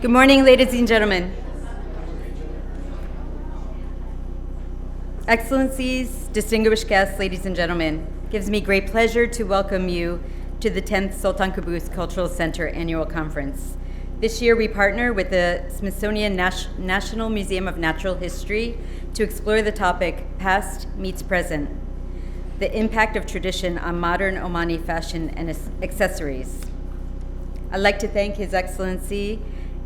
Good morning, ladies and gentlemen. Excellencies, distinguished guests, ladies and gentlemen, it gives me great pleasure to welcome you to the 10th Sultan Qaboos Cultural Center Annual Conference. This year we partner with the Smithsonian National Museum of Natural History to explore the topic Past Meets Present, the impact of tradition on modern Omani fashion and accessories. I'd like to thank His Excellency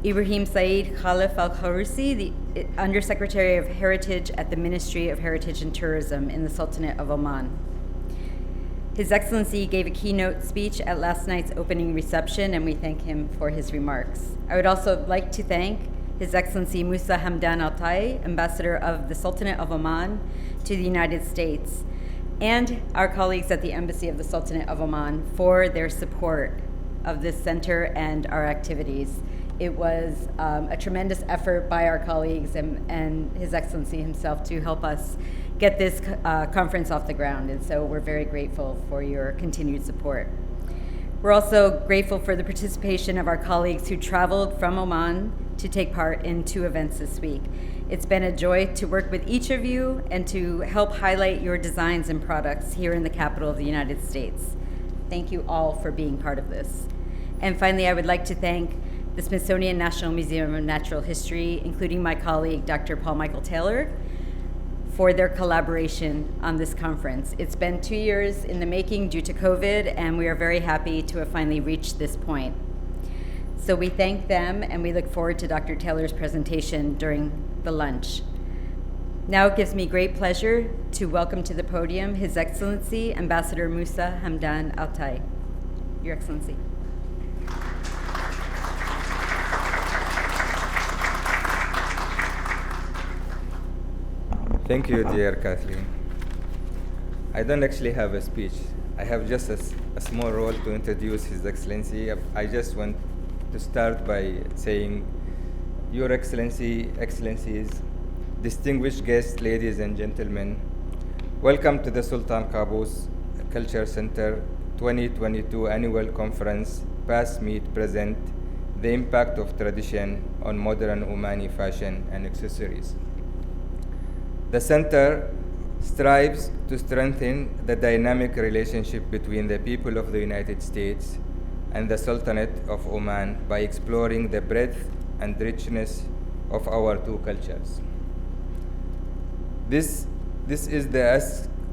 Ibrahim Saeed Khalif Al-Kharousi, the Undersecretary of Heritage at the Ministry of Heritage and Tourism in the Sultanate of Oman. His Excellency gave a keynote speech at last night's opening reception, and we thank him for his remarks. I would also like to thank His Excellency Musa Hamdan Al-Tai, Ambassador of the Sultanate of Oman to the United States, and our colleagues at the Embassy of the Sultanate of Oman for their support of this center and our activities. It was a tremendous effort by our colleagues and His Excellency himself to help us get this conference off the ground, and so we're very grateful for your continued support. We're also grateful for the participation of our colleagues who traveled from Oman to take part in 2 events this week. It's been a joy to work with each of you and to help highlight your designs and products here in the capital of the United States. Thank you all for being part of this. And finally, I would like to thank the Smithsonian National Museum of Natural History, including my colleague, Dr. Paul Michael Taylor, for their collaboration on this conference. It's been 2 years in the making due to COVID, and we are very happy to have finally reached this point. So we thank them, and we look forward to Dr. Taylor's presentation during the lunch. Now it gives me great pleasure to welcome to the podium His Excellency Ambassador Musa Hamdan Al-Tai. Your Excellency. Thank you, dear Kathleen. I don't actually have a speech. I have just a small role to introduce His Excellency. I just want to start by saying, Your Excellency, Excellencies, distinguished guests, ladies and gentlemen, welcome to the Sultan Qaboos Culture Center 2022 Annual Conference, Past Meet Present, the Impact of Tradition on Modern Omani Fashion and Accessories. The center strives to strengthen the dynamic relationship between the people of the United States and the Sultanate of Oman by exploring the breadth and richness of our 2 cultures. This is the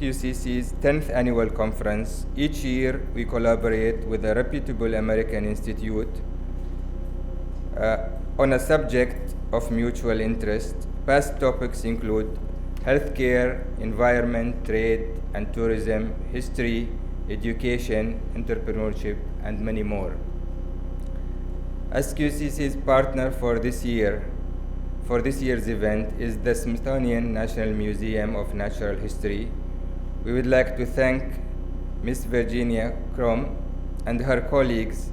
SQCC's 10th annual conference. Each year, we collaborate with a reputable American institute on a subject of mutual interest. Past topics include healthcare, environment, trade and tourism, history, education, entrepreneurship, and many more. SQCC's partner for this year's event is the Smithsonian National Museum of Natural History. We would like to thank Ms. Virginia Crum and her colleagues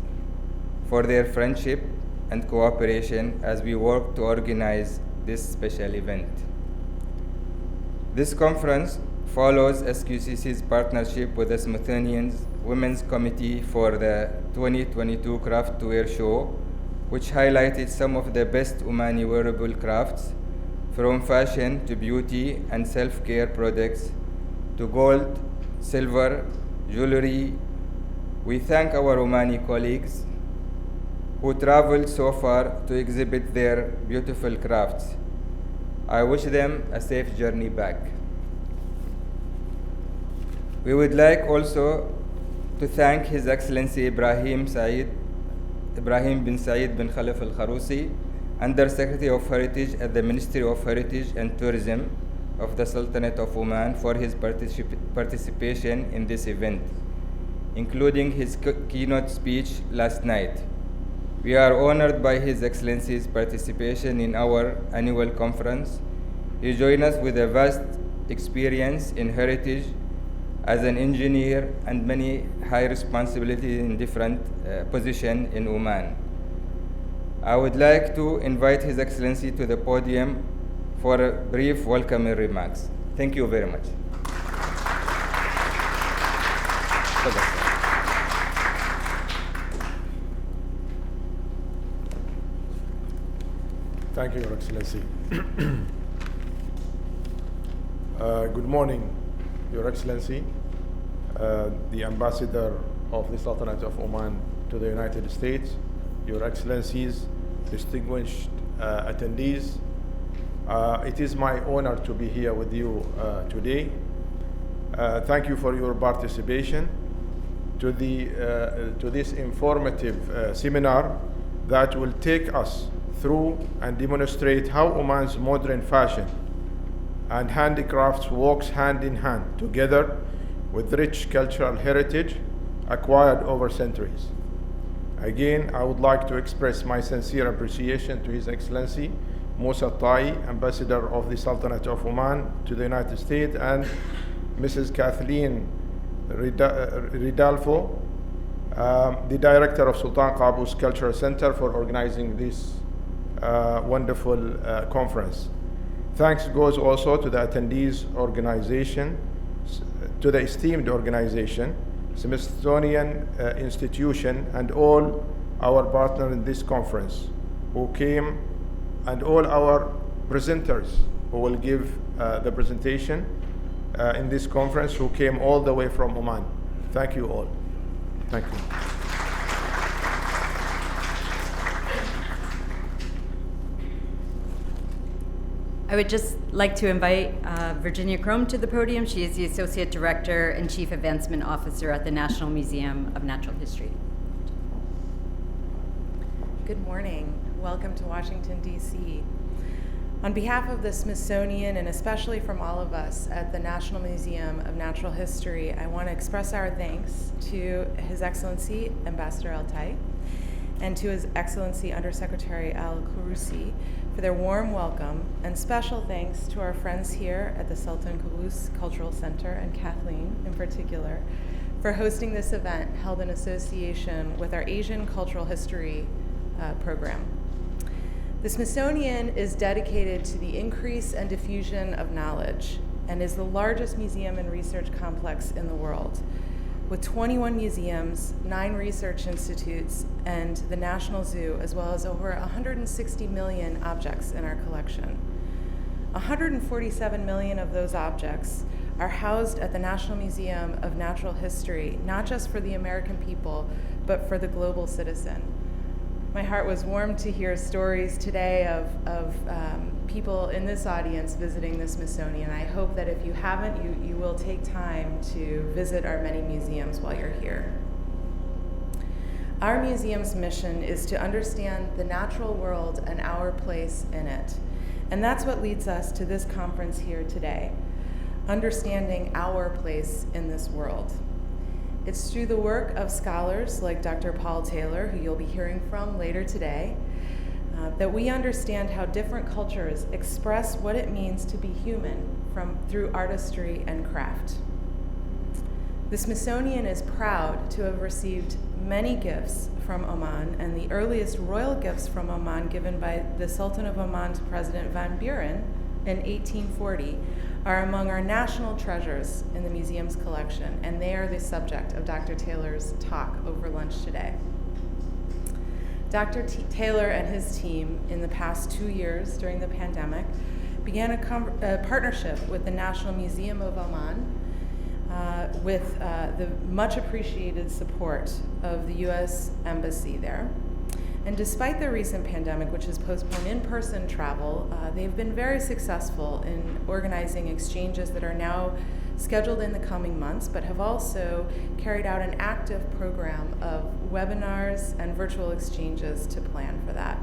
for their friendship and cooperation as we work to organize this special event. This conference follows SQCC's partnership with the Smithsonian's Women's Committee for the 2022 Craft to Wear Show, which highlighted some of the best Omani wearable crafts, from fashion to beauty and self-care products to gold, silver, jewelry. We thank our Omani colleagues who traveled so far to exhibit their beautiful crafts. I wish them a safe journey back. We would like also to thank His Excellency Ibrahim bin Saeed bin Khalif Al-Kharousi, Undersecretary of Heritage at the Ministry of Heritage and Tourism of the Sultanate of Oman, for his participation in this event, including his keynote speech last night. We are honored by His Excellency's participation in our annual conference. He joined us with a vast experience in heritage as an engineer and many high responsibilities in different positions in Oman. I would like to invite His Excellency to the podium for a brief welcoming remarks. Thank you very much. Thank you, Your Excellency. Good morning, Your Excellency, the Ambassador of the Sultanate of Oman to the United States, Your Excellencies, distinguished attendees. It is my honor to be here with you today. Thank you for your participation to this informative seminar that will take us through and demonstrate how Oman's modern fashion and handicrafts walks hand in hand together with rich cultural heritage acquired over centuries. Again, I would like to express my sincere appreciation to His Excellency Musa Tai, Ambassador of the Sultanate of Oman to the United States, and Mrs. Kathleen Ridalfo, the Director of Sultan Qaboos Cultural Center, for organizing this wonderful conference. Thanks goes also to the attendees organization, to the esteemed organization, Smithsonian Institution, and all our partners in this conference who came, and all our presenters who will give the presentation in this conference, who came all the way from Oman. Thank you all. Thank you. I would just like to invite Virginia Crome to the podium. She is the Associate Director and Chief Advancement Officer at the National Museum of Natural History. Good morning. Welcome to Washington, D.C. On behalf of the Smithsonian, and especially from all of us at the National Museum of Natural History, I want to express our thanks to His Excellency Ambassador Al-Tai and to His Excellency Undersecretary Al-Kurusi for their warm welcome, and special thanks to our friends here at the Sultan Qaboos Cultural Center, and Kathleen in particular, for hosting this event held in association with our Asian Cultural History program. The Smithsonian is dedicated to the increase and diffusion of knowledge and is the largest museum and research complex in the world, with 21 museums, 9 research institutes, and the National Zoo, as well as over 160 million objects in our collection. 147 million of those objects are housed at the National Museum of Natural History, not just for the American people, but for the global citizen. My heart was warmed to hear stories today of people in this audience visiting the Smithsonian. I hope that if you haven't, you will take time to visit our many museums while you're here. Our museum's mission is to understand the natural world and our place in it. And that's what leads us to this conference here today, understanding our place in this world. It's through the work of scholars like Dr. Paul Taylor, who you'll be hearing from later today, that we understand how different cultures express what it means to be human through artistry and craft. The Smithsonian is proud to have received many gifts from Oman, and the earliest royal gifts from Oman given by the Sultan of Oman to President Van Buren in 1840 are among our national treasures in the museum's collection, and they are the subject of Dr. Taylor's talk over lunch today. Dr. Taylor and his team, in the past 2 years during the pandemic, began a partnership with the National Museum of Oman with the much appreciated support of the U.S. Embassy there. And despite the recent pandemic, which has postponed in-person travel, they've been very successful in organizing exchanges that are now scheduled in the coming months, but have also carried out an active program of webinars and virtual exchanges to plan for that.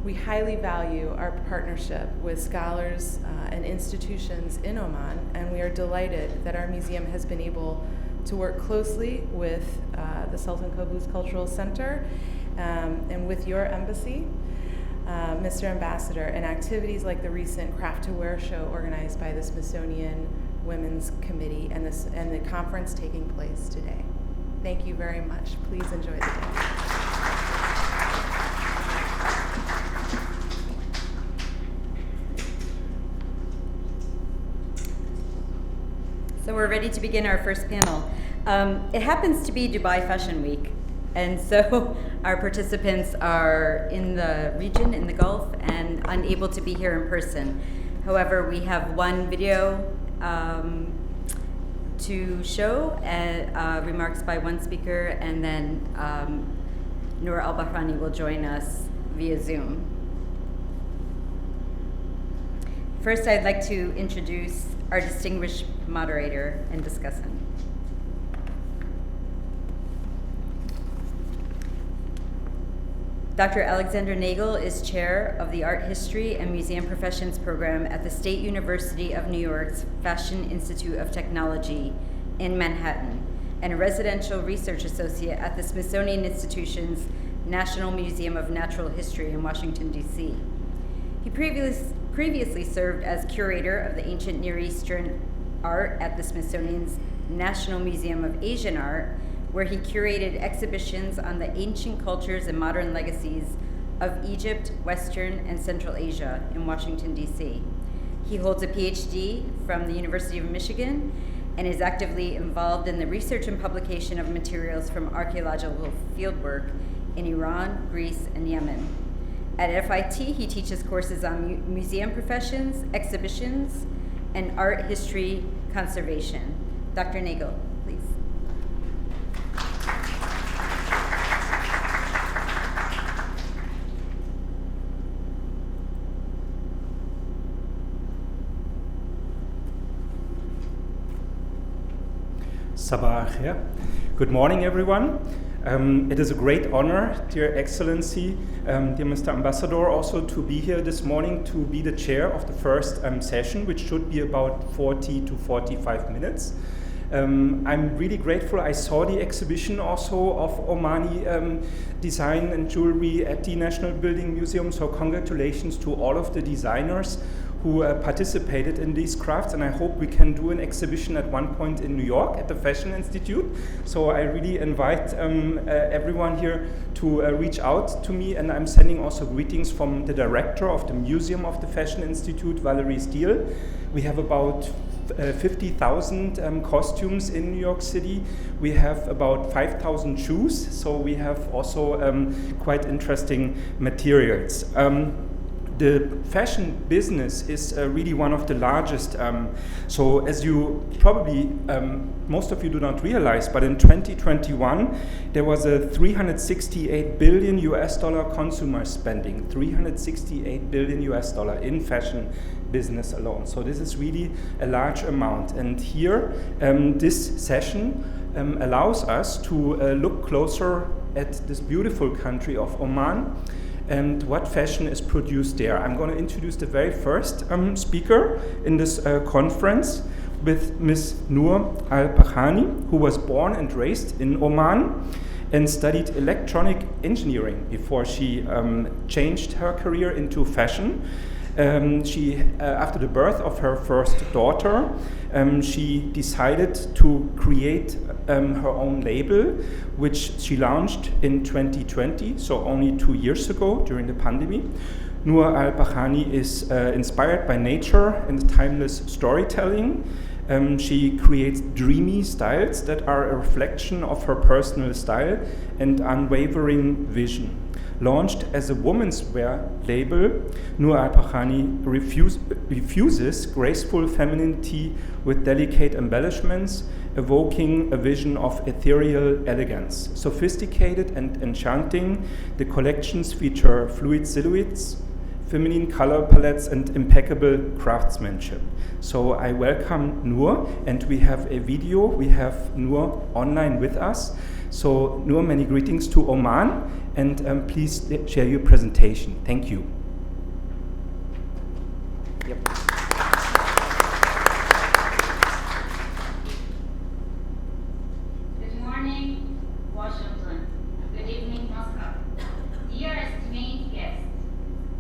We highly value our partnership with scholars and institutions in Oman, and we are delighted that our museum has been able to work closely with the Sultan Qaboos Cultural Center and with your embassy, Mr. Ambassador, in activities like the recent Craft to Wear show organized by the Smithsonian Women's Committee and the conference taking place today. Thank you very much. Please enjoy the day. So we're ready to begin our first panel. It happens to be Dubai Fashion Week, and so our participants are in the region, in the Gulf, and unable to be here in person. However, we have one video to show, remarks by one speaker, and then Noor Al-Bahrani will join us via Zoom. First, I'd like to introduce our distinguished moderator and discussant. Dr. Alexander Nagel is chair of the Art History and Museum Professions program at the State University of New York's Fashion Institute of Technology in Manhattan, and a residential research associate at the Smithsonian Institution's National Museum of Natural History in Washington, D.C. He previously served as curator of the Ancient Near Eastern Art at the Smithsonian's National Museum of Asian Art, where he curated exhibitions on the ancient cultures and modern legacies of Egypt, Western, and Central Asia in Washington, D.C. He holds a PhD from the University of Michigan and is actively involved in the research and publication of materials from archaeological fieldwork in Iran, Greece, and Yemen. At FIT, he teaches courses on museum professions, exhibitions, and art history conservation. Dr. Nagel, please. Sabah al-khair. Good morning, everyone. It is a great honor, dear Excellency, dear Mr. Ambassador, also to be here this morning to be the chair of the first session, which should be about 40 to 45 minutes. I'm really grateful. I saw the exhibition also of Omani design and jewelry at the National Building Museum, so congratulations to all of the designers who participated in these crafts, and I hope we can do an exhibition at one point in New York at the Fashion Institute. So I really invite everyone here to reach out to me, and I'm sending also greetings from the director of the Museum of the Fashion Institute, Valerie Steele. We have about 50,000 costumes in New York City. We have about 5,000 shoes, so we have also quite interesting materials. The fashion business is really one of the largest. So as you probably, most of you do not realize, but in 2021, there was a $368 billion consumer spending, $368 billion in fashion business alone. So this is really a large amount. And here, this session allows us to look closer at this beautiful country of Oman and what fashion is produced there. I'm going to introduce the very first speaker in this conference with Ms. Noor Al-Bahrani, who was born and raised in Oman and studied electronic engineering before she changed her career into fashion. After the birth of her first daughter, she decided to create her own label, which she launched in 2020, so only 2 years ago during the pandemic. Noor Al-Bahrani is inspired by nature and timeless storytelling. She creates dreamy styles that are a reflection of her personal style and unwavering vision. Launched as a women's wear label, Noor Al-Bahrani refuses graceful femininity with delicate embellishments, evoking a vision of ethereal elegance. Sophisticated and enchanting, the collections feature fluid silhouettes, feminine color palettes, and impeccable craftsmanship. So I welcome Noor, and we have a video. We have Noor online with us. So Noor, many greetings to Oman, and please share your presentation. Thank you. Yep. Good morning, Washington. Good evening, Moscow. Dear esteemed guests,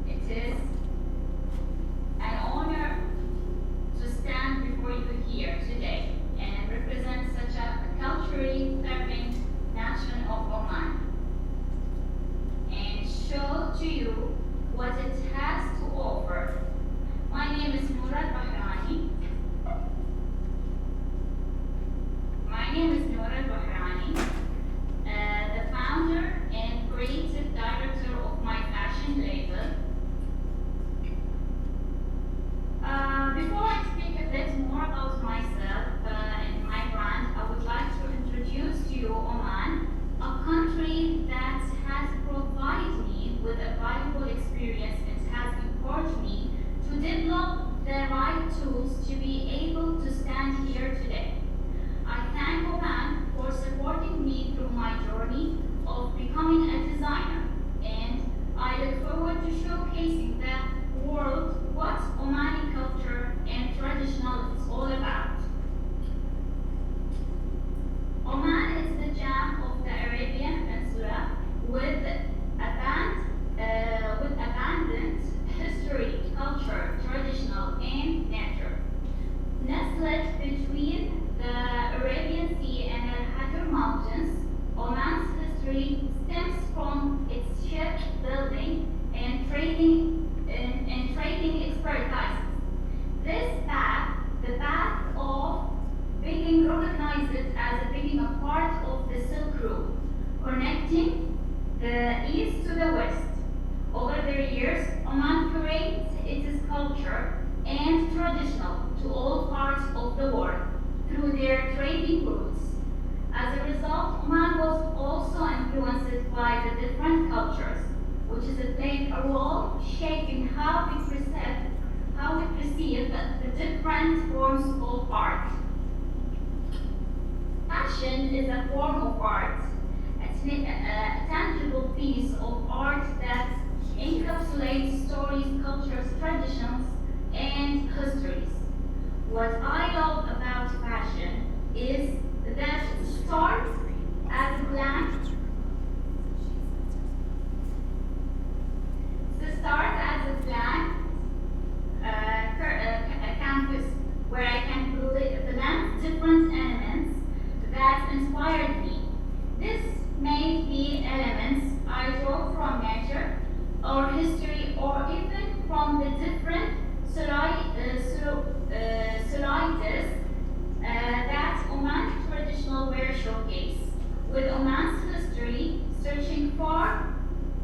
it is an honor to stand before you here today and represent such a culturally thriving nation of Oman and show to you what it has to offer. My name is tools to be able to stand here today. I thank Oman for supporting me through my journey of becoming a designer, and I look forward to showcasing the world what Omani culture and traditional is all about. Oman is the gem of the Arabian Peninsula with abundant history, culture, traditional, and nature. Nestled between the Arabian Sea and the Hajar Mountains, Oman's history stems from its shipbuilding and trading expertise. This path, the path of being recognized as being a part of the Silk Road, connecting the east to the west. Over the years, Oman curates its culture and traditional to all parts of the world through their trading routes. As a result, Oman was also influenced by the different cultures, which is playing a role shaping how we perceive the different forms of art. Fashion is a form of art, a tangible piece of art that encapsulates stories, cultures, traditions, and histories. What I love about fashion is that it starts as a blank canvas where I can blend different elements that inspired me. This may be elements I draw from nature or history or even from the different silhouettes that Oman's traditional wear showcase. With Oman's history stretching far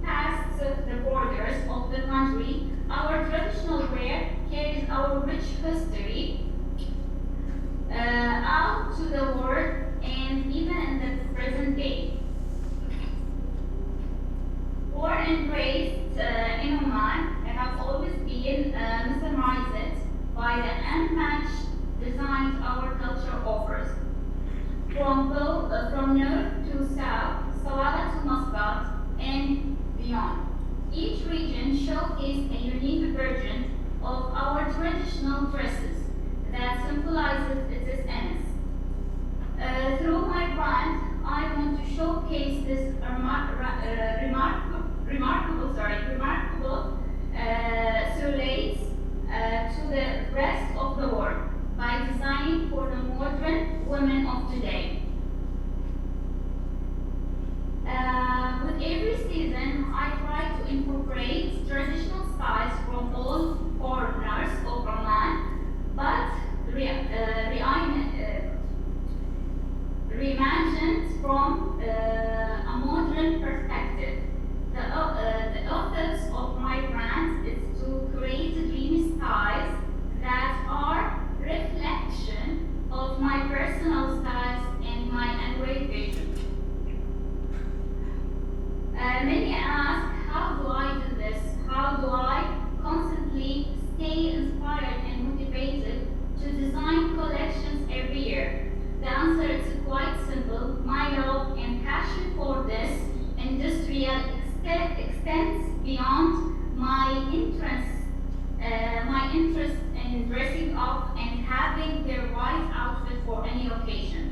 past the borders of the country, our traditional wear carries our rich history out to the world and even in the present day. Born and raised in Oman, I have always been mesmerized by the unmatched designs our culture offers. From north to south, Sawana to Muscat, and beyond. Each region showcased a unique version of our traditional dresses that symbolizes its essence. Through my brand, I want to showcase this remarkable silhouettes to the rest of the world by designing for the modern women of today. With every season, I try to incorporate traditional styles from all corners of Oman, but reimagined from a modern perspective. The ethos of my brand is to create dreamy styles that are reflection of my personal styles and my unwavering vision. Many ask, how do I do this? How do I constantly stay inspired and motivated to design collections every year? The answer is quite simple. My love and passion for this industry extends beyond my interest in dressing up and having the right outfit for any occasion.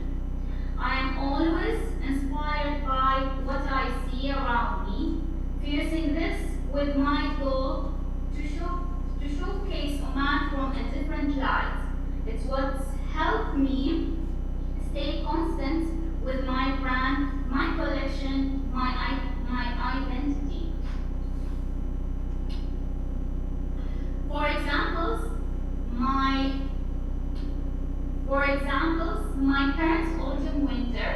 I am always inspired by what I see around me, fusing this with my goal to showcase Oman from a different light. It's what's helped me stay constant with my brand, my collection, my identity. For examples, my current autumn-winter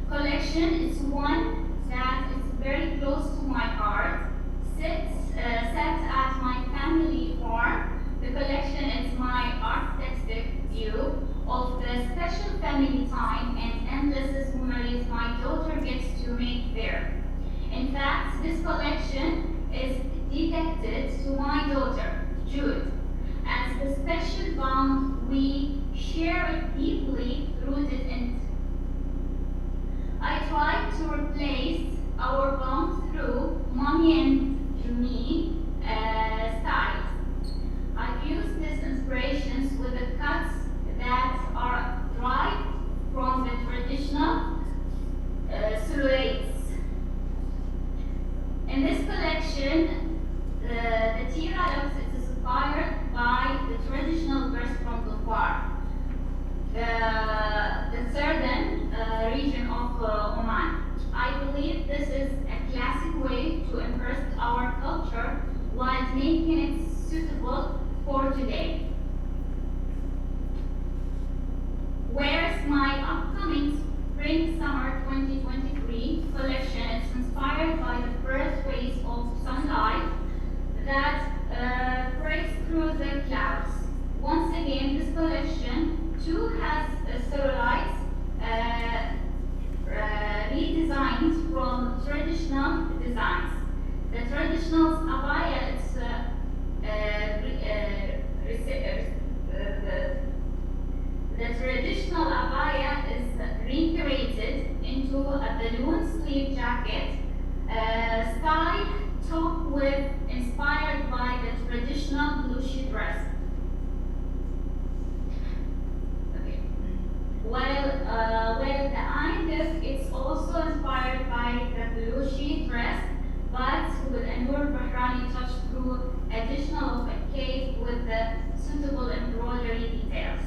collection is one that is very close to my heart. Set at my family farm, the collection is my artistic view of the special family time and endless memories my daughter gets to make there. In fact, this collection is dedicated to my daughter, Jude, as the special bond found we share it deeply rooted in it. I tried to replace our bond through mommy and me styles. I fused these inspirations with the cuts that are derived from the traditional silhouettes. In this collection, the tira looks is inspired by the traditional dress from Dhofar, the southern region of Oman. I believe this is a classic way to embrace our culture while making it suitable for today. Whereas my upcoming Spring-Summer 2023 collection is inspired by the first rays of sunlight that breaks through the clouds. Once again, this collection too has silhouettes redesigned from traditional designs. The traditional abaya is the traditional abaya is recreated into a balloon sleeve jacket style top with inspired by the traditional Belushi dress. Okay. While the Aindif is also inspired by the Belushi dress, but with a Nur Bahrani touch through additional of a cape with the suitable embroidery details.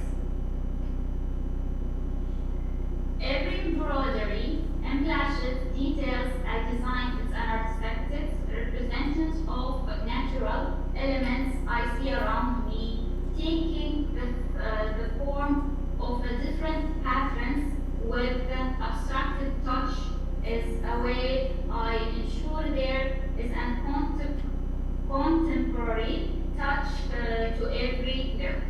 Every embroidery embellishes details I designed as an artifact representative of natural elements I see around me, taking the form of the different patterns with the abstracted touch is a way I ensure there is a contemporary touch to every look.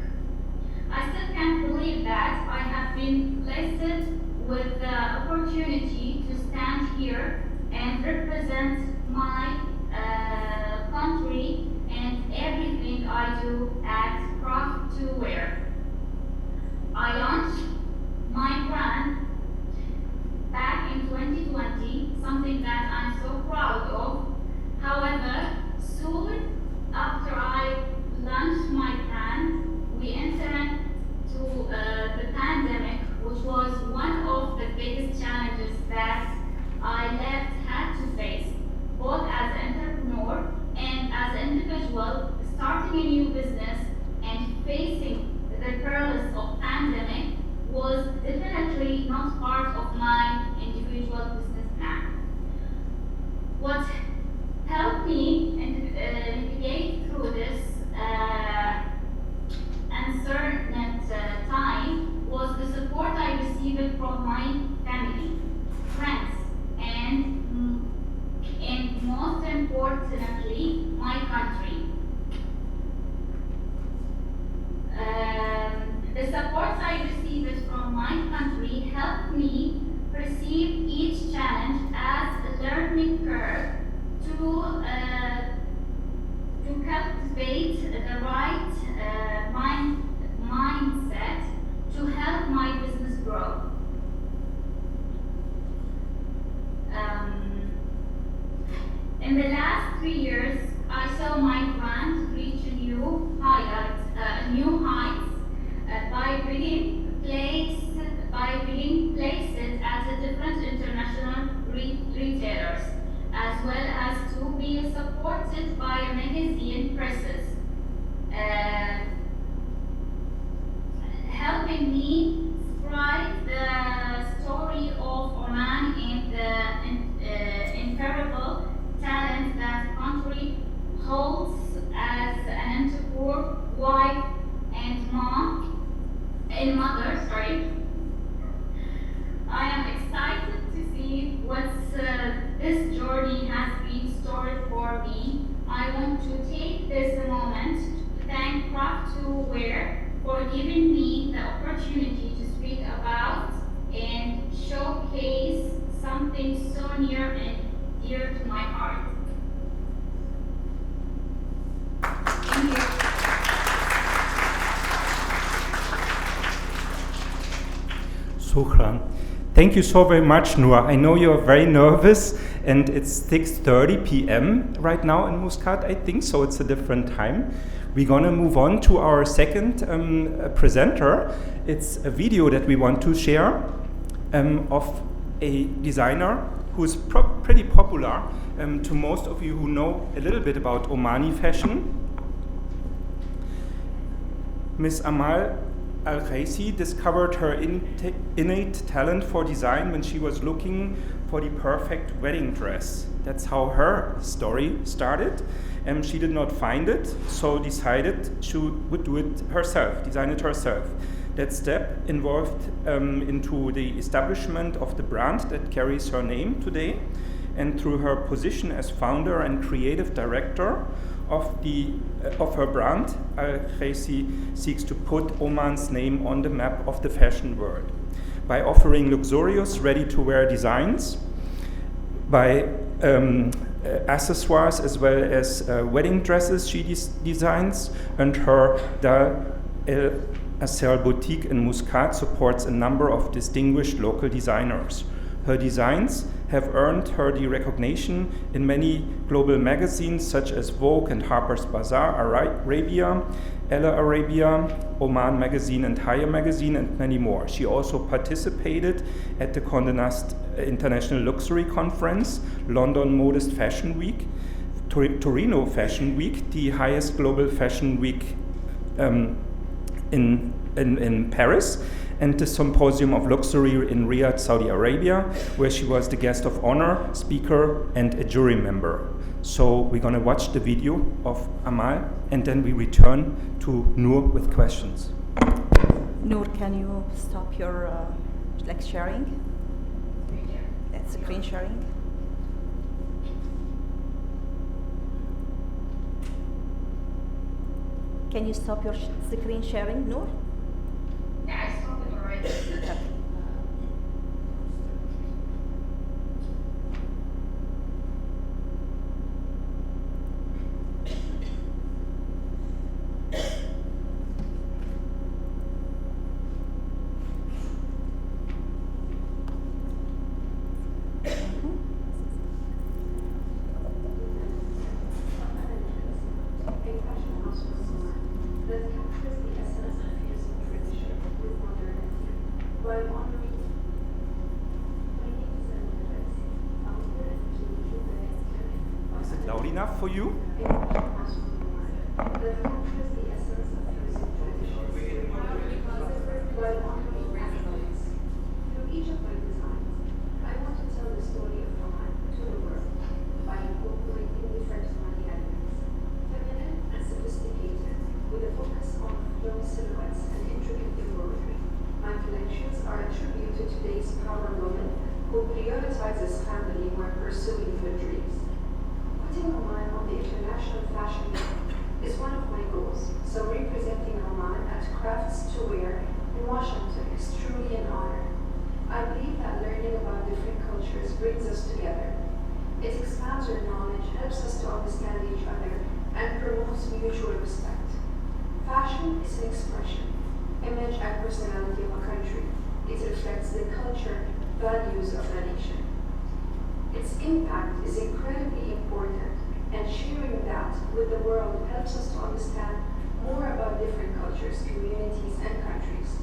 I still can't believe that I have been blessed with the opportunity to stand here and represent my country and everything I do at Craft to Wear. I launched my brand back in 2020, something that I'm so proud of. However, soon after I launched my brand, we entered to the pandemic, which was one of the biggest challenges that I had to face, both as an entrepreneur and as an individual starting a new business and facing the perils of pandemic was definitely not part of my individual business plan. What helped me navigate through this uncertain time was the support I received from my family, friends, and most importantly, my country. The support I received from my country helped me perceive each challenge as a learning curve to cultivate the right mindset to help my business grow. In the last 3 years, I saw my brand reach new heights by being placed at a different international retailers, as well as to be supported by a magazine presses, helping me spread the story of Oman and the incredible talent that country holds as an entrepreneur, wife, and mother. I am excited to see what this journey has been stored for me. I want to take this moment to thank Craft to Wear for giving me the opportunity to speak about and showcase something so near and dear to my heart. Thank you. Shukran. Thank you so very much, Noor. I know you're very nervous, and it's 6:30 p.m. right now in Muscat, I think, so it's a different time. We're going to move on to our second presenter. It's a video that we want to share of a designer who's pretty popular to most of you who know a little bit about Omani fashion. Miss Amal Al-Khaisi discovered her innate talent for design when she was looking for the perfect wedding dress. That's how her story started. She did not find it, so decided she would do it herself, design it herself. That step involved into the establishment of the brand that carries her name today, and through her position as founder and creative director of her brand, Al-Khaisi seeks to put Oman's name on the map of the fashion world by offering luxurious, ready-to-wear designs, by accessoires as well as wedding dresses she designs, and her Dar El Asel boutique in Muscat supports a number of distinguished local designers. Her designs have earned her the recognition in many global magazines such as Vogue and Harper's Bazaar, Arabia, Ella Arabia, Oman Magazine and Haya Magazine, and many more. She also participated at the Condé Nast International Luxury Conference, London Modest Fashion Week, Torino Fashion Week, the highest global fashion week in Paris, and the Symposium of Luxury in Riyadh, Saudi Arabia, where she was the guest of honor, speaker, and a jury member. So we're going to watch the video of Amal, and then we return to Noor with questions. Noor, can you stop your sharing? That's screen sharing. Can you stop your screen sharing, Noor? Yeah, I stopped it already. Okay. Is it loud enough for you? Prioritizes family when pursuing her dreams. Putting Oman on the international fashion map is one of my goals, so representing Oman at Crafts to Wear in Washington is truly an honor. I believe that learning about different cultures brings us together. It expands our knowledge, helps us to understand each other, and promotes mutual respect. Fashion is an expression, image, and personality of a country. It reflects the culture, values of the nation. Its impact is incredibly important, and sharing that with the world helps us to understand more about different cultures, communities, and countries.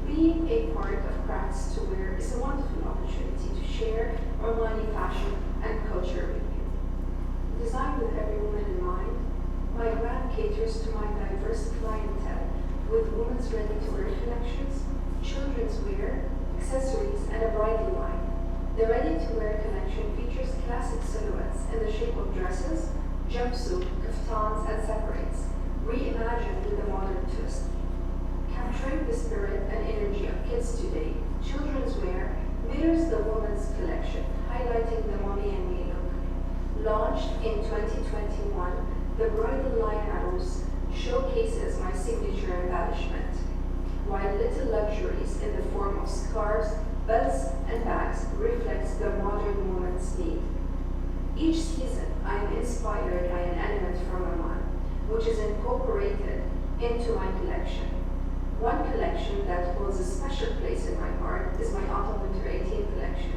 Being a part of Crafts to Wear is a wonderful opportunity to share Omani fashion and culture with you. Designed with every woman in mind, my brand caters to my diverse clientele with women's ready-to-wear collections, children's wear, accessories, and a bridal line. The ready-to-wear collection features classic silhouettes in the shape of dresses, jumpsuit, kaftans, and separates, reimagined with a modern twist. Capturing the spirit and energy of kids today, children's wear mirrors the women's collection, highlighting the mommy and me look. Launched in 2021, the bridal line Qaboos showcases my signature embellishment, while little luxuries in the form of scarves, belts, and bags reflects the modern woman's need. Each season, I am inspired by an element from Oman, which is incorporated into my collection. One collection that holds a special place in my heart is my Autumn-Winter 18 collection.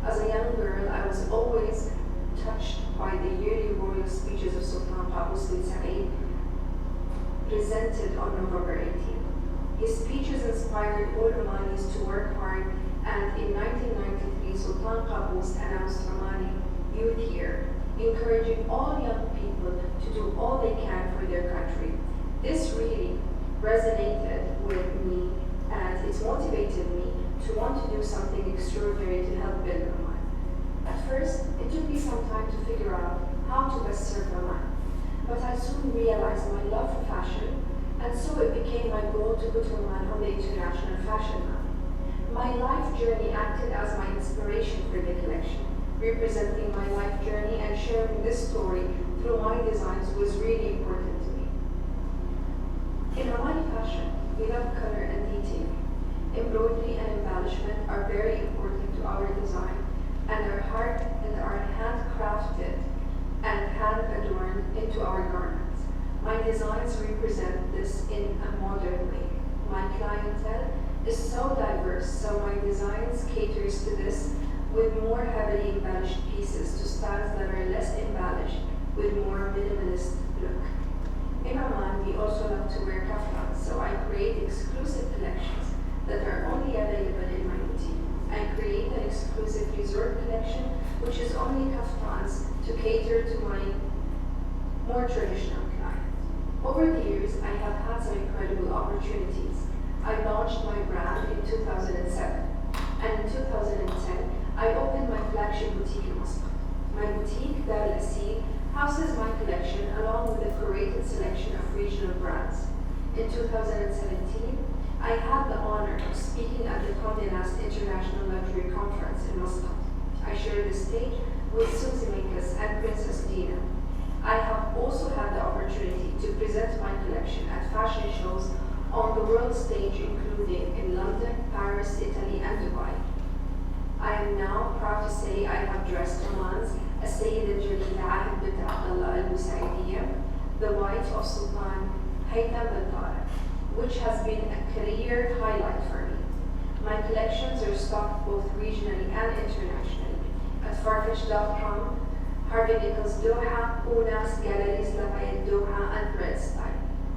As a young girl, I was always touched by the yearly royal speeches of Sultan Qaboos bin Said presented on November 18. His speeches inspired all Omanis to work hard, and in 1993, Sultan Qaboos announced Omani Youth Year, encouraging all young people to do all they can for their country. This really resonated with me, and it motivated me to want to do something extraordinary to help build Oman. At first, it took me some time to figure out how to best serve Oman, but I soon realized my love for fashion, and so it became my goal to put Oman on the international fashion map. My life journey acted as my inspiration for the collection. Representing my life journey and sharing this story through my designs was really important to me. In Omani fashion, we love color and detailing. Embroidery and embellishment are very important to our design, and are handcrafted and hand-adorned into our garments. My designs represent this in a modern way. My clientele is so diverse, so my designs caters to this with more heavily embellished pieces to styles that are less embellished with more minimalist look. In Oman, we also love to wear kaftans, so I create exclusive collections that are only available in my boutique. I create an exclusive resort collection, which is only kaftans to cater to my more traditional clients. Over the years, I have had some incredible opportunities. I launched my brand in 2007, and in 2010, I opened my flagship boutique in Muscat. My boutique, Dar al-Asil, houses my collection along with a curated selection of regional brands. In 2017, I had the honor of speaking at the Condé Nast International Luxury Conference in Muscat. I shared the stage with Suzy Minkus and Princess Dina. I have also had the opportunity to present my collection at fashion shows on the world stage, including in London, Paris, Italy, and Dubai. I am now proud to say I have dressed Oman's As-Sayyida Jalila Ahmed bint Abdullah al-Busaidiyya, the wife of Sultan Haytham bin Tariq, which has been a career highlight for me. My collections are stocked both regionally and internationally at Farfetch.com, Harvey Nichols Doha, Unas, Galleries Lafayette Doha, and Red Style.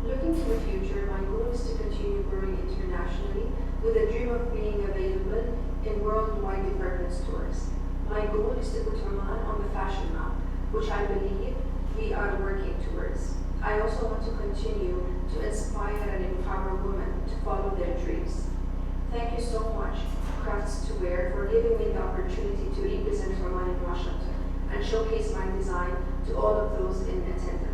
Looking to the future, my goal is to continue growing internationally with a dream of being available in worldwide department stores. My goal is to put Oman on the fashion map, which I believe we are working towards. I also want to continue to inspire and empower women to follow their dreams. Thank you so much, Crafts to Wear, for giving me the opportunity to represent Oman in Washington and showcase my design to all of those in attendance.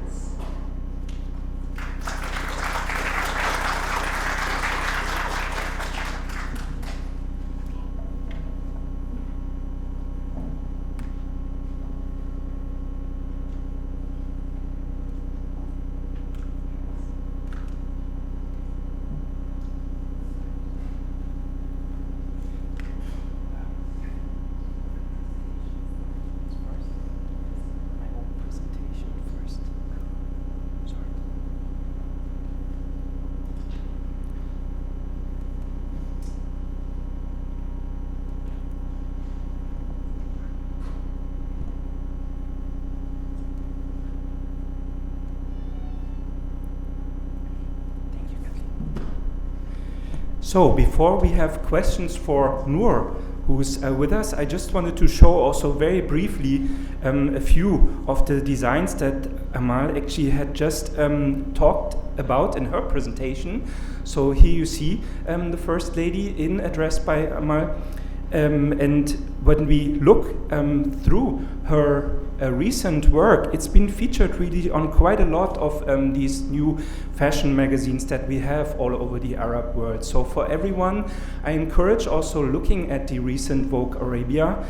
So before we have questions for Noor, who's with us, I just wanted to show also very briefly a few of the designs that Amal actually had just talked about in her presentation. So here you see the First Lady in a dress by Amal. And when we look through her recent work, it's been featured really on quite a lot of these new fashion magazines that we have all over the Arab world. So for everyone, I encourage also looking at the recent Vogue Arabia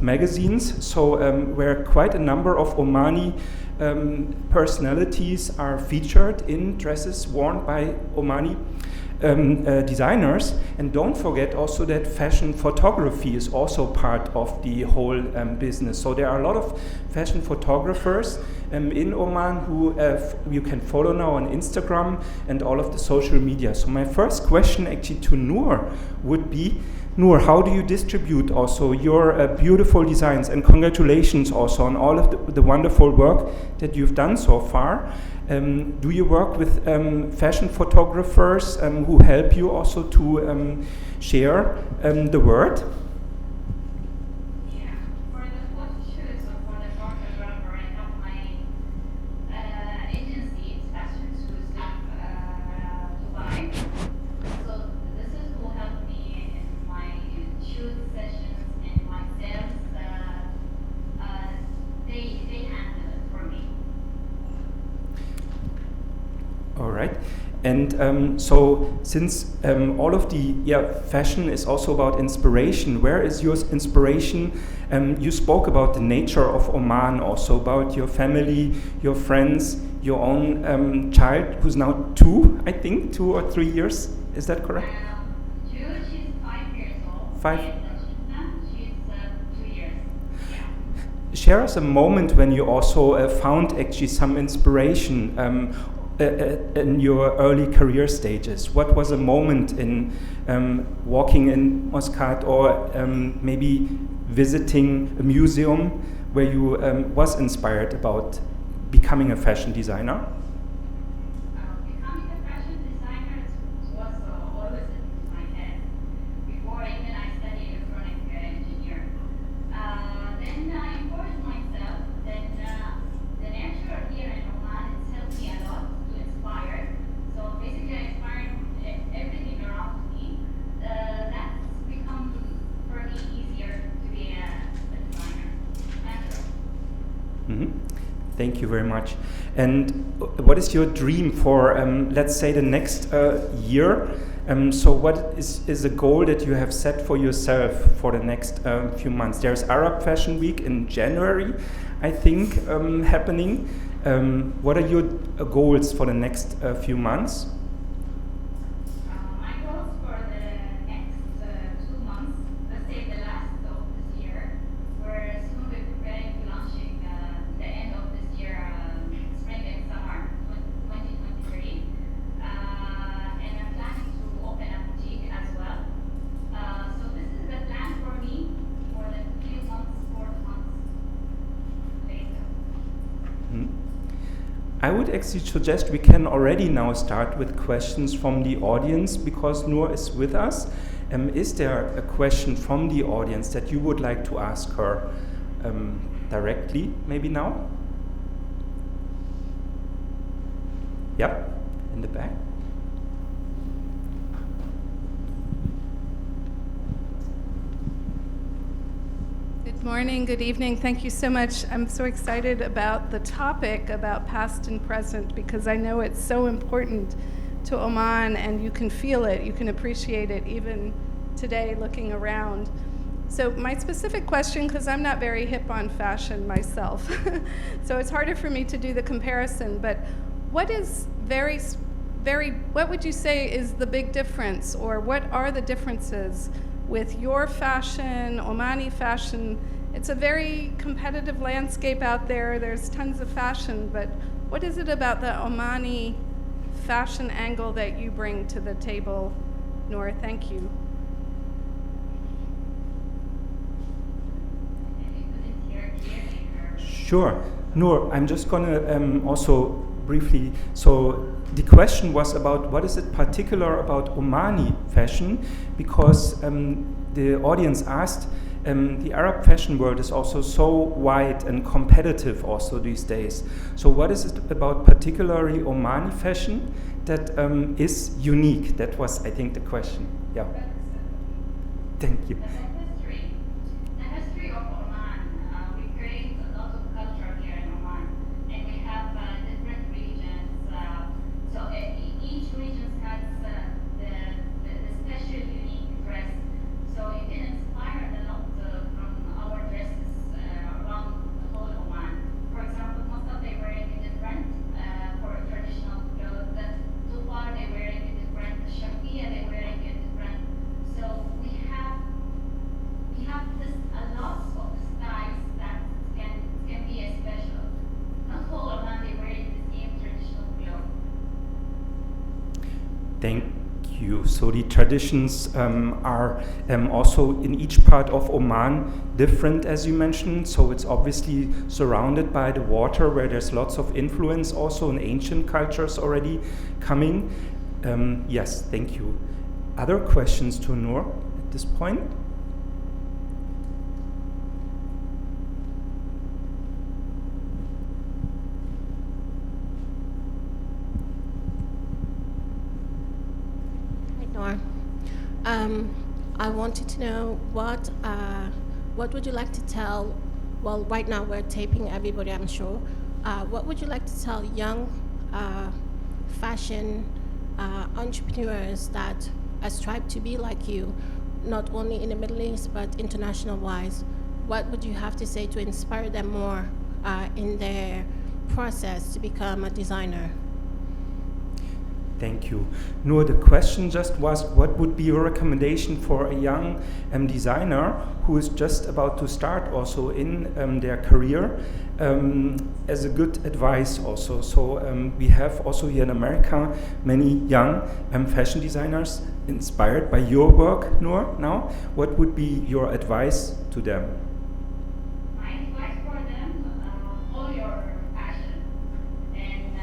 magazines, so where quite a number of Omani personalities are featured in dresses worn by Omani designers. And don't forget also that fashion photography photography is also part of the whole business. So there are a lot of fashion photographers in Oman who you can follow now on Instagram and all of the social media. So my first question actually to Noor would be, Noor, how do you distribute also your beautiful designs? And congratulations also on all of the wonderful work that you've done so far. Do you work with fashion photographers who help you also to share the word? Yeah, for the photo shoots or for the photographer, I have my agency, it's Fashion Exclusive Dubai. So this is who helped me in my shoot sessions and my sales. They handle it for me. All right. And so since all of the fashion is also about inspiration, where is your inspiration? You spoke about the nature of Oman, also about your family, your friends, your own child, who's now 2, I think, 2 or 3 years. Is that correct? Jude, she's 5 years old. 5. And Sultan, she's 2 years. Yeah. Share us a moment when you also found actually some inspiration in your early career stages. What was a moment in walking in Muscat or maybe visiting a museum where you was inspired about becoming a fashion designer? Becoming a fashion designer was always in my head before even I studied electronic engineer. Then I encouraged myself. Then the nature here in Oman has helped me a lot to inspire. So basically, I inspired everything around me. That's become for me easier to be a designer. Natural. Mm-hmm. Thank you very much. And what is your dream for, let's say, the next year? So what is a goal that you have set for yourself for the next few months? There's Arab Fashion Week in January, I think, happening. What are your goals for the next few months? My goals for the next 2 months, let's say the last of this year, we're soon preparing to launching the end of this year, spring and summer 2023. And I'm planning to open a boutique as well. So this is the plan for me for the few months, 4 months later. I would actually suggest we can already now start with questions from the audience because Noor is with us. Is there a question from the audience that you would like to ask her directly, maybe now? Yep, in the back. Good morning, good evening. Thank you so much. I'm so excited about the topic about past and present because I know it's so important to Oman and you can feel it, you can appreciate it even today looking around. So my specific question, because I'm not very hip on fashion myself, so it's harder for me to do the comparison, but what is what would you say is the big difference or what are the differences with your fashion, Omani fashion? It's a very competitive landscape out there. There's tons of fashion, but what is it about the Omani fashion angle that you bring to the table, Noor? Thank you. Sure. Noor, I'm just going to also briefly, so the question was about what is it particular about Omani fashion, because the audience asked, the Arab fashion world is also so wide and competitive also these days. So what is it about particularly Omani fashion that is unique? That was, I think, the question. Yeah. Thank you. The history of Oman, we create a lot of culture here in Oman, and we have different regions. So each region has the special, unique dress. So you can inspire a lot from our dresses around the whole Oman. For example, Muscat, they wearing it different for traditional clothes. Tufar, they wearing it different. Shafiya, they wearing it different. So we have Thank you. So the traditions are also in each part of Oman different, as you mentioned. So it's obviously surrounded by the water, where there's lots of influence also in ancient cultures already coming. Yes, thank you. Other questions to Noor at this point? I wanted to know what would you like to tell, well, right now we're taping everybody, I'm sure. What would you like to tell young fashion entrepreneurs that strive to be like you, not only in the Middle East, but international-wise? What would you have to say to inspire them more in their process to become a designer? Thank you. Noor, the question just was, what would be your recommendation for a young designer who is just about to start also in their career, as a good advice also? So we have also here in America many young fashion designers inspired by your work, Noor, now. What would be your advice to them? My advice for them, follow your passion and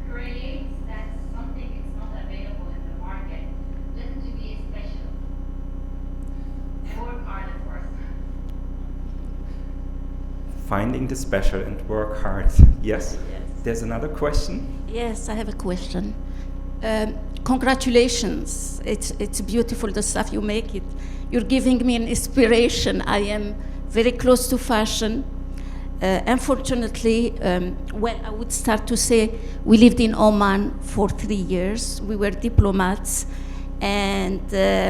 create something is not available in the market. Listen to be special. Work hard, of course. Finding the special and work hard. Yes? There's another question. Yes, I have a question. Congratulations. It's beautiful, the stuff you make. You're giving me an inspiration. I am very close to fashion. Unfortunately, I would start to say we lived in Oman for 3 years. We were diplomats. And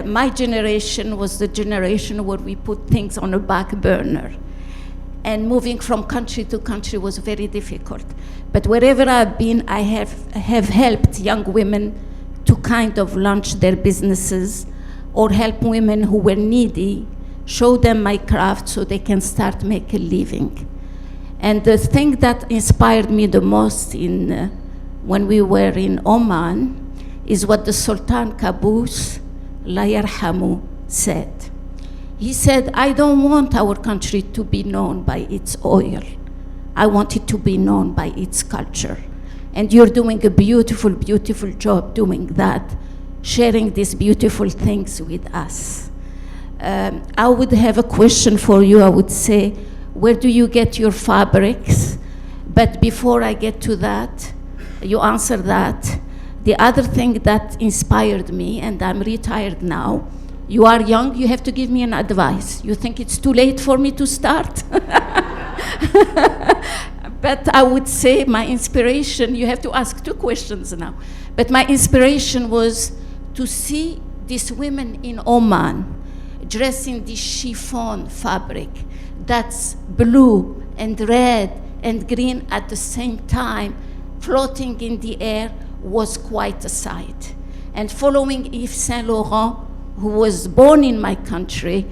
my generation was the generation where we put things on a back burner. And moving from country to country was very difficult. But wherever I've been, I have helped young women to kind of launch their businesses or help women who were needy, show them my craft so they can start make a living. And the thing that inspired me the most when we were in Oman is what the Sultan Qaboos, Allah yarhamu, said. He said, I don't want our country to be known by its oil. I want it to be known by its culture. And you're doing a beautiful, beautiful job doing that, sharing these beautiful things with us. I would have a question for you. I would say, where do you get your fabrics? But before I get to that, you answer that. The other thing that inspired me, and I'm retired now, you are young, you have to give me an advice. You think it's too late for me to start? But I would say my inspiration, you have to ask 2 questions now. But my inspiration was to see these women in Oman dressing this chiffon fabric that's blue and red and green at the same time, floating in the air, was quite a sight. And following Yves Saint Laurent, who was born in my country,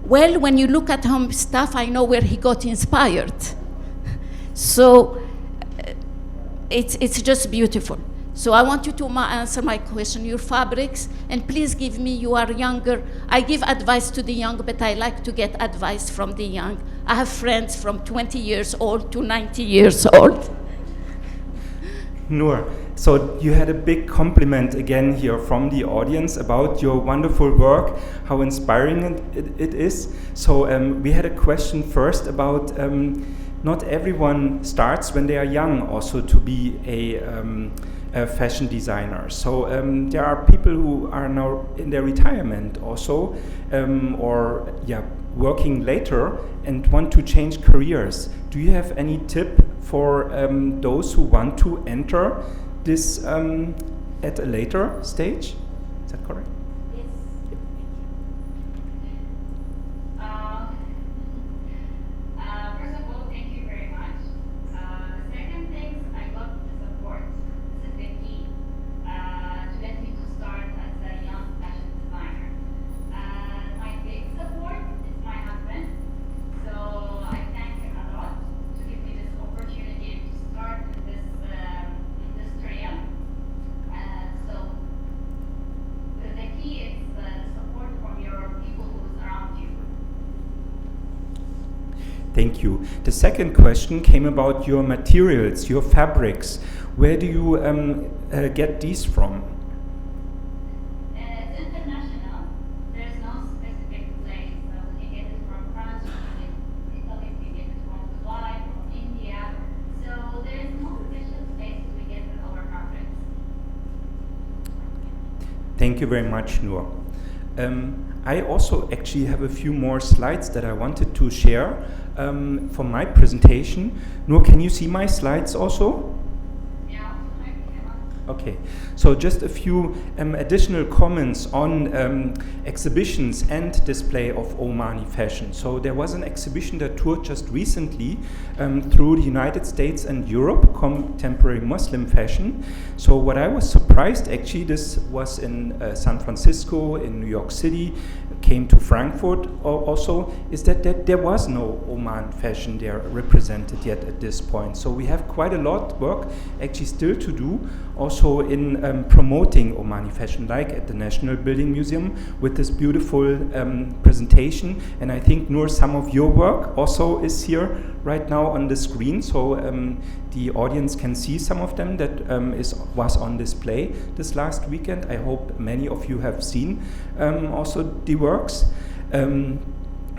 well, when you look at his stuff, I know where he got inspired. So it's just beautiful. So I want you to answer my question, your fabrics, and please give me, you are younger. I give advice to the young, but I like to get advice from the young. I have friends from 20 years old to 90 years old. Noor, so you had a big compliment again here from the audience about your wonderful work, how inspiring it is. So we had a question first about not everyone starts when they are young also to be a fashion designer. So there are people who are now in their retirement also, or working later and want to change careers. Do you have any tip for those who want to enter this at a later stage? Is that correct? Yes. First of all, thank you very much. The second thing, I got the support. This is the key to let me to start as a young fashion designer. My big support is my husband. So I thank him a lot to give me this opportunity to start in this industry. So Thank you. The second question came about your materials, your fabrics. Where do you get these from? It's international. There's no specific place. We can get it from France, we can get it from Italy, we can get it from Dubai, from India. So there's no special places we get our fabrics. Thank you very much, Noor. I also actually have a few more slides that I wanted to share for my presentation. Noor, can you see my slides also? Yeah, I can. Okay, so just a few additional comments on exhibitions and display of Omani fashion. So there was an exhibition that toured just recently through the United States and Europe, contemporary Muslim fashion. So what I was surprised, actually, this was in San Francisco, in New York City, came to Frankfurt also, is that there was no Oman fashion there represented yet at this point. So we have quite a lot of work actually still to do also in promoting Omani fashion, like at the National Building Museum with this beautiful presentation. And I think, Noor, some of your work also is here right now on the screen. So the audience can see some of them that was on display this last weekend. I hope many of you have seen also the works.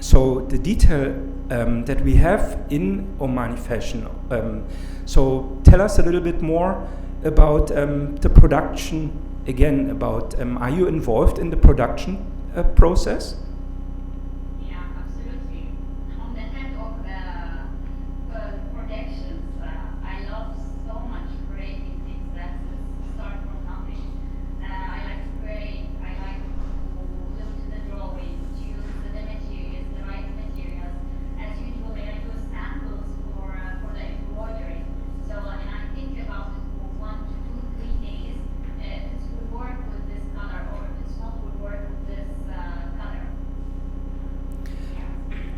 So the detail that we have in Omani fashion. So tell us a little bit more about the production. Again, about are you involved in the production process? Yeah, absolutely. On the head of the productions, I love so much creating things that start from nothing. I like to create, I like to look to the drawings, choose the materials, the right materials. As usual, I use samples for the embroidery. So, and I think about it for 1 to 2, 3 days. If it will work with this color, or if it's not, will work with this color.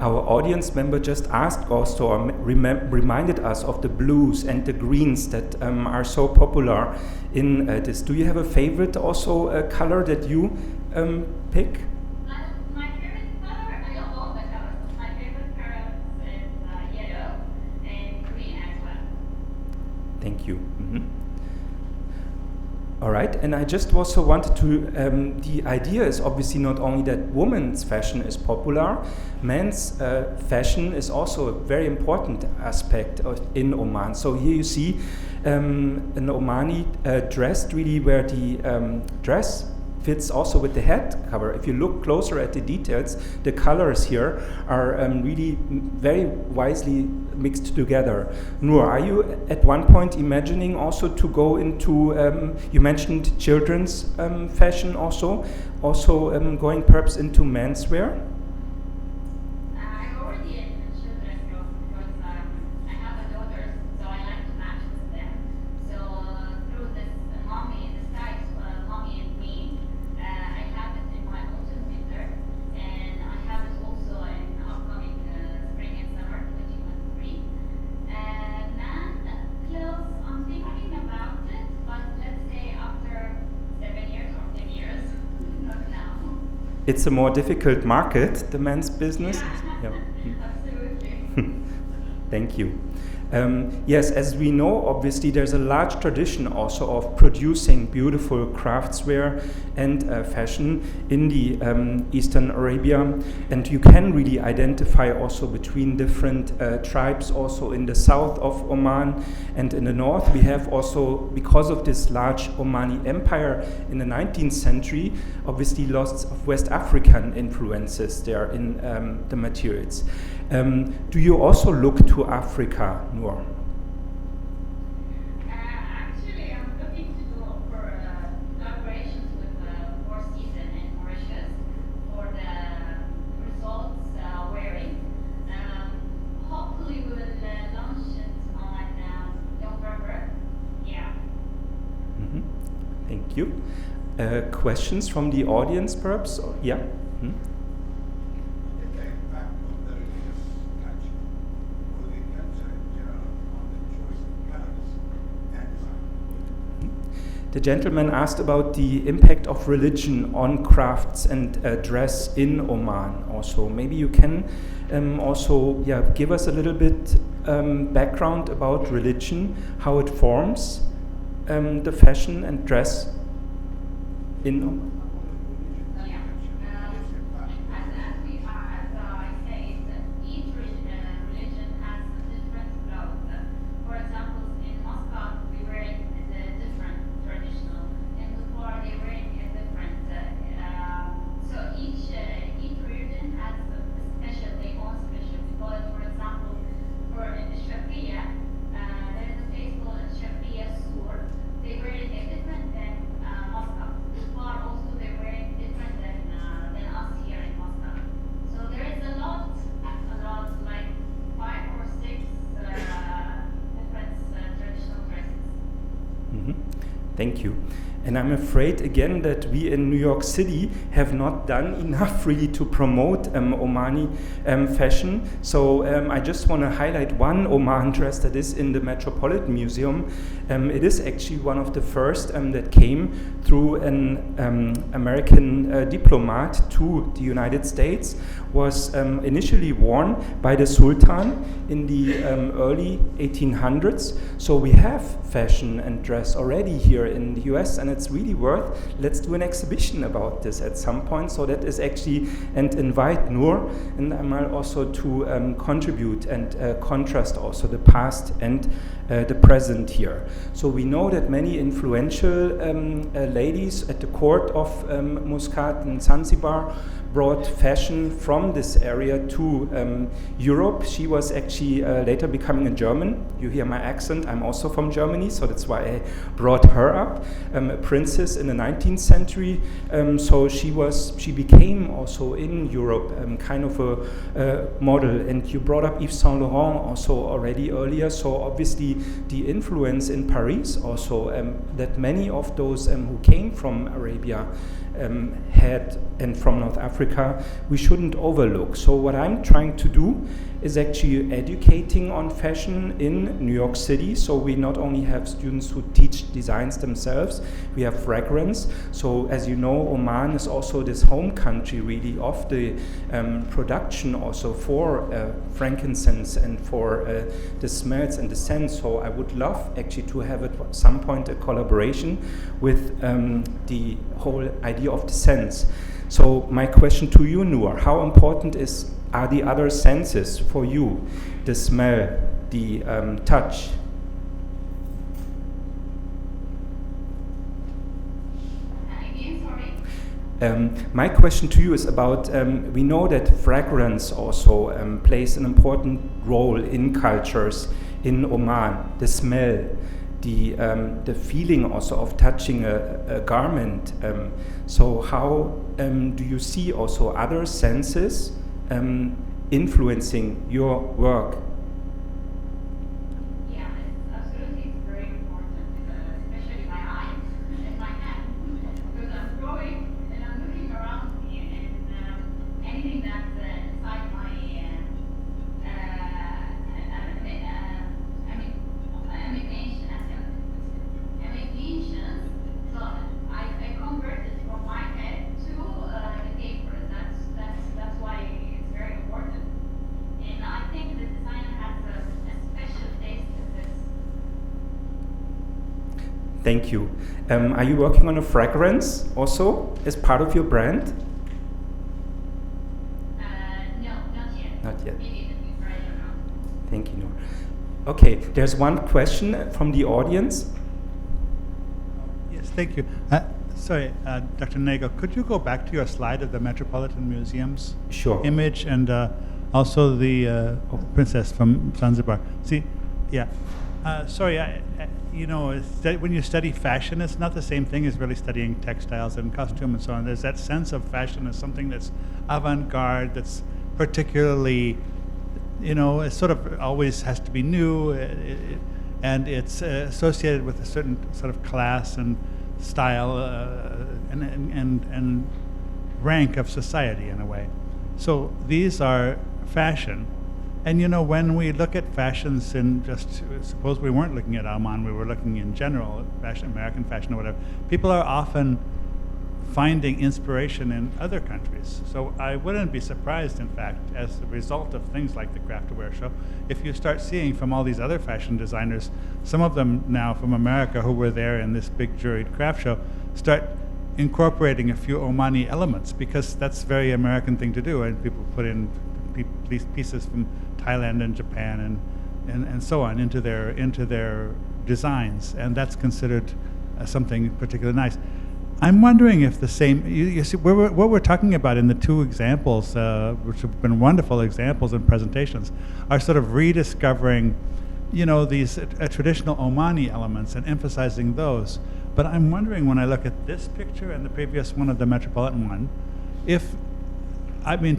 Our audience member just asked also, or reminded us of the blues and the greens that are so popular in this. Do you have a favorite also color that you pick? My favorite color, I love all the colors, but my favorite color is yellow and green as well. Thank you. All right, and I just also wanted to, the idea is obviously not only that women's fashion is popular, men's fashion is also a very important aspect in Oman. So here you see an Omani dress, really, where the dress fits also with the head cover. If you look closer at the details, the colors here are really very wisely mixed together. Noor, are you at one point imagining also to go into, you mentioned children's fashion also going perhaps into menswear? I already in children's clothes because I have a daughter, so I like to match with them. So through this mommy, the site mommy and me, I have it in my autumn winter, and I have it also in upcoming spring and summer 2023. Man clothes, I'm thinking about it, but let's say after 7 years or 10 years, not now. It's a more difficult market, the men's business. Yeah. Absolutely. Thank you. Yes, as we know, obviously there's a large tradition also of producing beautiful craftswear and fashion in the Eastern Arabia, and you can really identify also between different tribes also in the south of Oman and in the north. We have also, because of this large Omani empire in the 19th century, obviously lots of West African influences there in the materials. Do you also look to Africa, Noor? Actually, I'm looking to do for collaborations with Four Seasons and Mauritius for the results wearing. Hopefully, we will launch it on November. Yeah. Thank you. Questions from the audience, perhaps? Yeah. The gentleman asked about the impact of religion on crafts and dress in Oman also. Maybe you can also give us a little bit background about religion, how it forms the fashion and dress in Oman. Thank you. And I'm afraid again that we in New York City have not done enough really to promote Omani fashion. So I just want to highlight one Oman dress that is in the Metropolitan Museum. It is actually one of the first that came through an American diplomat to the United States, was initially worn by the Sultan in the early 1800s. So we have fashion and dress already here in the US, and it's really worth, let's do an exhibition about this at some point. So that is actually, and invite Noor and Amal also to contribute and contrast also the past and the present here. So we know that many influential ladies at the court of Muscat and Zanzibar brought fashion from this area to Europe. She was actually later becoming a German. You hear my accent, I'm also from Germany, so that's why I brought her up. A princess in the 19th century, so she became also in Europe kind of a model. And you brought up Yves Saint Laurent also already earlier, so obviously the influence in Paris also, that many of those who came from Arabia had, and from North Africa, we shouldn't overlook. So what I'm trying to do is actually educating on fashion in New York City. So we not only have students who teach designs themselves, we have fragrance. So as you know, Oman is also this home country really of the production also for frankincense and for the smells and the scents. So I would love actually to have at some point a collaboration with the whole idea of the scents. So my question to you, Noor, how important are the other senses for you? The smell, the touch? My question to you is about, we know that fragrance also plays an important role in cultures in Oman, the smell, the feeling also of touching a garment. So how do you see also other senses influencing your work? Yeah, absolutely, it's very important, especially my eyes and my hand, because I'm growing and I'm looking around me, and anything that's inside my imaginations, so I converted from my head to the paper. That's why it's very important. And I think the designer has a special taste in this. Thank you. Are you working on a fragrance also as part of your brand? No, not yet. Not yet. Maybe in the future, I don't know. Thank you, Noor. Okay, there's one question from the audience. Yes, thank you. Sorry, Dr. Nagle, could you go back to your slide of the Metropolitan Museum's Sure. image and also the princess from Zanzibar? See, yeah. Sorry, you know, when you study fashion, it's not the same thing as really studying textiles and costume and so on. There's that sense of fashion as something that's avant-garde, that's particularly, you know, it sort of always has to be new, and it's associated with a certain sort of class and style and rank of society in a way. So these are fashion. And you know, when we look at fashions in just, suppose we weren't looking at Oman, we were looking in general, fashion, American fashion or whatever, people are often finding inspiration in other countries. So I wouldn't be surprised, in fact, as a result of things like the Craft Aware Show, if you start seeing from all these other fashion designers, some of them now from America who were there in this big juried craft show, start incorporating a few Omani elements, because that's a very American thing to do, and people put in pieces from Thailand and Japan and so on into their designs, and that's considered something particularly nice. I'm wondering if the same, you see, what we're talking about in the two examples, which have been wonderful examples and presentations, are sort of rediscovering, these traditional Omani elements and emphasizing those. But I'm wondering, when I look at this picture and the previous one of the Metropolitan one,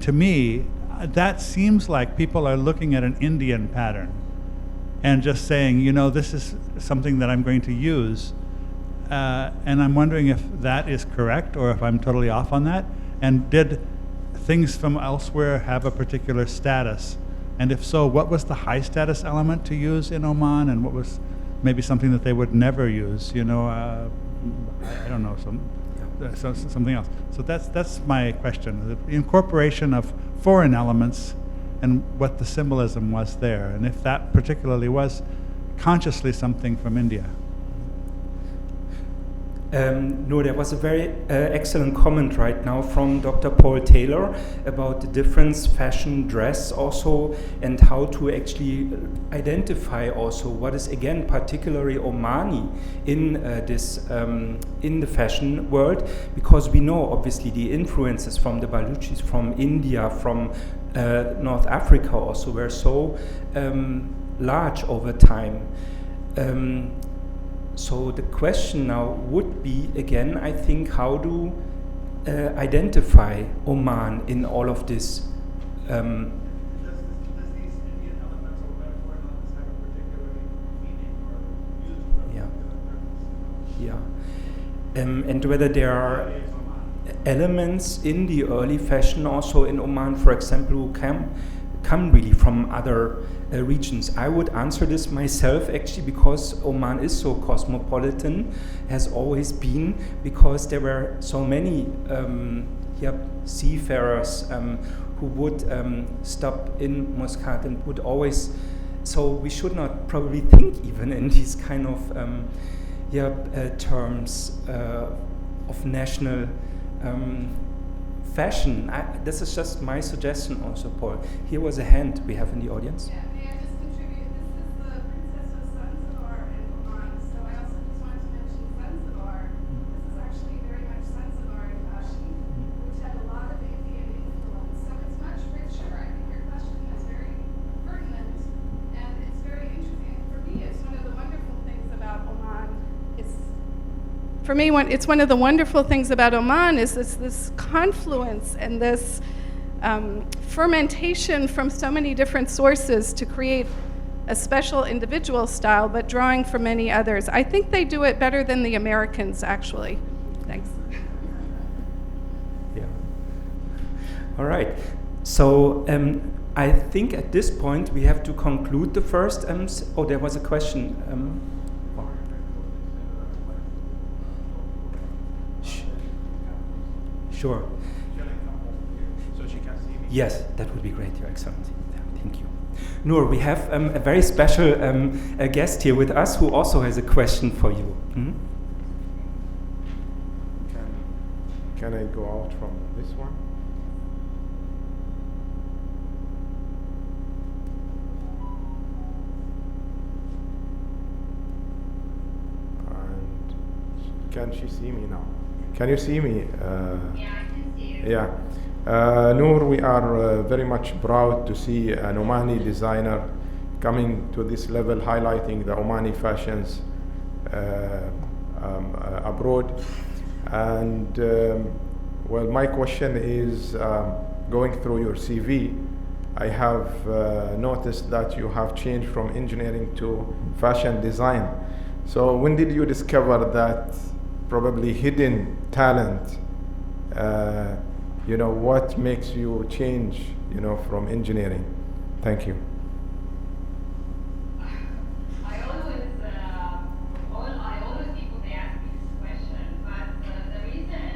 to me, that seems like people are looking at an Indian pattern and just saying, this is something that I'm going to use. And I'm wondering if that is correct or if I'm totally off on that. And did things from elsewhere have a particular status? And if so, what was the high status element to use in Oman, and what was maybe something that they would never use? I don't know, something else. So that's my question: the incorporation of foreign elements and what the symbolism was there, and if that particularly was consciously something from India. No, there was a very excellent comment right now from Dr. Paul Taylor about the difference fashion, dress also, and how to actually identify also what is again particularly Omani in in the fashion world, because we know obviously the influences from the Baluchis, from India, from North Africa also were so large over time. So the question now would be, again, I think, how to identify Oman in all of this. Does these Indian elements or foreign elements have a particular meaning or use for Yeah. a purpose? Yeah. And whether there are elements in the early fashion also in Oman, for example, who come really from other regions. I would answer this myself actually, because Oman is so cosmopolitan, has always been, because there were so many seafarers who would stop in Muscat and would always, so we should not probably think even in these kind of terms of national fashion. This is just my suggestion also, Paul. Here was a hand we have in the audience. Yeah, may I just contribute? This is the Princess of Zanzibar in Oman, so I also just wanted to mention Zanzibar. This is actually very much Zanzibari fashion, which had a lot of Indian influence, so it's much richer. I think your question is very pertinent, and it's very interesting. For me, it's one of the wonderful things about Oman. It's one of the wonderful things about Oman is this confluence and this fermentation from so many different sources to create a special individual style, but drawing from many others. I think they do it better than the Americans, actually. Thanks. Yeah. All right. So I think at this point we have to conclude the first. There was a question. Sure. So she can see me. Yes, that would be great, Your Excellency. Thank you. Noor, we have a very special guest here with us who also has a question for you. Mm-hmm. Can I go out from this one? And can she see me now? Can you see me? Yeah, I can see you. Yeah. Noor, we are very much proud to see an Omani designer coming to this level, highlighting the Omani fashions abroad. And well, my question is, going through your CV, I have noticed that you have changed from engineering to fashion design. So when did you discover that probably hidden talent? What makes you change, from engineering? Thank you. I always people they ask me this question, but the reason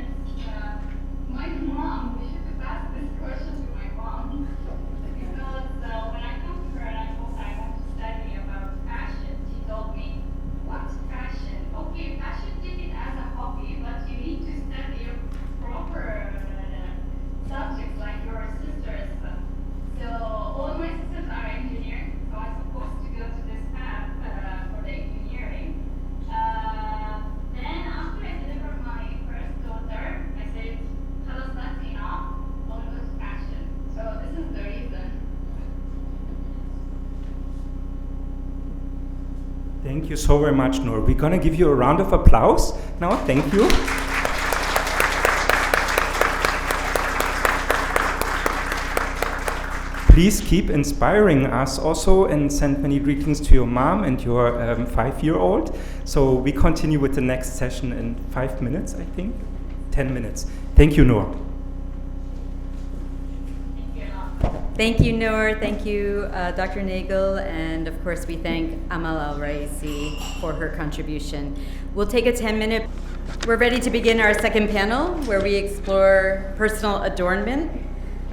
Thank you so very much, Noor. We're going to give you a round of applause now. Thank you. Please keep inspiring us also and send many greetings to your mom and your 5-year-old. So we continue with the next session in 5 minutes, I think. 10 minutes. Thank you, Noor. Thank you, Noor. Thank you, Dr. Nagel. And of course, we thank Amal Al-Raisi for her contribution. We'll take a 10-minute. We're ready to begin our second panel, where we explore personal adornment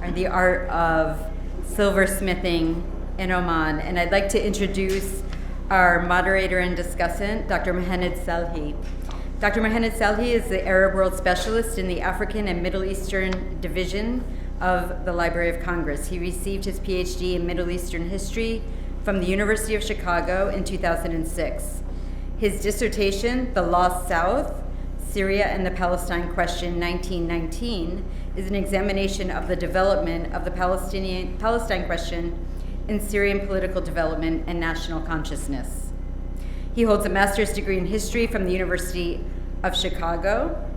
and the art of silversmithing in Oman. And I'd like to introduce our moderator and discussant, Dr. Mohamed Salhi. Dr. Mohamed Salhi is the Arab World Specialist in the African and Middle Eastern Division of the Library of Congress. He received his PhD in Middle Eastern History from the University of Chicago in 2006. His dissertation, The Lost South, Syria and the Palestine Question, 1919, is an examination of the development of the Palestine question in Syrian political development and national consciousness. He holds a master's degree in history from the University of Chicago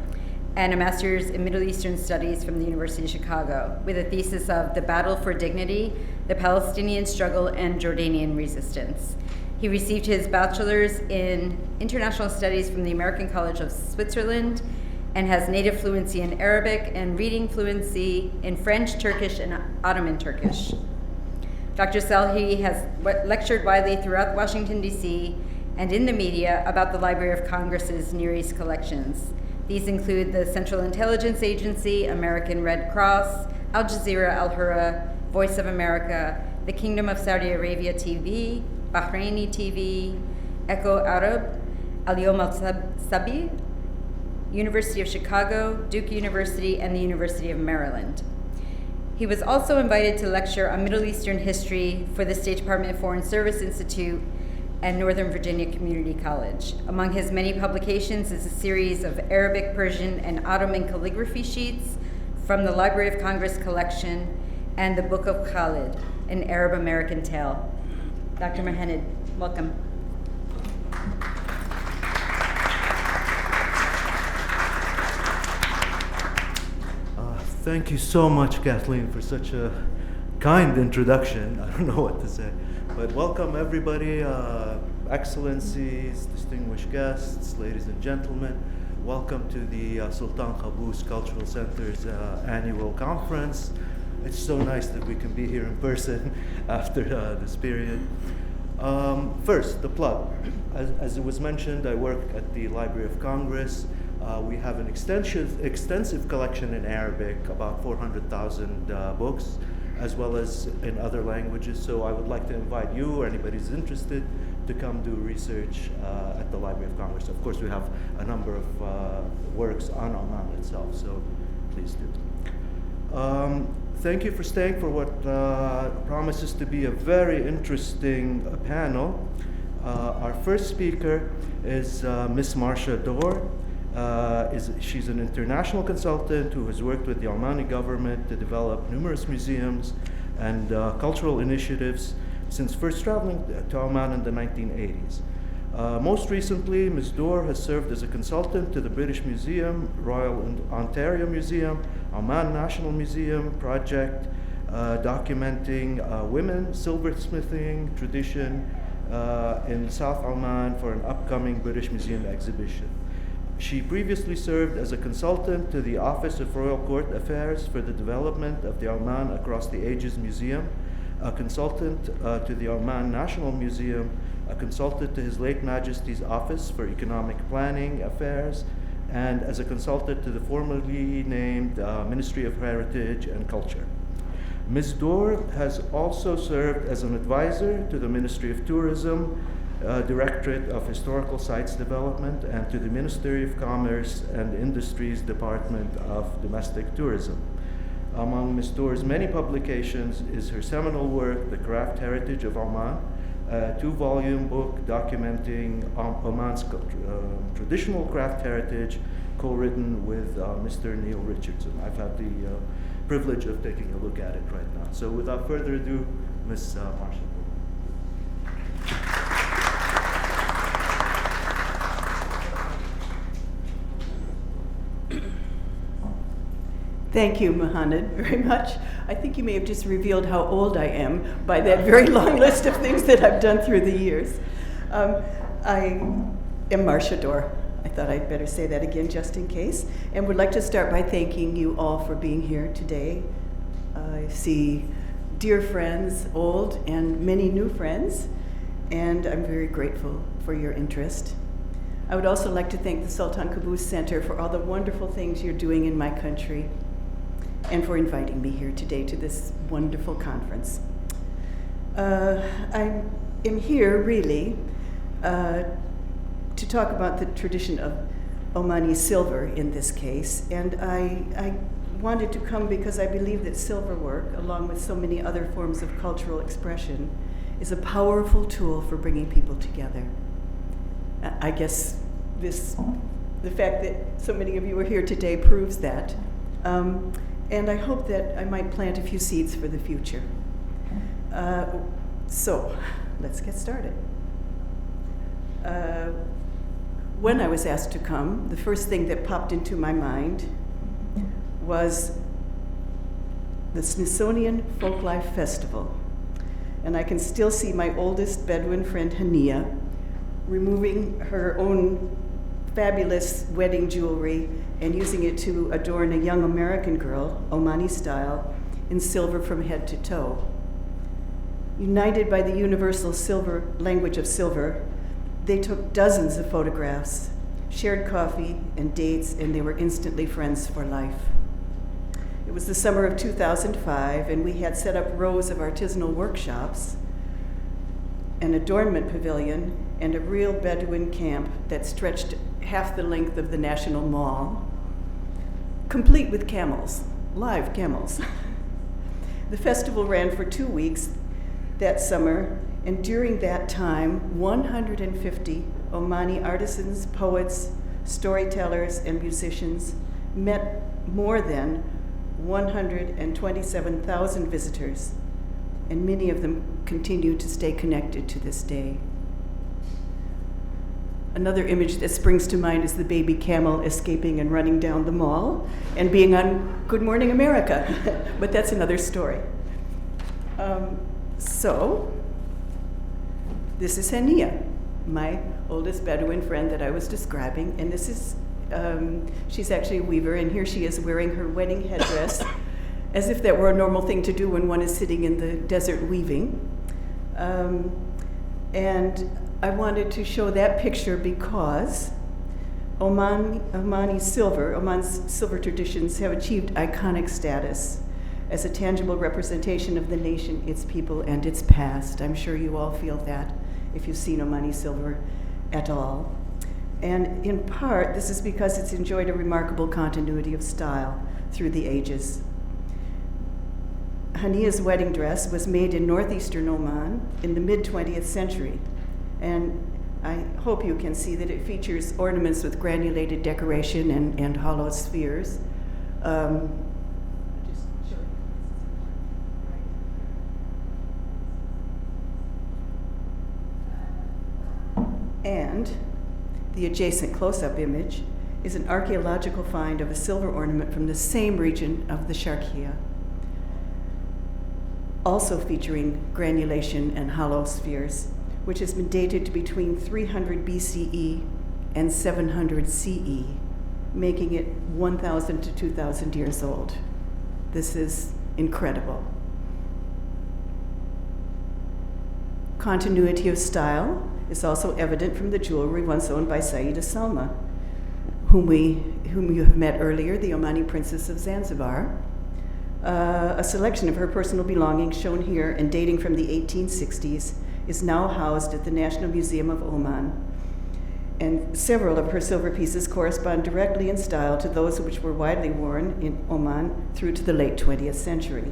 and a master's in Middle Eastern Studies from the University of Chicago, with a thesis of The Battle for Dignity, the Palestinian Struggle, and Jordanian Resistance. He received his bachelor's in international studies from the American College of Switzerland and has native fluency in Arabic and reading fluency in French, Turkish, and Ottoman Turkish. Dr. Salhi has lectured widely throughout Washington, D.C., and in the media about the Library of Congress's Near East collections. These include the Central Intelligence Agency, American Red Cross, Al Jazeera, Al Hurra, Voice of America, the Kingdom of Saudi Arabia TV, Bahraini TV, Echo Arab, Al Yom Al Sabi, University of Chicago, Duke University, and the University of Maryland. He was also invited to lecture on Middle Eastern history for the State Department Foreign Service Institute and Northern Virginia Community College. Among his many publications is a series of Arabic, Persian, and Ottoman calligraphy sheets from the Library of Congress collection and the Book of Khalid, an Arab-American tale. Dr. Mohamed, welcome. Thank you so much, Kathleen, for such a kind introduction. I don't know what to say. But welcome, everybody, excellencies, distinguished guests, ladies and gentlemen. Welcome to the Sultan Qaboos Cultural Center's annual conference. It's so nice that we can be here in person after this period. First, the plug. As it was mentioned, I work at the Library of Congress. We have an extensive collection in Arabic, about 400,000 books, as well as in other languages. So I would like to invite you or anybody who's interested to come do research at the Library of Congress. Of course, we have a number of works on Oman itself, so please do. Thank you for staying for what promises to be a very interesting panel. Our first speaker is Miss Marcia Dor. She's an international consultant who has worked with the Omani government to develop numerous museums and cultural initiatives since first traveling to Oman in the 1980s. Most recently, Ms. Dor has served as a consultant to the British Museum, Royal Ontario Museum, Oman National Museum project documenting women silversmithing tradition in South Oman for an upcoming British Museum exhibition. She previously served as a consultant to the Office of Royal Court Affairs for the development of the Oman Across the Ages Museum, a consultant to the Oman National Museum, a consultant to His Late Majesty's Office for Economic Planning Affairs, and as a consultant to the formerly named Ministry of Heritage and Culture. Ms. Dor has also served as an advisor to the Ministry of Tourism, Directorate of Historical Sites Development, and to the Ministry of Commerce and Industries Department of Domestic Tourism. Among Ms. Dor's many publications is her seminal work, The Craft Heritage of Oman, a 2-volume book documenting Oman's traditional craft heritage, co-written with Mr. Neil Richardson. I've had the privilege of taking a look at it right now. So without further ado, Ms. Marshall. Thank you, Mohammed, very much. I think you may have just revealed how old I am by that very long list of things that I've done through the years. I am Marcia Dorr. I thought I'd better say that again just in case, and would like to start by thanking you all for being here today. I see dear friends, old and many new friends, and I'm very grateful for your interest. I would also like to thank the Sultan Qaboos Center for all the wonderful things you're doing in my country and for inviting me here today to this wonderful conference. I am here really to talk about the tradition of Omani silver in this case, and I wanted to come because I believe that silver work, along with so many other forms of cultural expression, is a powerful tool for bringing people together. I guess the fact that so many of you are here today proves that. And I hope that I might plant a few seeds for the future. So, let's get started. When I was asked to come, the first thing that popped into my mind was the Smithsonian Folklife Festival. And I can still see my oldest Bedouin friend, Hania, removing her own fabulous wedding jewelry and using it to adorn a young American girl, Omani style, in silver from head to toe. United by the universal silver language of silver, they took dozens of photographs, shared coffee and dates, and they were instantly friends for life. It was the summer of 2005, and we had set up rows of artisanal workshops, an adornment pavilion, and a real Bedouin camp that stretched half the length of the National Mall, complete with camels, live camels. The festival ran for 2 weeks that summer, and during that time, 150 Omani artisans, poets, storytellers, and musicians met more than 127,000 visitors, and many of them continue to stay connected to this day. Another image that springs to mind is the baby camel escaping and running down the mall and being on Good Morning America, but that's another story. So, this is Hania, my oldest Bedouin friend that I was describing, and this is, she's actually a weaver, and here she is wearing her wedding headdress as if that were a normal thing to do when one is sitting in the desert weaving. And I wanted to show that picture because Oman's silver traditions have achieved iconic status as a tangible representation of the nation, its people, and its past. I'm sure you all feel that if you've seen Omani silver at all. And in part, this is because it's enjoyed a remarkable continuity of style through the ages. Hania's wedding dress was made in northeastern Oman in the mid-20th century. And I hope you can see that it features ornaments with granulated decoration and hollow spheres. And the adjacent close-up image is an archaeological find of a silver ornament from the same region of the Sharqiya, also featuring granulation and hollow spheres, which has been dated to between 300 BCE and 700 CE, making it 1,000 to 2,000 years old. This is incredible. Continuity of style is also evident from the jewelry once owned by Saida Salma, whom you have met earlier, the Omani Princess of Zanzibar. A selection of her personal belongings shown here and dating from the 1860s is now housed at the National Museum of Oman. And several of her silver pieces correspond directly in style to those which were widely worn in Oman through to the late 20th century.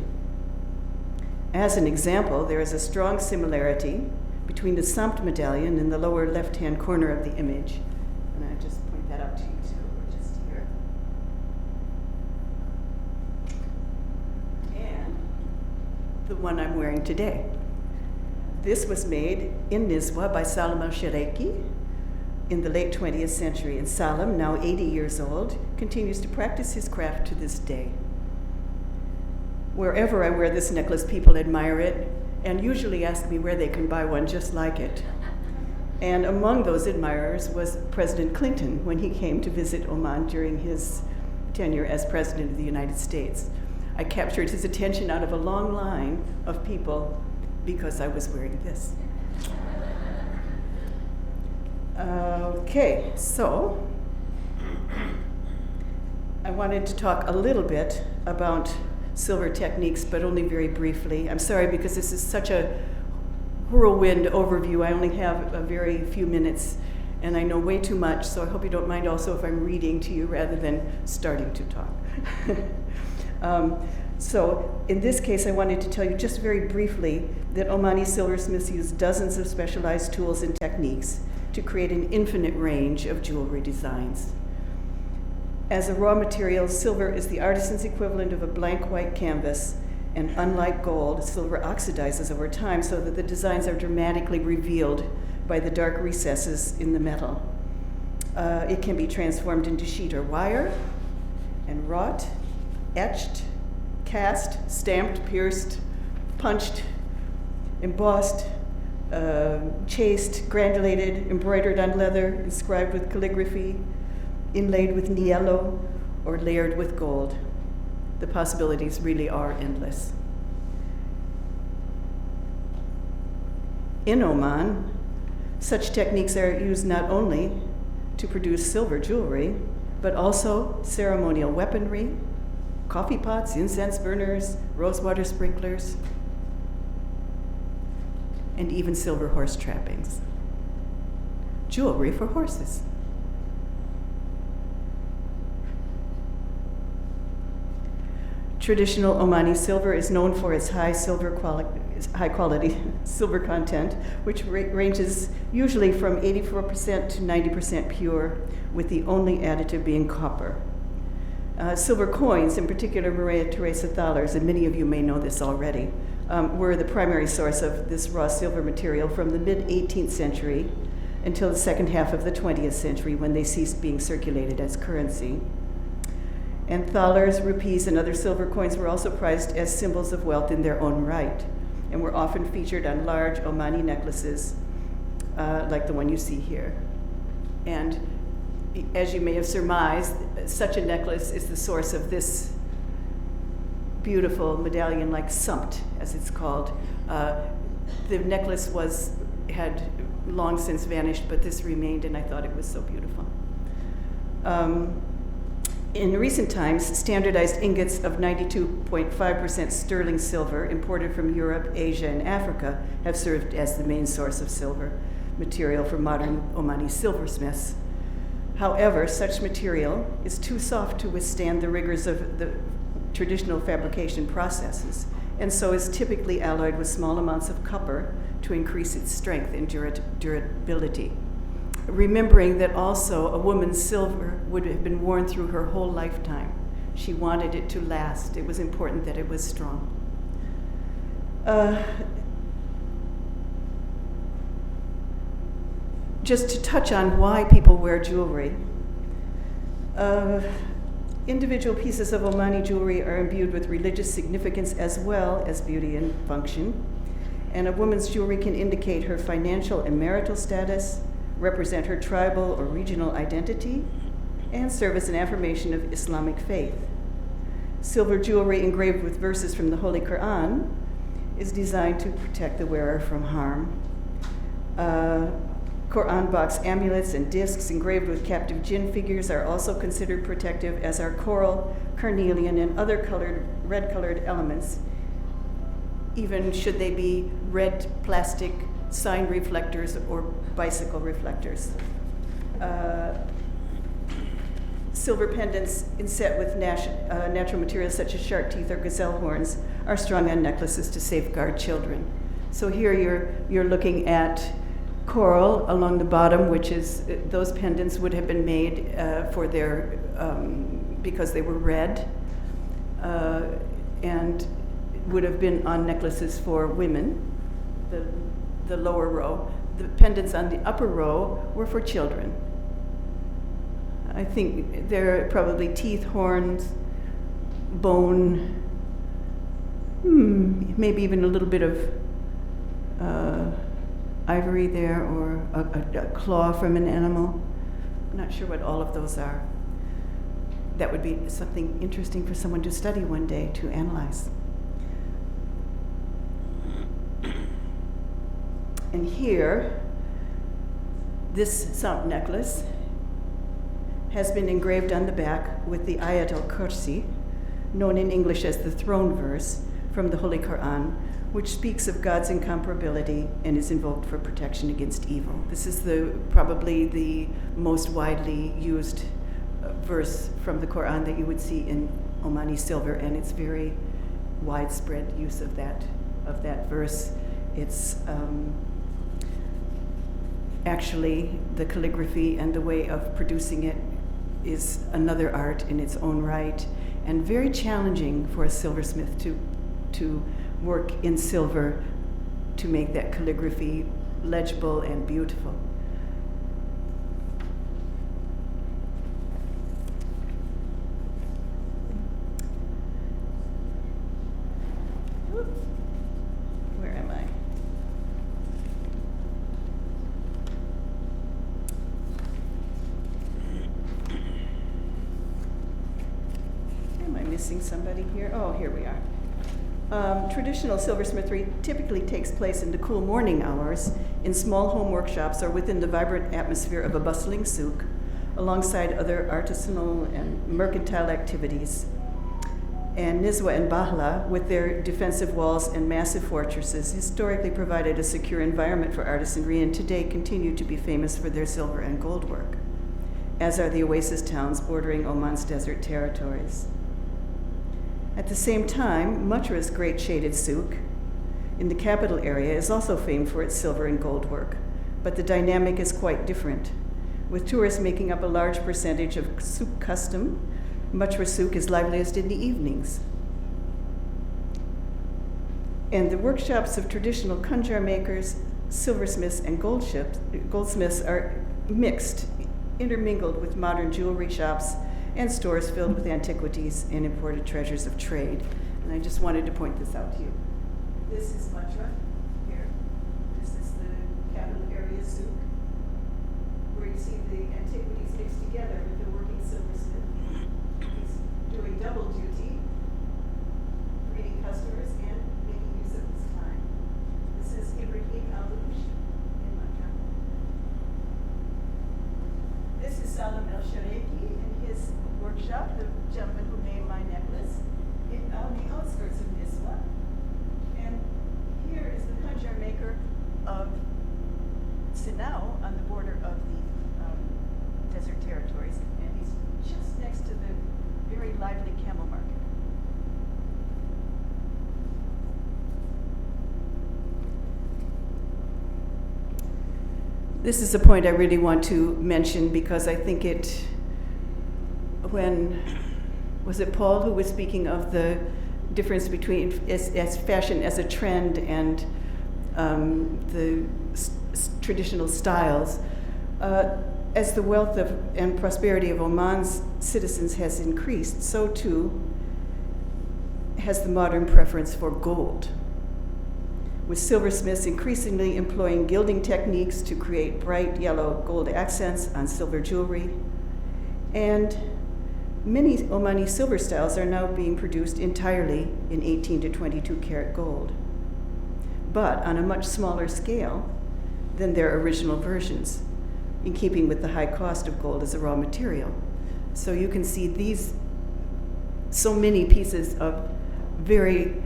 As an example, there is a strong similarity between the Samt medallion in the lower left-hand corner of the image, and I just point that out to you too, just here, and the one I'm wearing today. This was made in Nizwa by Salam al-Shareki in the late 20th century, and Salam, now 80 years old, continues to practice his craft to this day. Wherever I wear this necklace, people admire it and usually ask me where they can buy one just like it. And among those admirers was President Clinton when he came to visit Oman during his tenure as President of the United States. I captured his attention out of a long line of people because I was wearing this. Okay, so I wanted to talk a little bit about silver techniques, but only very briefly. I'm sorry because this is such a whirlwind overview. I only have a very few minutes and I know way too much, so I hope you don't mind also if I'm reading to you rather than starting to talk. So in this case, I wanted to tell you just very briefly that Omani silversmiths use dozens of specialized tools and techniques to create an infinite range of jewelry designs. As a raw material, silver is the artisan's equivalent of a blank white canvas, and unlike gold, silver oxidizes over time so that the designs are dramatically revealed by the dark recesses in the metal. It can be transformed into sheet or wire, and wrought, etched, cast, stamped, pierced, punched, embossed, chased, granulated, embroidered on leather, inscribed with calligraphy, inlaid with niello, or layered with gold. The possibilities really are endless. In Oman, such techniques are used not only to produce silver jewelry, but also ceremonial weaponry, coffee pots, incense burners, rosewater sprinklers, and even silver horse trappings. Jewelry for horses. Traditional Omani silver is known for its high quality silver content, which ranges usually from 84% to 90% pure, with the only additive being copper. Silver coins, in particular Maria Theresa thalers, and many of you may know this already, were the primary source of this raw silver material from the mid-18th century until the second half of the 20th century, when they ceased being circulated as currency. And thalers, rupees, and other silver coins were also prized as symbols of wealth in their own right, and were often featured on large Omani necklaces, like the one you see here. And as you may have surmised, such a necklace is the source of this beautiful medallion-like sumped, as it's called. The necklace had long since vanished, but this remained, and I thought it was so beautiful. In recent times, standardized ingots of 92.5% sterling silver imported from Europe, Asia, and Africa have served as the main source of silver material for modern Omani silversmiths. However, such material is too soft to withstand the rigors of the traditional fabrication processes, and so is typically alloyed with small amounts of copper to increase its strength and durability. Remembering that also a woman's silver would have been worn through her whole lifetime. She wanted it to last. It was important that it was strong. Just to touch on why people wear jewelry. Individual pieces of Omani jewelry are imbued with religious significance as well as beauty and function. And a woman's jewelry can indicate her financial and marital status, represent her tribal or regional identity, and serve as an affirmation of Islamic faith. Silver jewelry engraved with verses from the Holy Quran is designed to protect the wearer from harm. Quran box amulets and discs engraved with captive jinn figures are also considered protective, as are coral, carnelian, and other red-colored elements, even should they be red plastic sign reflectors or bicycle reflectors. Silver pendants inset with natural materials such as shark teeth or gazelle horns are strung on necklaces to safeguard children. So here you're looking at coral along the bottom, which is, those pendants would have been made for their, because they were red, and would have been on necklaces for women, the lower row. The pendants on the upper row were for children. I think they're probably teeth, horns, bone, maybe even a little bit of ivory there, or a claw from an animal. I'm not sure what all of those are. That would be something interesting for someone to study one day, to analyze. And here, this Samp necklace has been engraved on the back with the Ayat al-Kursi, known in English as the throne verse from the Holy Quran, which speaks of God's incomparability and is invoked for protection against evil. This is probably the most widely used verse from the Quran that you would see in Omani silver, and it's very widespread use of that verse. It's actually, the calligraphy and the way of producing it is another art in its own right, and very challenging for a silversmith to work in silver to make that calligraphy legible and beautiful. Where am I? Am I missing somebody here? Oh, here we are. Traditional silversmithing typically takes place in the cool morning hours in small home workshops or within the vibrant atmosphere of a bustling souk, alongside other artisanal and mercantile activities. And Nizwa and Bahla, with their defensive walls and massive fortresses, historically provided a secure environment for artisanry and today continue to be famous for their silver and gold work, as are the oasis towns bordering Oman's desert territories. At the same time, Mutra's great shaded souk in the capital area is also famed for its silver and gold work, but the dynamic is quite different. With tourists making up a large percentage of souk custom, Mutra souk is liveliest in the evenings. And the workshops of traditional kanjar makers, silversmiths, and goldsmiths are mixed, intermingled with modern jewelry shops and stores filled with antiquities and imported treasures of trade. And I just wanted to point this out to you. This is Mutra here. This is the capital area souk, where you see the antiquities mixed together with the working silversmith. He's doing double duty, greeting customers and making use of his time. This is Ibrahim Alouche in Mutra. This is Salam El-Shareki in his workshop, the gentleman who made my necklace, on the outskirts of Nizwa. And here is the kanjar maker of Sinau on the border of the desert territories, and he's just next to the very lively camel market. This is a point I really want to mention because I think was it Paul who was speaking of the difference between as fashion as a trend and the traditional styles. As the wealth and prosperity of Oman's citizens has increased, so too has the modern preference for gold, with silversmiths increasingly employing gilding techniques to create bright yellow gold accents on silver jewelry. And many Omani silver styles are now being produced entirely in 18 to 22 karat gold, but on a much smaller scale than their original versions, in keeping with the high cost of gold as a raw material. So you can see so many pieces of very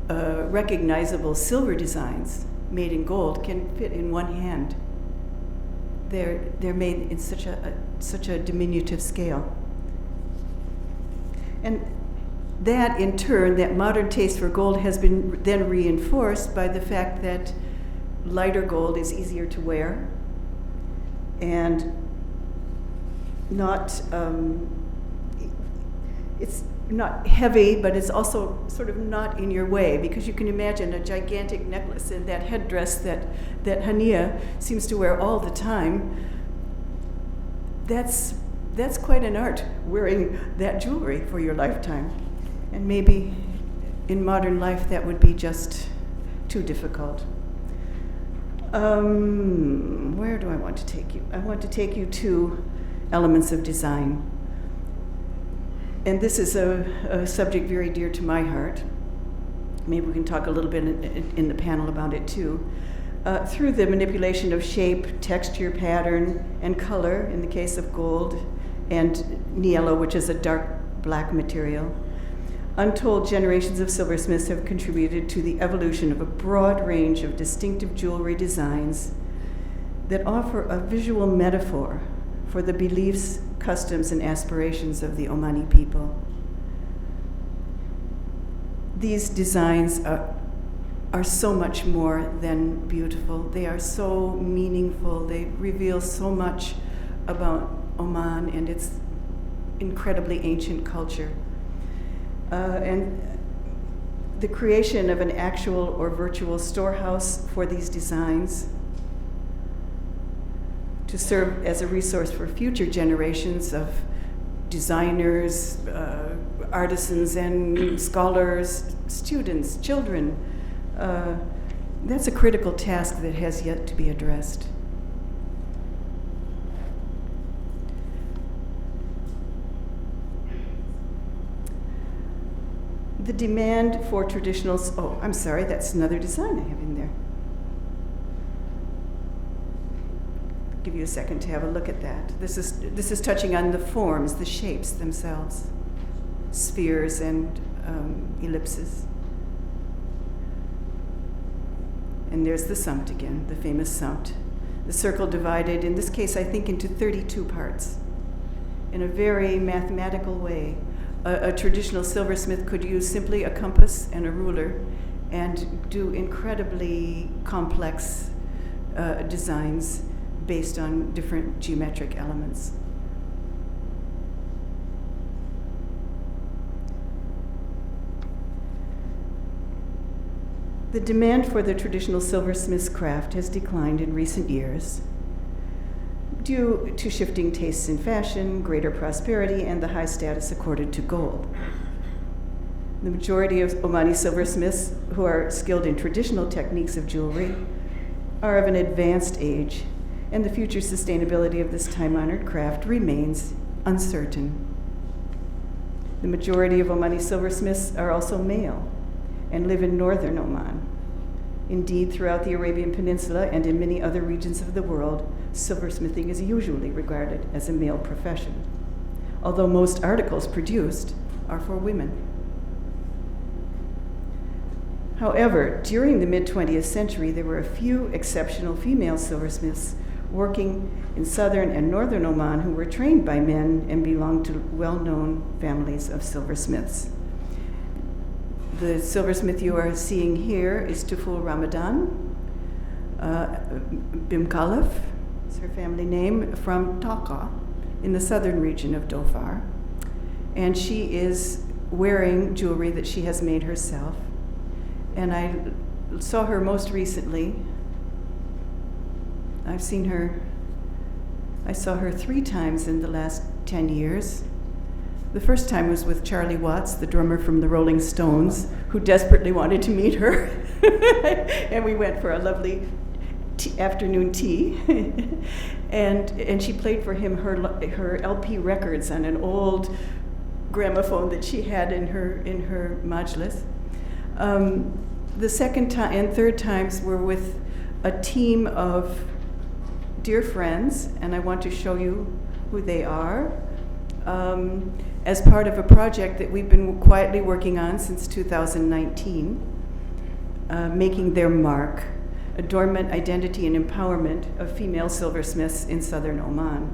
recognizable silver designs made in gold can fit in one hand. They're made in such a diminutive scale. And that, in turn, that modern taste for gold has been then reinforced by the fact that lighter gold is easier to wear and it's not heavy, but it's also sort of not in your way, because you can imagine a gigantic necklace and that headdress that Hania seems to wear all the time. That's quite an art, wearing that jewelry for your lifetime. And maybe in modern life, that would be just too difficult. Where do I want to take you? I want to take you to elements of design. And this is a subject very dear to my heart. Maybe we can talk a little bit in the panel about it too. Through the manipulation of shape, texture, pattern, and color, in the case of gold, and niello, which is a dark black material, untold generations of silversmiths have contributed to the evolution of a broad range of distinctive jewelry designs that offer a visual metaphor for the beliefs, customs, and aspirations of the Omani people. These designs are so much more than beautiful. They are so meaningful. They reveal so much about Oman and its incredibly ancient culture. And the creation of an actual or virtual storehouse for these designs to serve as a resource for future generations of designers, artisans, and scholars, students, children. That's a critical task that has yet to be addressed. The demand for traditional, oh, I'm sorry, that's another design I have in there. Give you a second to have a look at that. This is touching on the forms, the shapes themselves, spheres and ellipses. And there's the sumt again, the famous sumt. The circle divided, in this case, I think, into 32 parts in a very mathematical way. A traditional silversmith could use simply a compass and a ruler and do incredibly complex designs based on different geometric elements. The demand for the traditional silversmith's craft has declined in recent years due to shifting tastes in fashion, greater prosperity, and the high status accorded to gold. The majority of Omani silversmiths who are skilled in traditional techniques of jewelry are of an advanced age, and the future sustainability of this time-honored craft remains uncertain. The majority of Omani silversmiths are also male and live in northern Oman. Indeed, throughout the Arabian Peninsula and in many other regions of the world, silversmithing is usually regarded as a male profession, although most articles produced are for women. However, during the mid-20th century, there were a few exceptional female silversmiths working in southern and northern Oman who were trained by men and belonged to well-known families of silversmiths. The silversmith you are seeing here is Tuful Ramadan Bimkalef, is her family name, from Taqa in the southern region of Dhofar. And she is wearing jewelry that she has made herself. And I saw her most recently. I saw her 3 times in the last 10 years. The first time was with Charlie Watts, the drummer from the Rolling Stones, who desperately wanted to meet her. And we went for a lovely afternoon tea. and she played for him her LP records on an old gramophone that she had in her majlis. The second time and third times were with a team of dear friends, and I want to show you who they are. As part of a project that we've been quietly working on since 2019, making their mark, adornment, identity, and empowerment of female silversmiths in southern Oman.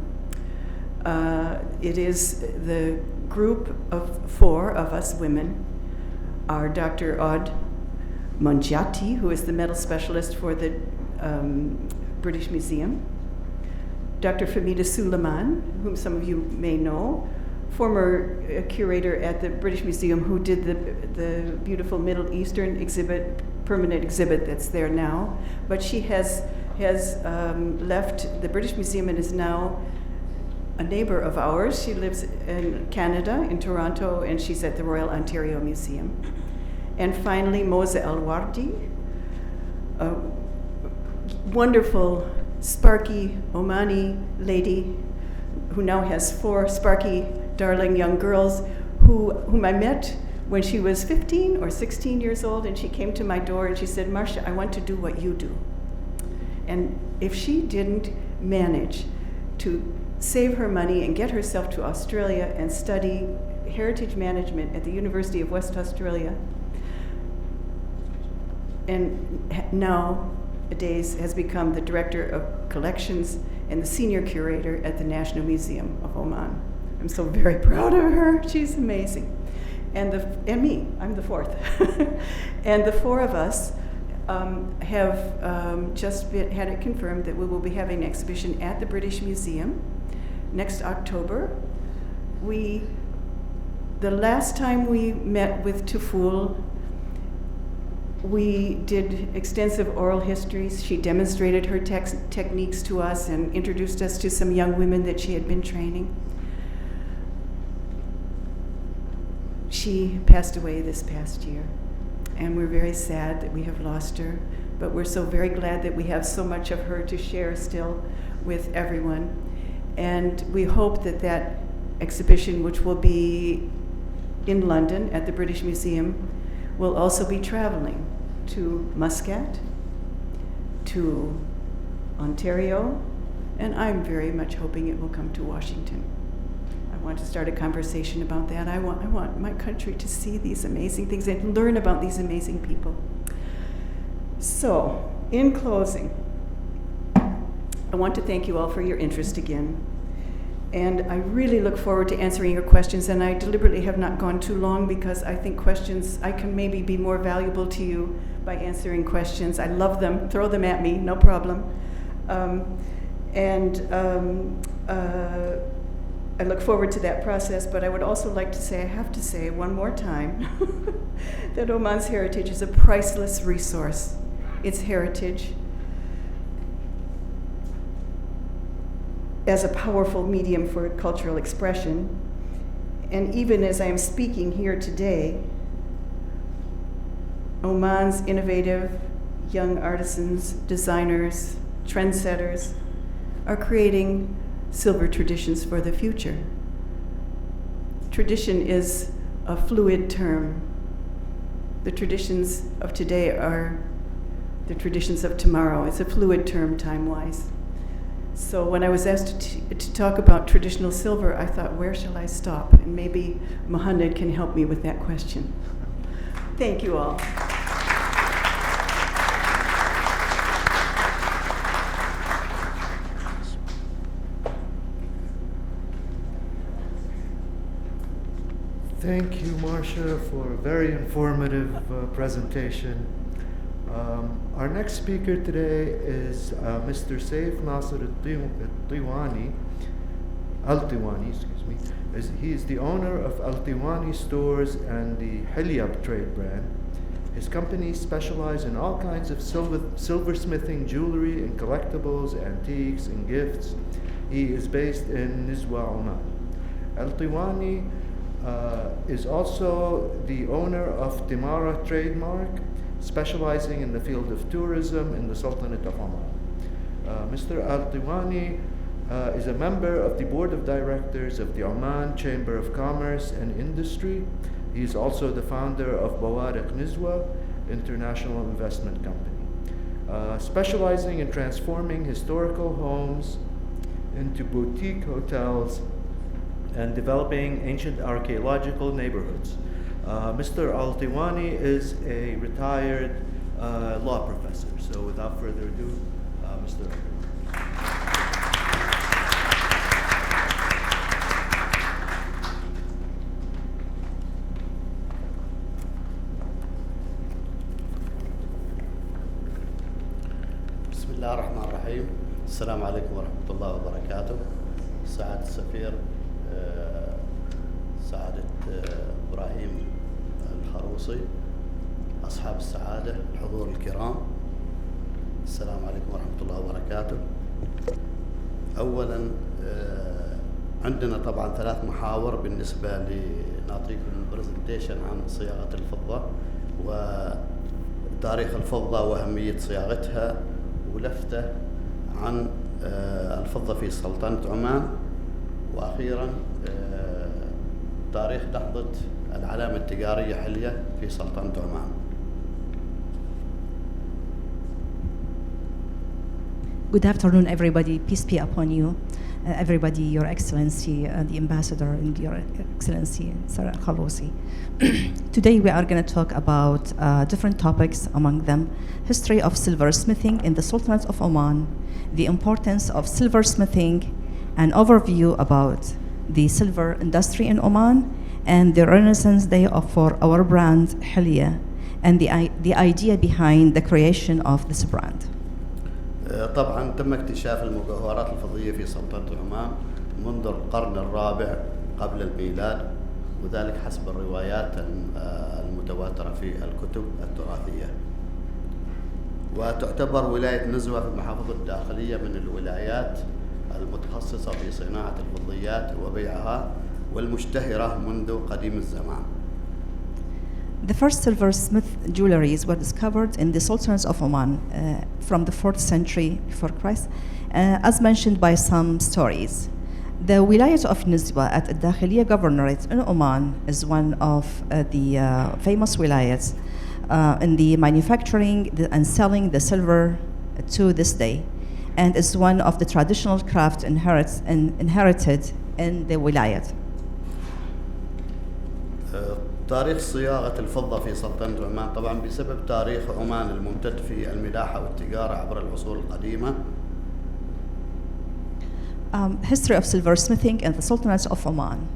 It is the group of 4 of us women, are Dr. Odd Monjati, who is the metal specialist for the British Museum, Dr. Famida Suleiman, whom some of you may know, former curator at the British Museum who did the beautiful Middle Eastern exhibit, permanent exhibit that's there now. But she has left the British Museum and is now a neighbor of ours. She lives in Canada, in Toronto, and she's at the Royal Ontario Museum. And finally, Moza El-Wardi, a wonderful, sparky Omani lady who now has 4 sparky, darling young girls whom I met when she was 15 or 16 years old, and she came to my door and she said, Marcia, I want to do what you do. And if she didn't manage to save her money and get herself to Australia and study heritage management at the University of West Australia, and nowadays has become the director of collections and the senior curator at the National Museum of Oman. I'm so very proud of her. She's amazing. And me, I'm the 4th. And the 4 of us have just had it confirmed that we will be having an exhibition at the British Museum next October. The last time we met with Tuful, we did extensive oral histories. She demonstrated her techniques to us and introduced us to some young women that she had been training. She passed away this past year, and we're very sad that we have lost her, but we're so very glad that we have so much of her to share still with everyone. And we hope that that exhibition, which will be in London at the British Museum, will also be traveling to Muscat, to Ontario, and I'm very much hoping it will come to Washington. I want to start a conversation about that. I want my country to see these amazing things and learn about these amazing people. So, in closing, I want to thank you all for your interest again. And I really look forward to answering your questions, and I deliberately have not gone too long because I think questions, I can maybe be more valuable to you by answering questions. I love them, throw them at me, no problem. I look forward to that process, but I would also like to say, I have to say one more time, that Oman's heritage is a priceless resource. Its heritage, as a powerful medium for cultural expression. And even as I am speaking here today, Oman's innovative young artisans, designers, trendsetters are creating silver traditions for the future. Tradition is a fluid term. The traditions of today are the traditions of tomorrow. It's a fluid term time-wise. So when I was asked to talk about traditional silver, I thought, where shall I stop? And maybe Mohammed can help me with that question. Thank you all. Thank you, Marcia, for a very informative presentation. Our next speaker today is Mr. Saif Nasser Al-Tiwani, excuse me. He is the owner of Al-Tiwani stores and the Hilyab trade brand. His company specializes in all kinds of silversmithing, jewelry, and collectibles, antiques, and gifts. He is based in Nizwa, Oman. Al-Tiwani is also the owner of Timara trademark, specializing in the field of tourism in the Sultanate of Oman. Mr. Al-Tiwani is a member of the board of directors of the Oman Chamber of Commerce and Industry. He is also the founder of Bawarik Nizwa International Investment Company, specializing in transforming historical homes into boutique hotels and developing ancient archaeological neighborhoods. Mr. Al-Tiwani is a retired law professor. So without further ado, Mr. Al-Tiwani. بسم الله الرحمن الرحيم. السلام عليكم ورحمة الله وبركاته. سعادة السفير سعادة إبراهيم الخروصي، أصحاب السعادة، الحضور الكرام، السلام عليكم ورحمة الله وبركاته. أولا عندنا طبعا 3 محاور بالنسبة لنعطيكم البرزنتيشن عن صياغة الفضة. وتاريخ الفضة وأهمية صياغتها، ولفتة عن الفضة في سلطنة عمان، وأخيرا تاريخ لحظة العلامة التجارية حلية في سلطنة عمان. Good afternoon, everybody. Peace be upon you. Everybody, Your Excellency, the Ambassador, and Your Excellency, Sir Qaboos. Today we are going to talk about different topics, among them history of silversmithing in the Sultanate of Oman, the importance of silversmithing, an overview about the silver industry in Oman, and the Renaissance Day for our brand, Hilya, and the idea behind the creation of this brand. طبعا تم اكتشاف المجوهرات الفضية في سلطنة عمان منذ القرن الرابع قبل الميلاد، وذلك حسب الروايات المتواترة في الكتب التراثية. وتعتبر ولاية نزوة في المحافظة الداخلية من الولايات المتخصصة في صناعة الفضيات وبيعها والمشتهرة منذ قديم الزمان. The first silversmith jewelries were discovered in the Sultanate of Oman from the 4th century before Christ, as mentioned by some stories. The Wilayat of Nizwa at Al-Dakhiliya Governorate in Oman is one of the famous wilayats in the manufacturing and selling the silver to this day, and is one of the traditional crafts inherited in the wilayat. تاريخ صياغة الفضة في سلطنة عمان طبعا بسبب تاريخ عمان الممتد في الملاحة والتجارة عبر العصور القديمة. History of silversmithing in the Sultanate of Oman.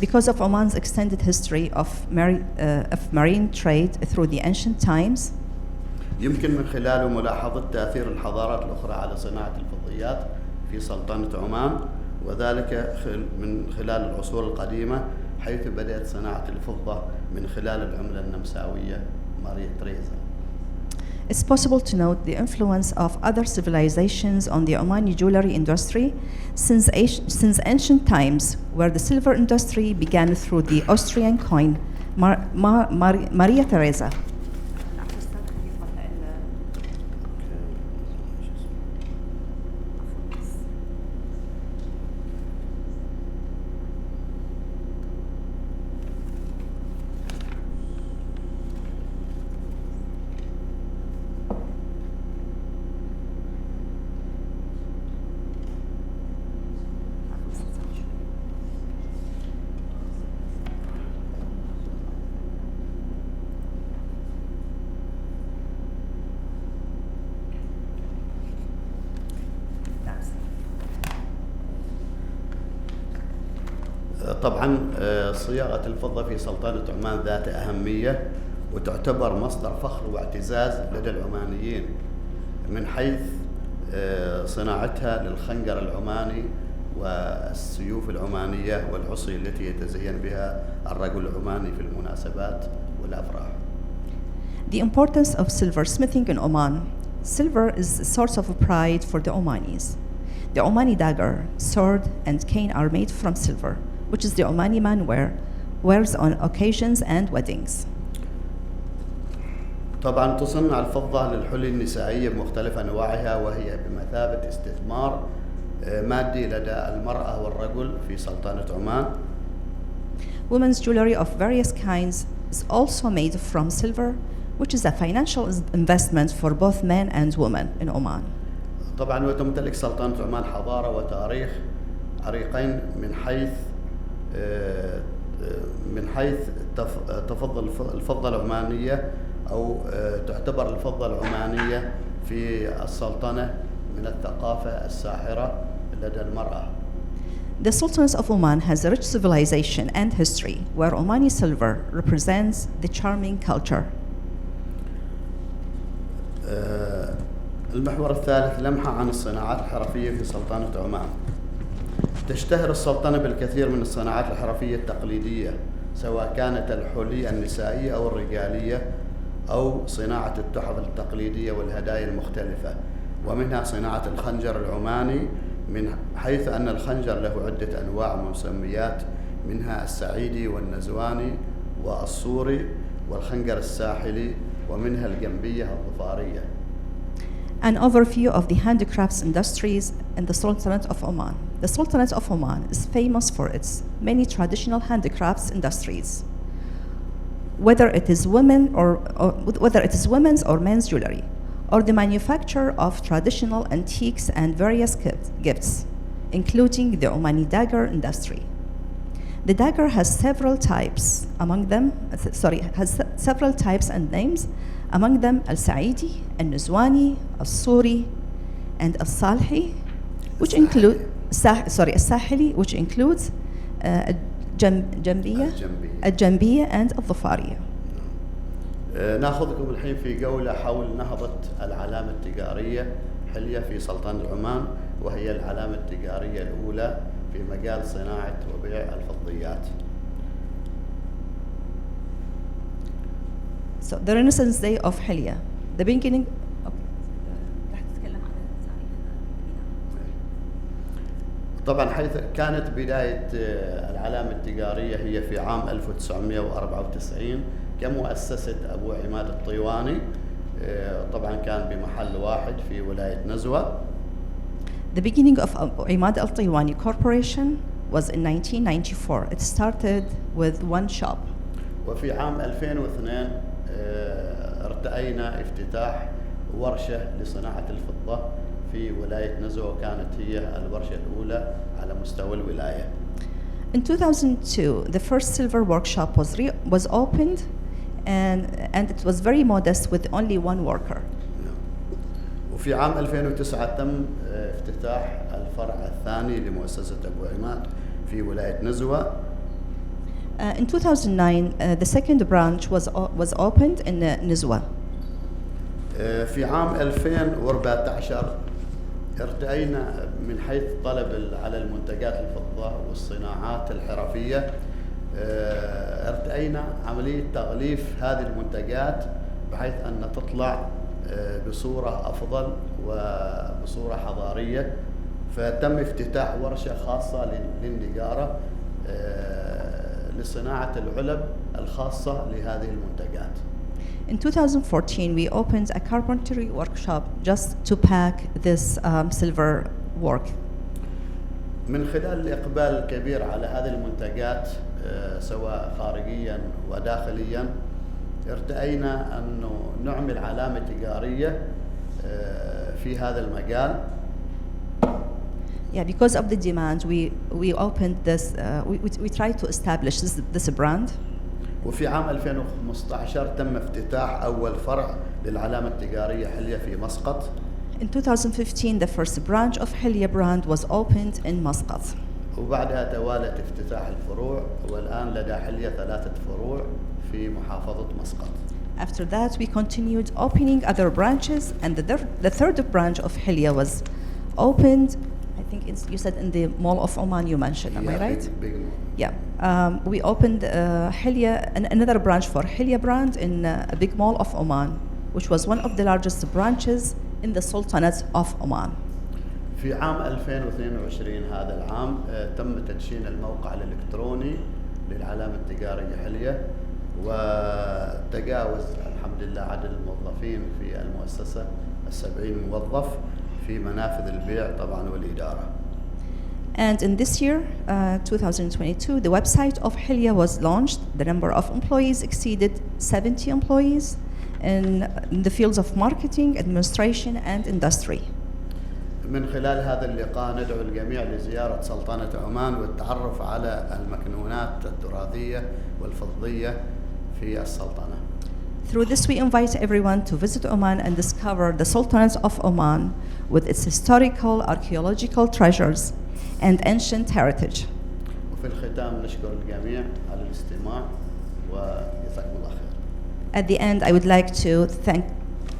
Because of Oman's extended history of marine trade through the ancient times, يمكن من خلاله ملاحظة تأثير الحضارات الأخرى على صناعة الفضيات في سلطنة عمان، وذلك من خلال العصور القديمة، حيث بدأت صناعة الفضة من خلال العملة النمساوية ماريا تريزا. It's possible to note the influence of other civilizations on the Omani jewelry industry since ancient times, where the silver industry began through the Austrian coin Maria Theresa. طبعا صياغة الفضة في سلطنة عمان ذات أهمية، وتعتبر مصدر فخر واعتزاز لدى العمانيين من حيث صناعتها للخنجر العماني والسيوف العمانية والعصي التي يتزين بها الرجل العماني في المناسبات والأفراح. The importance of silversmithing in Oman. Silver is a source of pride for the Omanis. The Omani dagger, sword, and cane are made from silver, which is the Omani man wears on occasions and weddings. طبعا تصنع الفضة للحلي النسائية بمختلف أنواعها، وهي بمثابة استثمار مادي لدى المرأة والرجل في سلطنة عمان. Women's jewelry of various kinds is also made from silver, which is a financial investment for both men and women in Oman. طبعا وتمتلك سلطنة عمان حضارة وتاريخ عريقين من حيث تفضل الفضة العمانية أو تعتبر الفضة العمانية في السلطنة من الثقافة الساحرة لدى المرأة. The Sultanate of Oman has a rich civilization and history, where Omani silver represents the charming culture. المحور الثالث لمحة عن الصناعات الحرفية في سلطنة عمان. تشتهر السلطنة بالكثير من الصناعات الحرفية التقليدية، سواء كانت الحلي النسائية أو الرجالية، أو صناعة التحف التقليدية والهدايا المختلفة، ومنها صناعة الخنجر العماني، من حيث أن الخنجر له عدة أنواع ومسميات، منها السعيدي والنزواني والصوري والخنجر الساحلي ومنها الجنبية الظفارية. An overview of the handicrafts industries in the Sultanate of Oman. The Sultanate of Oman is famous for its many traditional handicrafts industries, whether it is women's or men's jewelry, or the manufacture of traditional antiques and various gifts, including the Omani dagger industry. The dagger has several types and names. Among them, Al-Saidi, Al-Nuzwani, Al-Suri, and Al-Salhi, which include Al-Sahili, which includes الجنبية and الظفارية. ناخذكم الحين في جولة حول نهضة العلامة التجارية حلية في سلطنة عمان، وهي العلامة التجارية الأولى في مجال صناعة وبيع الفضيات. So the Renaissance Day of Hilya, the beginning. طبعا حيث كانت بداية العلامة التجارية هي في عام 1994 كمؤسسة أبو عماد الطيواني، طبعا كان بمحل واحد في ولاية نزوة. The beginning of Abu Imad al-Tiwani Corporation was in 1994. It started with one shop. وفي عام 2002 ارتأينا افتتاح ورشة لصناعة الفضة في ولاية نزوة، وكانت هي الورشة الأولى على مستوى الولاية. In 2002, the first silver workshop was opened, and it was very modest with only one worker. وفي عام 2009 تم افتتاح الفرع الثاني لمؤسسة أبو عماد في ولاية نزوة. In 2009, the second branch was opened in Nizwa. في عام 2014 ارتأينا من حيث طلب على المنتجات الفضة والصناعات الحرفية، ارتأينا عملية تغليف هذه المنتجات بحيث أن تطلع بصورة أفضل وبصورة حضارية، فتم افتتاح ورشة خاصة للنجارة لصناعة العلب الخاصة لهذه المنتجات. In 2014, we opened a carpentry workshop just to pack this silver work. من خلال الإقبال الكبير على هذه المنتجات سواء خارجيا وداخليا، ارتأينا أنه نعمل علامة تجارية في هذا المجال. Yeah, because of the demand, we opened this. We tried to establish this brand. وفي عام 2015 تم افتتاح أول فرع للعلامة التجارية حلية في مسقط. In 2015, the first branch of Hilya brand was opened in Muscat. وبعدها توالت افتتاح الفروع، والآن لدى حلية 3 فروع في محافظة مسقط. After that, we continued opening other branches, and the third branch of Hilya was opened. I think you said in the Mall of Oman. You mentioned, am I right? Big mall. Yeah, we opened Hilya, another branch for Hilya brand in a big mall of Oman, which was one of the largest branches in the Sultanate of Oman. في عام 2022 هذا العام تم تدشين الموقع الإلكتروني للعلامة التجارية حلية، وتجاوز الحمد لله عدد الموظفين في المؤسسة 70 موظف في منافذ البيع طبعا والإدارة. And in this year, 2022, the website of Hilya was launched. The number of employees exceeded 70 employees in the fields of marketing, administration, and industry. من خلال هذا اللقاء ندعو الجميع لزيارة سلطنة عمان والتعرف على المكنونات التراثية والفضية في السلطنة. Through this, we invite everyone to visit Oman and discover the Sultanate of Oman with its historical, archaeological treasures and ancient heritage. وفي الختام نشكر الجميع على الاستماع وجزاكم الله خير. At the end, I would like to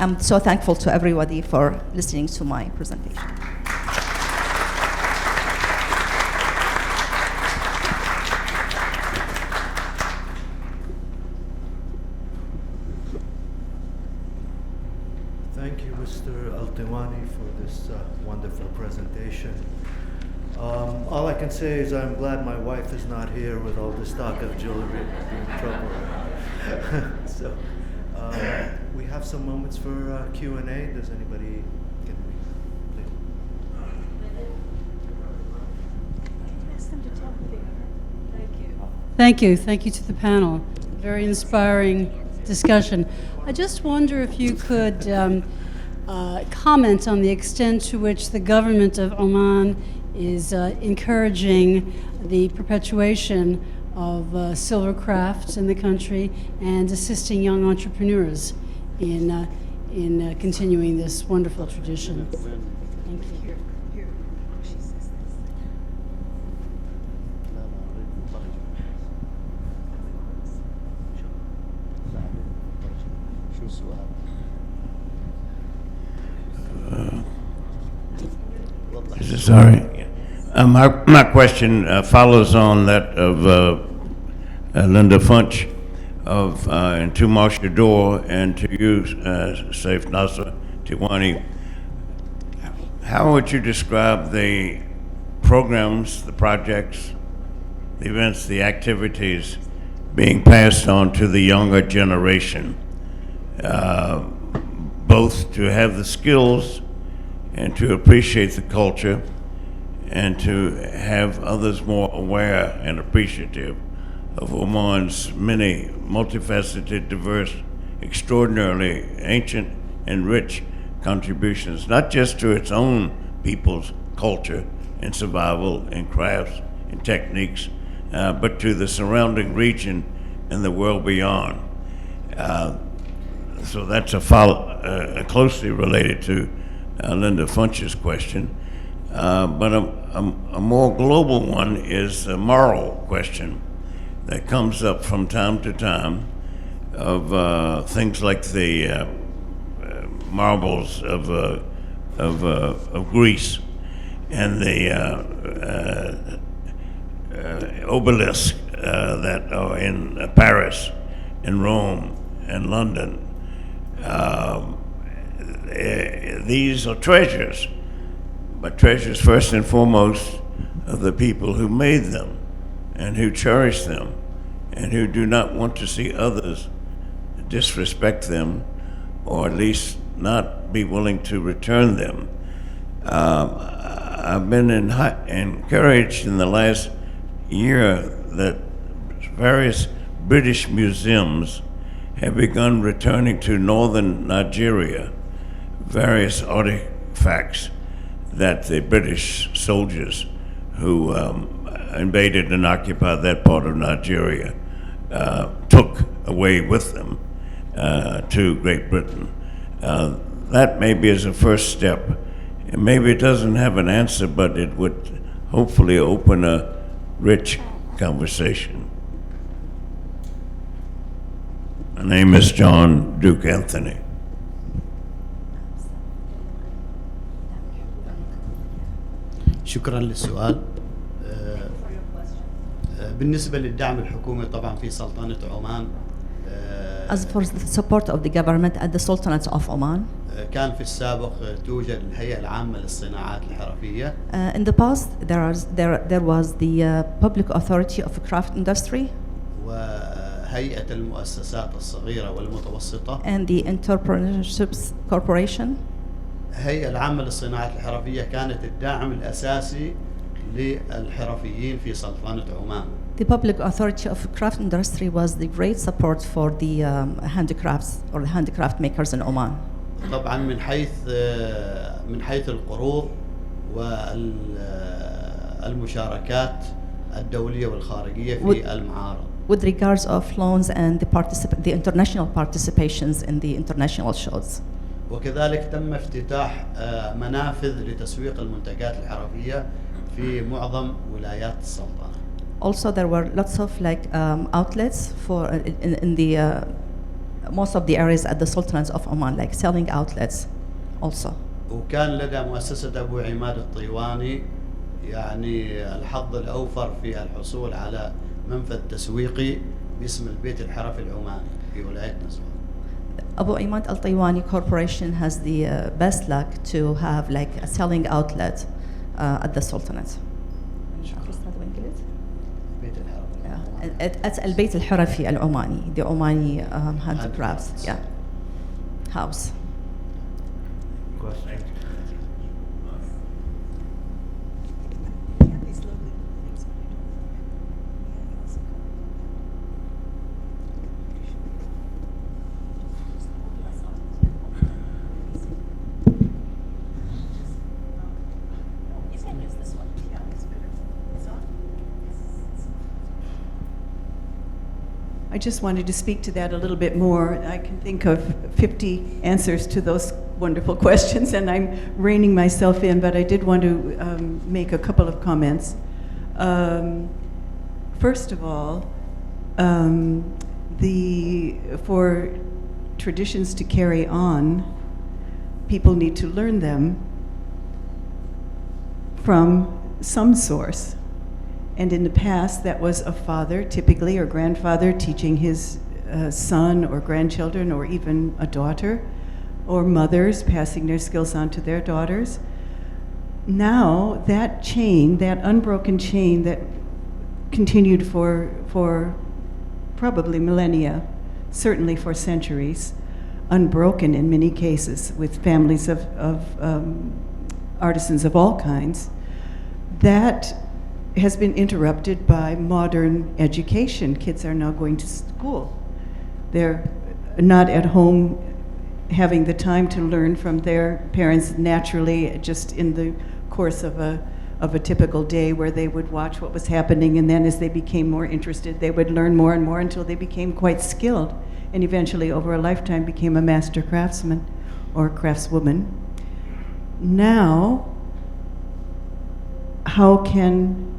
I'm so thankful to everybody for listening to my presentation. Thank you, Mr. Al-Tiwani, for this wonderful presentation. All I can say is I'm glad my wife is not here with all this talk of jewelry. I'd be in trouble. So we have some moments for Q&A. Does anybody get please? Thank you. Thank you to the panel. Very inspiring discussion. I just wonder if you could comment on the extent to which the government of Oman is encouraging the perpetuation of silver crafts in the country and assisting young entrepreneurs in continuing this wonderful tradition. Thank you. Sorry. My question follows on that of Linda Funch and to Marsha Dore and to you, Saif Nasser Tiwani. How would you describe the programs, the projects, the events, the activities being passed on to the younger generation, both to have the skills and to appreciate the culture, and to have others more aware and appreciative of Oman's many multifaceted, diverse, extraordinarily ancient and rich contributions, not just to its own people's culture and survival and crafts and techniques, but to the surrounding region and the world beyond. So that's closely related to Linda Funch's question. But a more global one is a moral question that comes up from time to time of things like the marbles of Greece and the obelisk that are in Paris and Rome and London. These are treasures, but treasures first and foremost of the people who made them and who cherish them and who do not want to see others disrespect them or at least not be willing to return them. I've been encouraged in the last year that various British museums have begun returning to northern Nigeria various artifacts that the British soldiers who invaded and occupied that part of Nigeria took away with them to Great Britain. That maybe is a first step. And maybe it doesn't have an answer, but it would hopefully open a rich conversation. My name is John Duke Anthony. شكرا للسؤال. بالنسبة للدعم الحكومي طبعا في سلطنة عمان. As for the support of the government at the Sultanate of Oman, كان في السابق توجد الهيئة العامة للصناعات الحرفية. In the past, there was the Public Authority of Craft Industry. وهيئة المؤسسات الصغيرة والمتوسطة. And the Entrepreneurship Corporation. الهيئة العامة للصناعات الحرفية كانت الداعم الأساسي للحرفيين في سلطنة عمان. The Public Authority of Craft Industry was the great support for the handicrafts or the handicraft makers in Oman. طبعا من حيث القروض والمشاركات الدولية والخارجية في المعارض. With regards of loans and the international participations in the international shows. وكذلك تم افتتاح منافذ لتسويق المنتجات الحرفية في معظم ولايات السلطنة. Also, there were lots of outlets for in the most of the areas at the Sultanate of Oman, like selling outlets, also. وكان لدى مؤسسة أبو عماد الطيواني يعني الحظ الأوفر في الحصول على منفذ تسويقي باسم البيت الحرفي العماني في ولاية نزوان. Abu Imad Al Taiwani Corporation has the best luck to have a selling outlet at the Sultanate. at البيت الحرفي العماني, the Omani handicrafts, yeah, house. Question. I just wanted to speak to that a little bit more. I can think of 50 answers to those wonderful questions, and I'm reining myself in, but I did want to make a couple of comments. First of all, for traditions to carry on, people need to learn them from some source. And in the past, that was a father, typically, or grandfather, teaching his son or grandchildren, or even a daughter, or mothers passing their skills on to their daughters. Now, that chain, that unbroken chain that continued for probably millennia, certainly for centuries, unbroken in many cases, with families of artisans of all kinds, that has been interrupted by modern education. Kids are now going to school. They're not at home having the time to learn from their parents naturally, just in the course of a typical day where they would watch what was happening, and then as they became more interested, they would learn more and more until they became quite skilled, and eventually over a lifetime became a master craftsman or craftswoman. Now, how can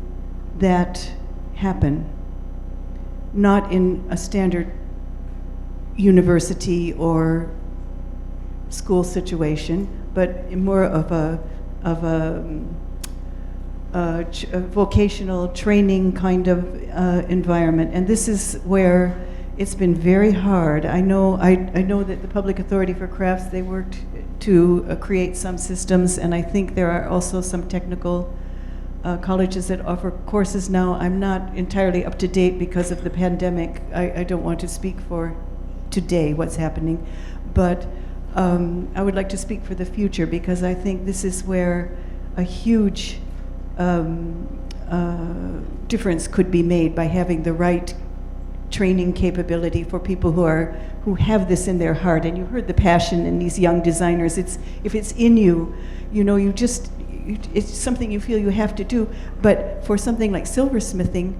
that happen? Not in a standard university or school situation, but in more of a vocational training kind of environment. And this is where it's been very hard. I know that the Public Authority for Crafts, they worked to create some systems, and I think there are also some technical colleges that offer courses now. I'm not entirely up to date because of the pandemic. I don't want to speak for today, what's happening, but I would like to speak for the future, because I think this is where a huge difference could be made by having the right training capability for people who have this in their heart. And you heard the passion in these young designers. If it's in you, it's something you feel you have to do. But for something like silversmithing,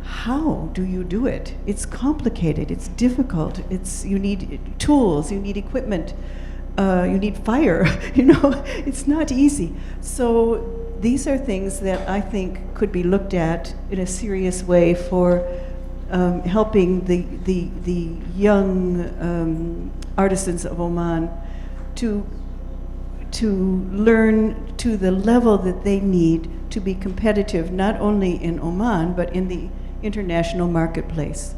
how do you do it? It's complicated, it's difficult, you need tools, you need equipment, you need fire, it's not easy. So these are things that I think could be looked at in a serious way for helping the young artisans of Oman to learn to the level that they need to be competitive, not only in Oman, but in the international marketplace.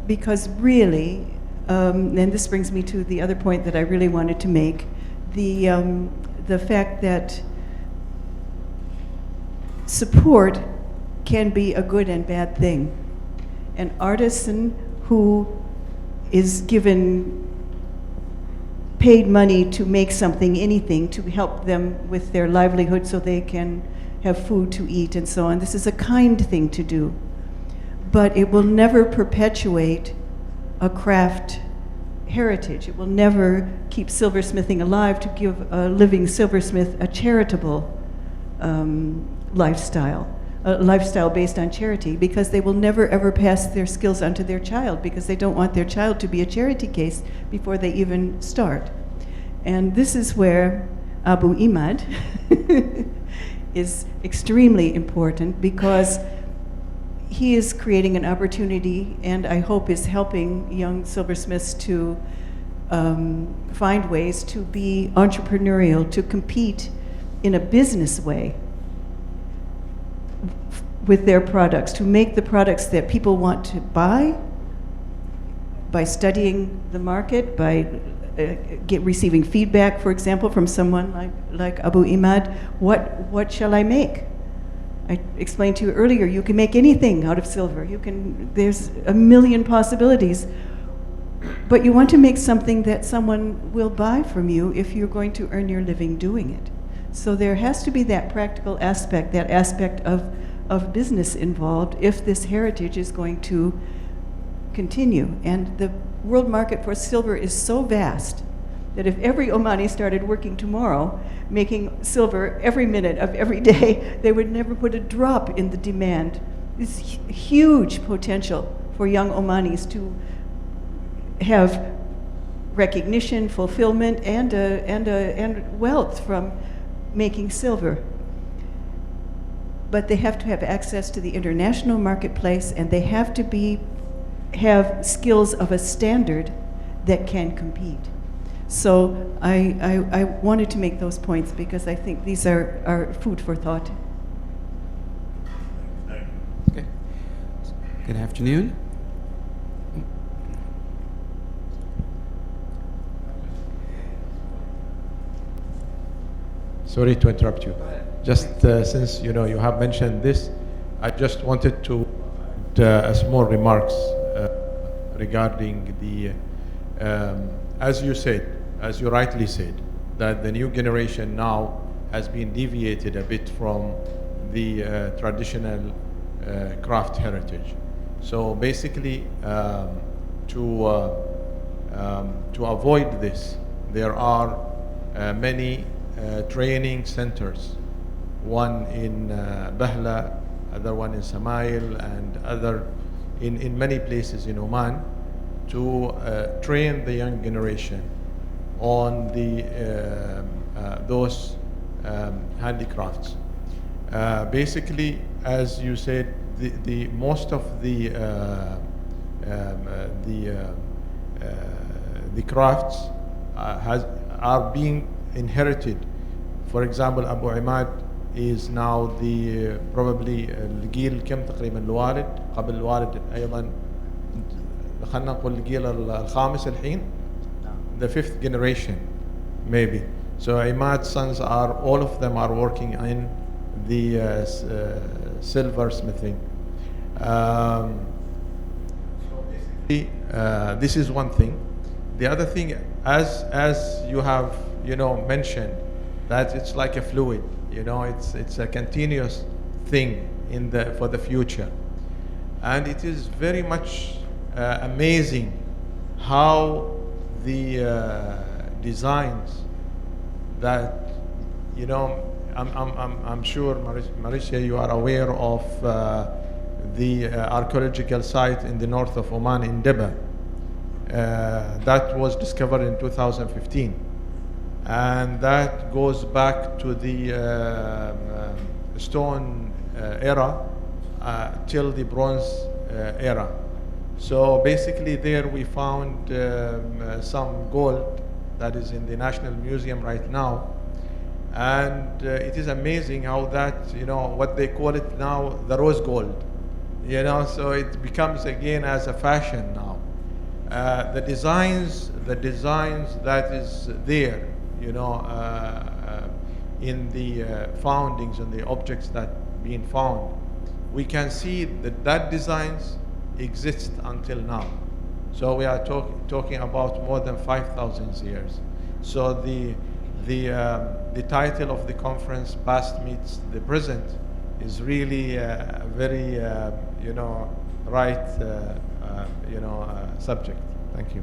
Because really, and this brings me to the other point that I really wanted to make, the fact that support can be a good and bad thing. An artisan who is paid money to make something, anything, to help them with their livelihood so they can have food to eat and so on. This is a kind thing to do, but it will never perpetuate a craft heritage. It will never keep silversmithing alive to give a living silversmith a charitable lifestyle, a lifestyle based on charity, because they will never ever pass their skills onto their child, because they don't want their child to be a charity case before they even start. And this is where Abu Imad is extremely important, because he is creating an opportunity, and I hope is helping young silversmiths to find ways to be entrepreneurial, to compete in a business way with their products, to make the products that people want to buy by studying the market, by receiving feedback, for example, from someone like Abu Imad. What shall I make? I explained to you earlier, you can make anything out of silver. There's a million possibilities. But you want to make something that someone will buy from you if you're going to earn your living doing it. So there has to be that practical aspect, that aspect of business involved if this heritage is going to continue. And the world market for silver is so vast that if every Omani started working tomorrow, making silver every minute of every day, they would never put a drop in the demand. It's huge potential for young Omanis to have recognition, fulfillment, and wealth from making silver. But they have to have access to the international marketplace, and they have to have skills of a standard that can compete. So I wanted to make those points because I think these are food for thought. Okay. Good afternoon. Sorry to interrupt you. Just since you have mentioned this, I just wanted to add small remarks regarding the, as you rightly said, that the new generation now has been deviated a bit from the traditional craft heritage. So basically, to avoid this, there are many training centers, one in Bahla, other one in Samail, and other in many places in Oman, to train the young generation on those handicrafts. Basically, as you said, the most of the crafts are being inherited. For example, Abu Imad is now the probably الجيل كم تقريبا الوالد قبل الوالد أيضا خلنا نقول الجيل الخامس الحين, the fifth generation maybe. So Imad's sons all of them are working in the silversmithing. So basically, this is one thing. The other thing, as you have mentioned, that it's like a fluid. It's a continuous thing for the future, and it is very much amazing how the designs that I'm sure, Marisha, you are aware of the archaeological site in the north of Oman in Deba that was discovered in 2015, and that goes back to the stone era till the bronze era. So basically there we found some gold that is in the National Museum right now, and it is amazing how that, what they call it now, the rose gold, so it becomes again as a fashion now. The designs that is there, in the foundings and the objects that being found, we can see that designs exist until now. So we are talking about more than 5,000 years. So the title of the conference, Past Meets the Present, is really a very right subject. Thank you.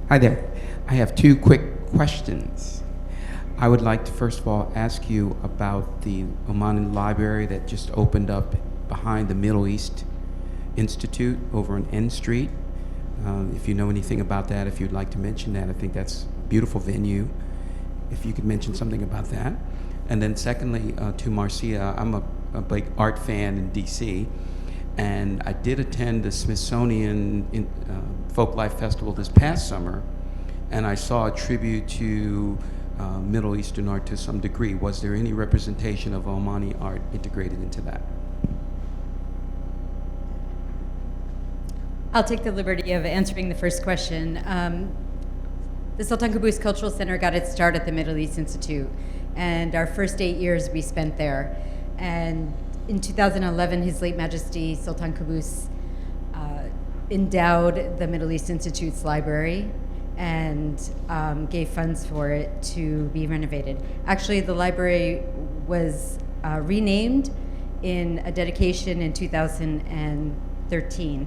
Hi there. I have two quick questions. I would like to first of all ask you about the Omani library that just opened up behind the Middle East Institute over on N Street. If you know anything about that, if you'd like to mention that, I think that's a beautiful venue. If you could mention something about that. And then secondly, to Marcia, I'm a big art fan in DC, and I did attend the Smithsonian Folklife Festival this past summer, and I saw a tribute to Middle Eastern art to some degree. Was there any representation of Omani art integrated into that? I'll take the liberty of answering the first question. The Sultan Qaboos Cultural Center got its start at the Middle East Institute. and our first 8 years we spent there. And in 2011, His late Majesty Sultan Qaboos endowed the Middle East Institute's library and gave funds for it to be renovated. Actually, the library was renamed in a dedication in 2013.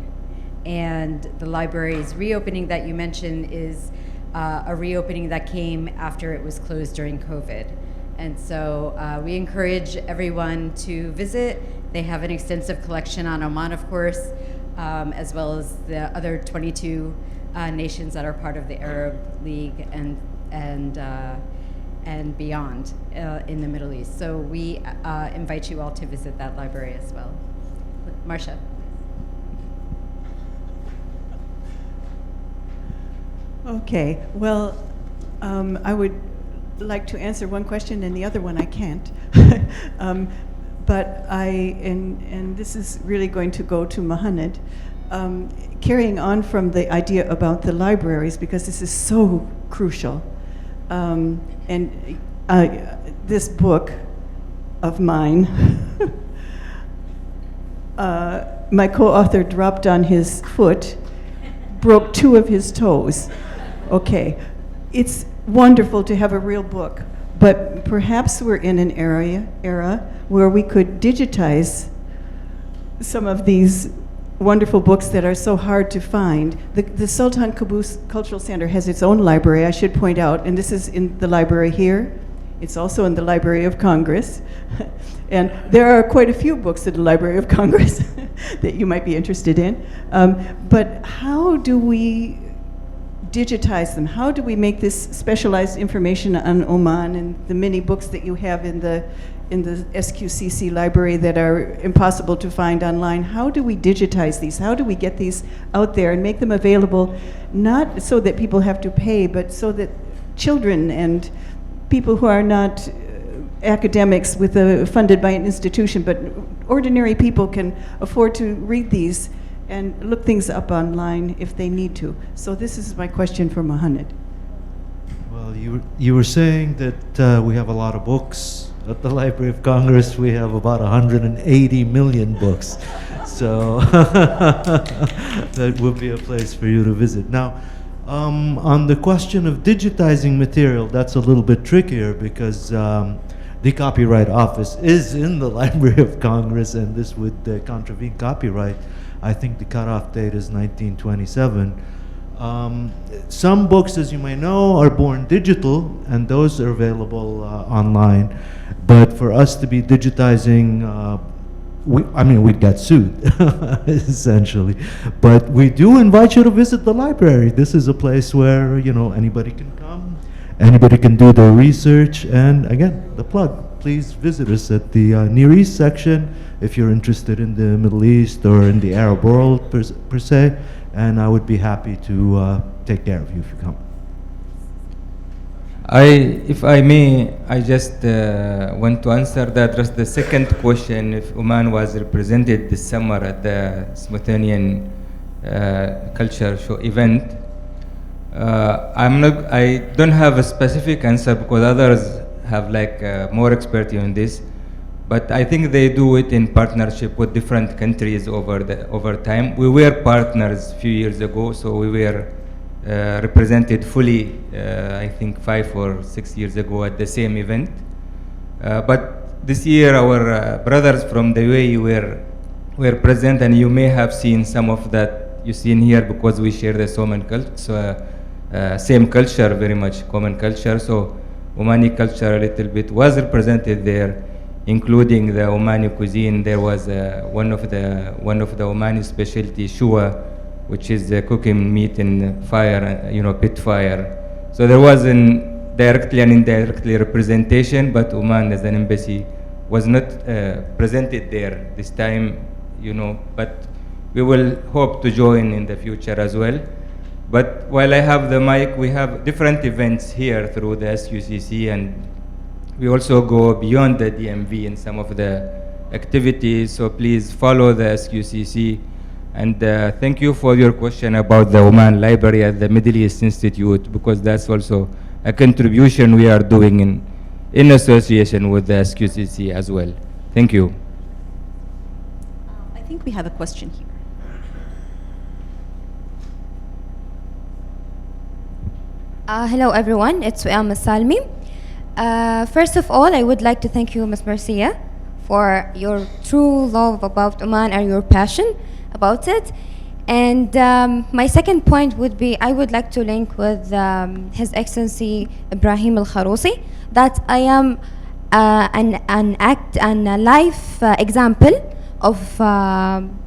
And the library's reopening that you mentioned is a reopening that came after it was closed during COVID. And so we encourage everyone to visit. They have an extensive collection on Oman, of course, as well as the other 22 nations that are part of the Arab League and beyond in the Middle East. So we invite you all to visit that library as well. Marcia. Okay, well, I would like to answer one question and the other one I can't. But and this is really going to go to Mohammed, carrying on from the idea about the libraries, because this is so crucial. And this book of mine, my co-author dropped on his foot, broke 2 of his toes. Okay, it's wonderful to have a real book, but perhaps we're in an era where we could digitize some of these wonderful books that are so hard to find. The Sultan Qaboos Cultural Center has its own library, I should point out, and this is in the library here. It's also in the Library of Congress. And there are quite a few books in the Library of Congress that you might be interested in. But how do we digitize them? How do we make this specialized information on Oman and the many books that you have in the SQCC library that are impossible to find online? How do we digitize these? How do we get these out there and make them available, not so that people have to pay, but so that children and people who are not academics funded by an institution, but ordinary people can afford to read these and look things up online if they need to. So this is my question for Mohammed. Well, you were saying that we have a lot of books. At the Library of Congress, we have about 180 million books. So that would be a place for you to visit. Now, on the question of digitizing material, that's a little bit trickier because the Copyright Office is in the Library of Congress, and this would contravene copyright. I think the cutoff date is 1927. Some books, as you may know, are born digital, and those are available online. But for us to be digitizing, we'd get sued, essentially. But we do invite you to visit the library. This is a place where, anybody can come, anybody can do their research, and again, the plug. Please visit us at the Near East section if you're interested in the Middle East or in the Arab world per se, and I would be happy to take care of you if you come. If I may, I just want to answer address the second question, if Oman was represented this summer at the Smithsonian Culture Show event. I don't have a specific answer because others have more expertise on this, but I think they do it in partnership with different countries over time. We were partners a few years ago, so we were represented fully, I think 5 or 6 years ago at the same event. But this year our brothers from the UAE were present, and you may have seen some of that you see in here because we share the same culture, very much common culture. So Omani culture a little bit was represented there, including the Omani cuisine. There was one of the Omani specialty shua, which is cooking meat in fire, pit fire. So there wasn't directly and indirectly representation, but Oman as an embassy was not presented there this time, but we will hope to join in the future as well. But while I have the mic, we have different events here through the SQCC, and we also go beyond the DMV in some of the activities, so please follow the SQCC. And thank you for your question about the Oman Library at the Middle East Institute, because that's also a contribution we are doing in association with the SQCC as well. Thank you. I think we have a question here. Hello everyone, it's Su'am Salmi. First of all, I would like to thank you, Ms. Marcia, for your true love about Oman and your passion about it. And my second point would be, I would like to link with His Excellency Ibrahim Al-Kharousi, that I am an act and a life example of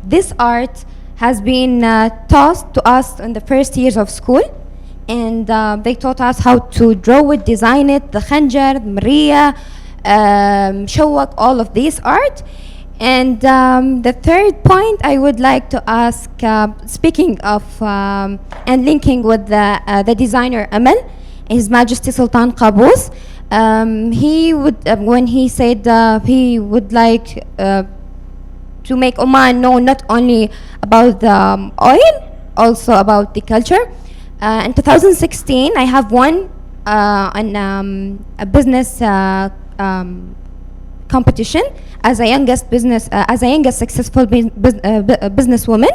this art has been taught to us in the first years of school. And they taught us how to draw it, design it, the khanjar, the maria, shawak, all of this art. And the third point I would like to ask, speaking of and linking with the designer Amal, His Majesty Sultan Qaboos, he would, when he said he would like to make Oman know not only about the oil, also about the culture. In 2016, I have won a business competition as a youngest successful businesswoman,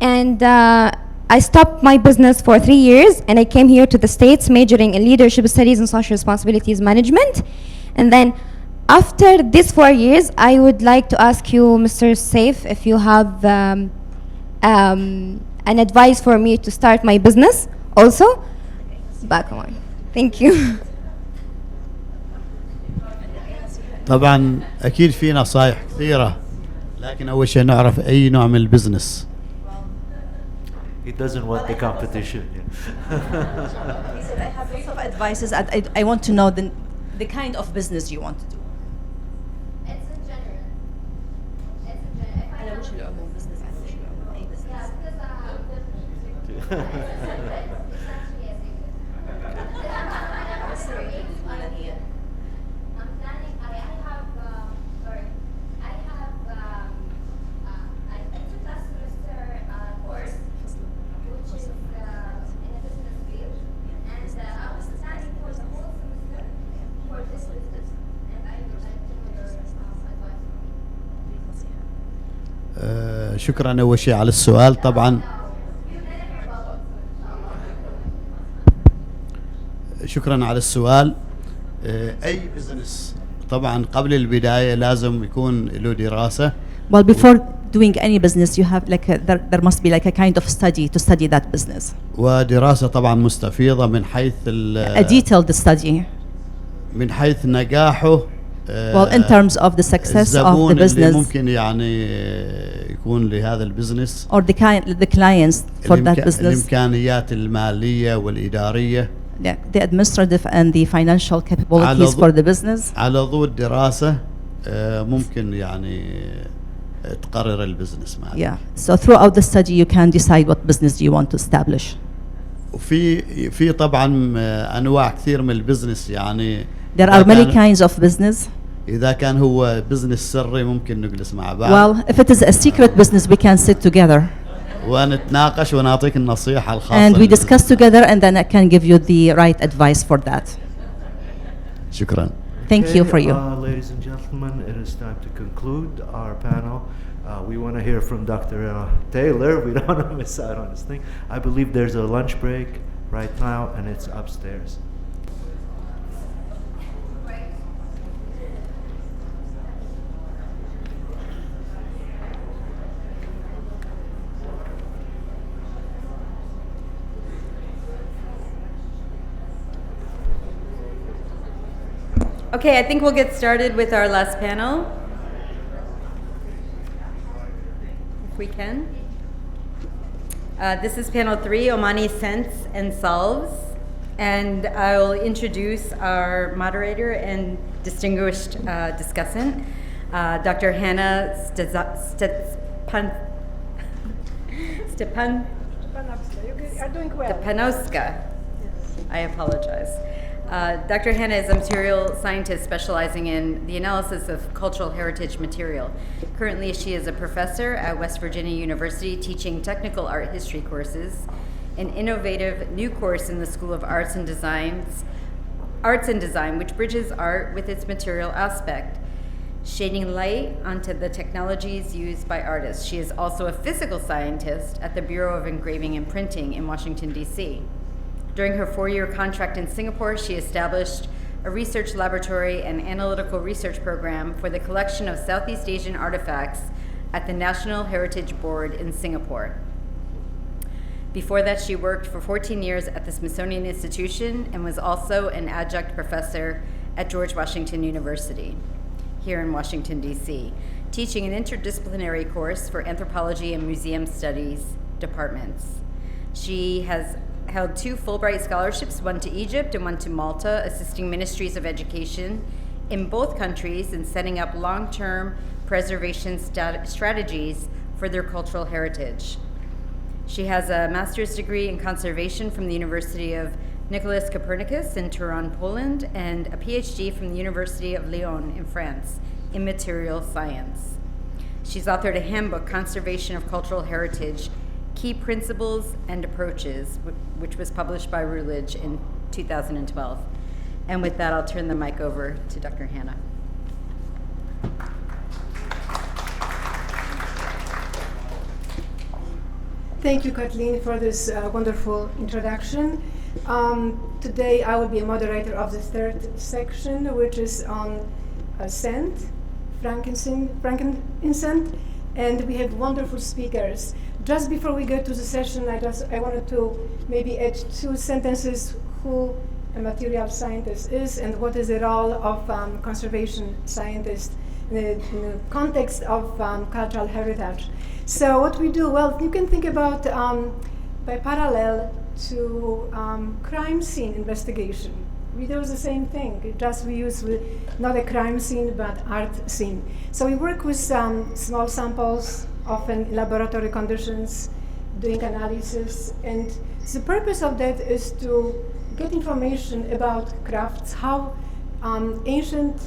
and I stopped my business for 3 years, and I came here to the States, majoring in leadership studies and social responsibilities management. And then after these 4 years, I would like to ask you, Mr. Saif, if you have an advice for me to start my business also back home. Thank you. طبعا اكيد في نصائح كثيره، لكن اول شيء نعرف اي نوع من البزنس. He doesn't want the competition. He said, I have lots of advices. I want to know the kind of business you want to do. It's in general. أنا وش العموم business أنا وش العموم أي business. شكرا أول شيء على السؤال. طبعا شكرا على السؤال. أي بزنس طبعا قبل البداية لازم يكون له دراسة. Well, before doing any business, you have like there must be like a kind of study to study that business. ودراسة طبعا مستفيضة من حيث a detailed study. من حيث نجاحه. Well, in terms of the success of the business. اللي ممكن يعني يكون لهذا البزنس. Or the clients for that business. الإمكانيات المالية والإدارية. The administrative and the financial capabilities for the business. على ضوء الدراسة ممكن يعني تقرر البزنس معك. Yeah. So throughout the study you can decide what business you want to establish. وفي طبعا أنواع كثير من البزنس يعني. There are many kinds of business. إذا كان هو بزنس سري ممكن نجلس مع بعض. Well, if it is a secret business, we can sit together. ونتناقش ونعطيك النصيحة الخاصة. And we discuss together, and then I can give you the right advice for that. شكرا. Thank you for you. Ladies and gentlemen, it is time to conclude our panel. We want to hear from Dr. Taylor. We don't want to miss out on this thing. I believe there's a lunch break right now, and it's upstairs. Okay, I think we'll get started with our last panel. If we can. This is panel 3, Omani Scents and Salves. And I'll introduce our moderator and distinguished discussant, Dr. Hannah Stepanowska. I apologize. Dr. Hannah is a material scientist specializing in the analysis of cultural heritage material. Currently, she is a professor at West Virginia University teaching technical art history courses, an innovative new course in the School of Arts and Designs arts and design, which bridges art with its material aspect, shedding light onto the technologies used by artists. She is also a physical scientist at the Bureau of Engraving and Printing in Washington, D.C. During her 4-year contract in Singapore, she established a research laboratory and analytical research program for the collection of Southeast Asian artifacts at the National Heritage Board in Singapore. Before that, she worked for 14 years at the Smithsonian Institution and was also an adjunct professor at George Washington University here in Washington, D.C., teaching an interdisciplinary course for anthropology and museum studies departments. She has held 2 Fulbright scholarships, one to Egypt and one to Malta, assisting ministries of education in both countries in setting up long-term preservation strategies for their cultural heritage. She has a master's degree in conservation from the University of Nicholas Copernicus in Turin, Poland, and a PhD from the University of Lyon in France in material science. She's authored a handbook, Conservation of Cultural Heritage, Key Principles and Approaches, which was published by Routledge in 2012. And with that, I'll turn the mic over to Dr. Hannah. Thank you, Kathleen, for this wonderful introduction. Today I will be a moderator of the 3rd section, which is on scent, frankincense, and we have wonderful speakers. Just before we go to the session, I wanted to maybe add 2 sentences who a material scientist is and what is the role of conservation scientist in the context of cultural heritage. So what we do, well, you can think about by parallel to crime scene investigation. We do the same thing, just we use not a crime scene, but art scene. So we work with small samples, often in laboratory conditions, doing analysis. And the purpose of that is to get information about crafts, how ancient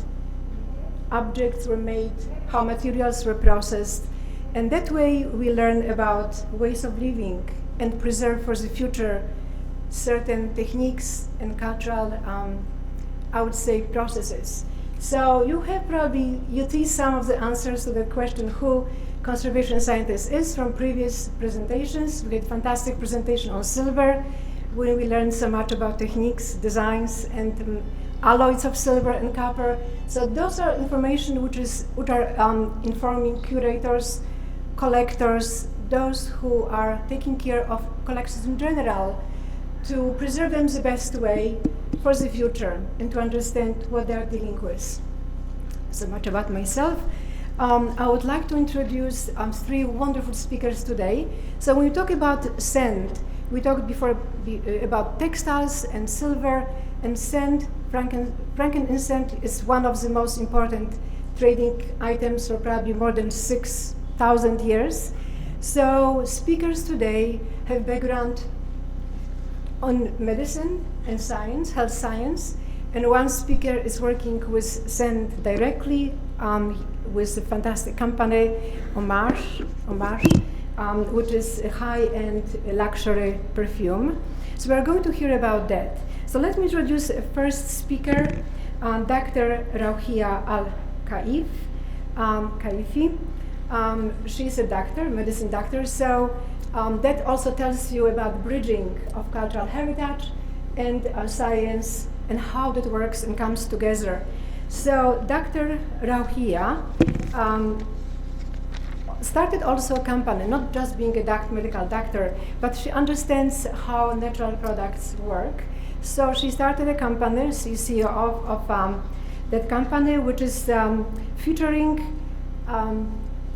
objects were made, how materials were processed. And that way we learn about ways of living and preserve for the future certain techniques and cultural, I would say, processes. So you have probably, you see some of the answers to the question who conservation scientist is from previous presentations. We had fantastic presentation on silver, where we learned so much about techniques, designs, and alloys of silver and copper. So those are information which are informing curators, collectors, those who are taking care of collections in general, to preserve them the best way for the future and to understand what they are dealing with. So much about myself. I would like to introduce 3 wonderful speakers today. So when we talk about sand, we talked before about textiles and silver and sand. Frankincense is one of the most important trading items for probably more than 6,000 years. So speakers today have background on medicine and science, health science, and one speaker is working with sand directly with a fantastic company, Homage, which is a high-end luxury perfume. So we're going to hear about that. So let me introduce a first speaker, Dr. Rauhia Al-Kaifi. She's a doctor, medicine doctor, so that also tells you about bridging of cultural heritage and science and how that works and comes together. So Dr. Rauhia started also a company, not just being a medical doctor, but she understands how natural products work. So she started a company, she's CEO of that company, which is featuring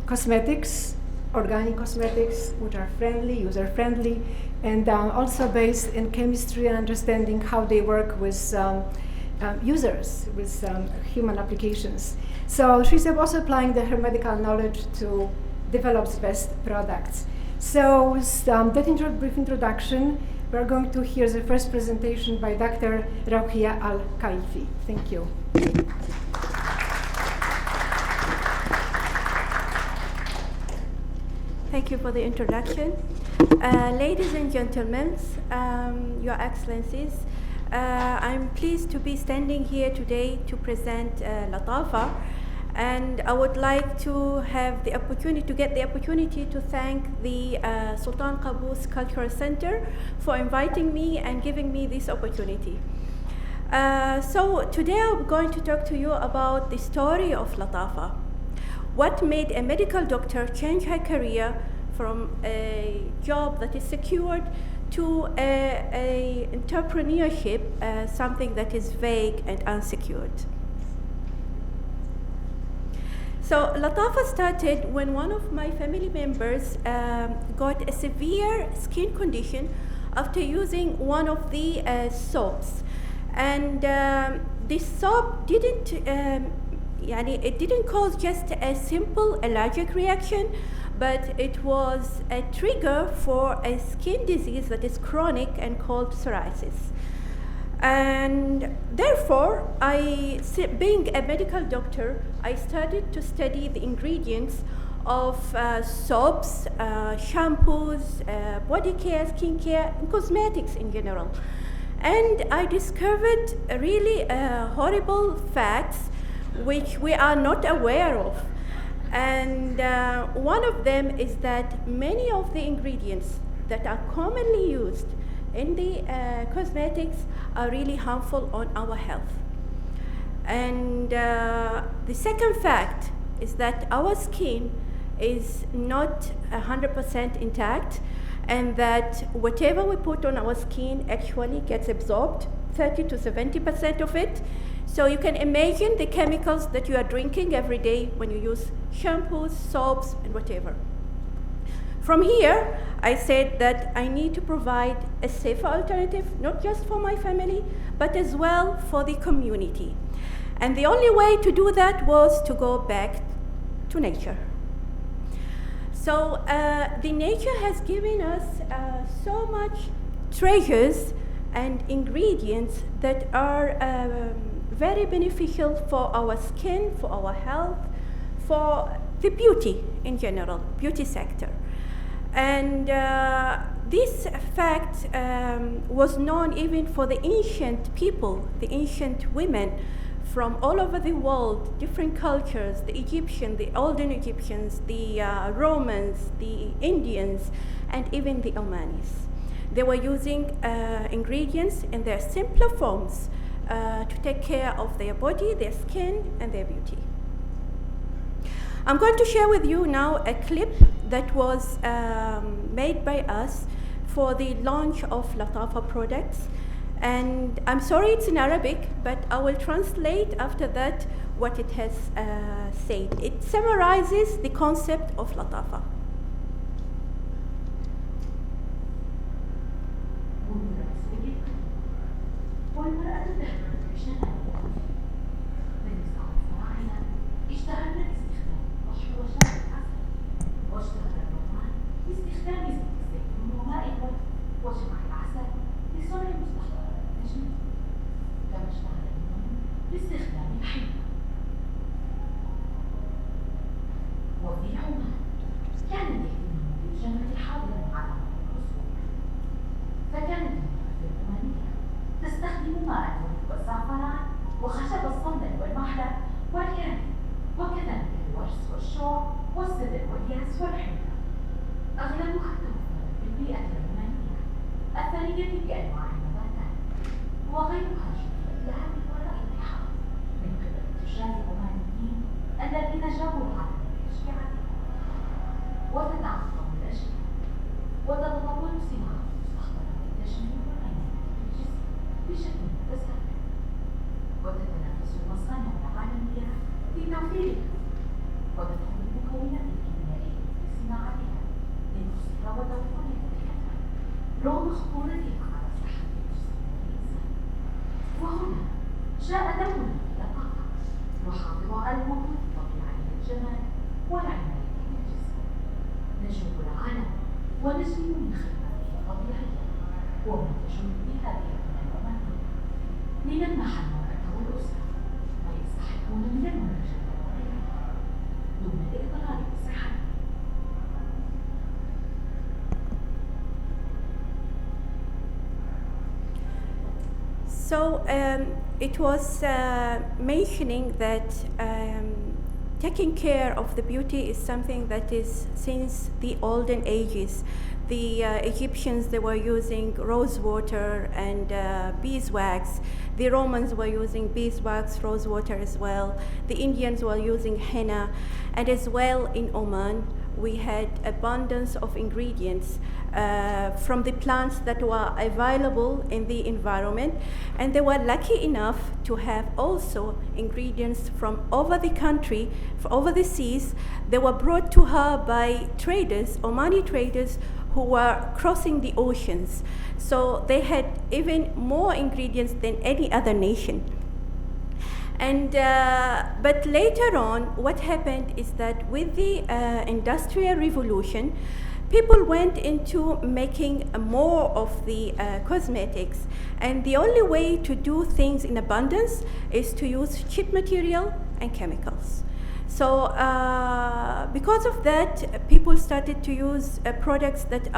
cosmetics, organic cosmetics, which are friendly, user-friendly, and also based in chemistry and understanding how they work with users, with human applications. So she's also applying her medical knowledge to develop the best products. So with that brief introduction, we're going to hear the first presentation by Dr. Rauhia Al-Kaifi. Thank you. Thank you for the introduction. Ladies and gentlemen, Your Excellencies, I'm pleased to be standing here today to present Latafa, and I would like to get the opportunity to thank the Sultan Qaboos Cultural Center for inviting me and giving me this opportunity. So today I'm going to talk to you about the story of Latafa. What made a medical doctor change her career from a job that is secured to a entrepreneurship, something that is vague and unsecured. So Latafa started when one of my family members got a severe skin condition after using one of the soaps. And this soap it didn't cause just a simple allergic reaction, but it was a trigger for a skin disease that is chronic and called psoriasis. And therefore, being a medical doctor, I started to study the ingredients of soaps, shampoos, body care, skin care, and cosmetics in general. And I discovered really horrible facts which we are not aware of. And one of them is that many of the ingredients that are commonly used in the cosmetics are really harmful on our health. And the second fact is that our skin is not 100% intact, and that whatever we put on our skin actually gets absorbed, 30 to 70% of it. So you can imagine the chemicals that you are drinking every day when you use shampoos, soaps, and whatever. From here, I said that I need to provide a safer alternative, not just for my family, but as well for the community. And the only way to do that was to go back to nature. So the nature has given us so much treasures and ingredients that are very beneficial for our skin, for our health, for the beauty in general, beauty sector. And this fact was known even for the ancient people, the ancient women from all over the world, different cultures, the Egyptians, the olden Egyptians, the Romans, the Indians, and even the Omanis. They were using ingredients in their simpler forms to take care of their body, their skin, and their beauty. I'm going to share with you now a clip that was made by us for the launch of Latafa products. And I'm sorry it's in Arabic, but I will translate after that what it has said. It summarizes the concept of Latafa. وفي عمان كان الاهتمام بالجمال حاضرا على مر العصور، فكانت المرأة العمانية تستخدم ماء والزعفران وخشب الصندل والمحلى والكرم، وكذلك الورس والشوك والسدر والياس والحنطة. أغلبها توفرت بالبيئة العمانية الثرية بأنواع النباتات، وغيرها جذبت لها بالوراء البحار من قبل التجار العمانيين الذين جابوا العالم وتتعقم الأشياء وتتطور صناعة المستخدمة للتجميل والعناية بالجسم بشكل متسارع، وتتنافس المصانع العالمية في توفيرها، وتدخل المكونات الكيميائية في صناعتها لنفسها وتوفر نتيجتها رغم خطورتها على صحة الجسم والإنسان. وهنا جاء دورنا للطاقة نحافظ على المواد الطبيعية للجمال والعناية بالجسم. نجوب العالم ونجني من خدماته الطبيعية ومن تجود بها بأبناء العمانية لنمنح المرأة والأسرة ما يستحقون من المنتجات الطبيعية دون الإضرار بصحتهم. So it was mentioning that taking care of the beauty is something that is since the olden ages. The Egyptians, they were using rose water and beeswax. The Romans were using beeswax, rose water as well. The Indians were using henna. And as well in Oman, we had abundance of ingredients from the plants that were available in the environment. And they were lucky enough to have also ingredients from over the country, over the seas. They were brought to her by traders, Omani traders, who were crossing the oceans. So they had even more ingredients than any other nation. And, but later on, what happened is that with the Industrial Revolution, people went into making more of the cosmetics. And the only way to do things in abundance is to use cheap material and chemicals. So because of that, people started to use products that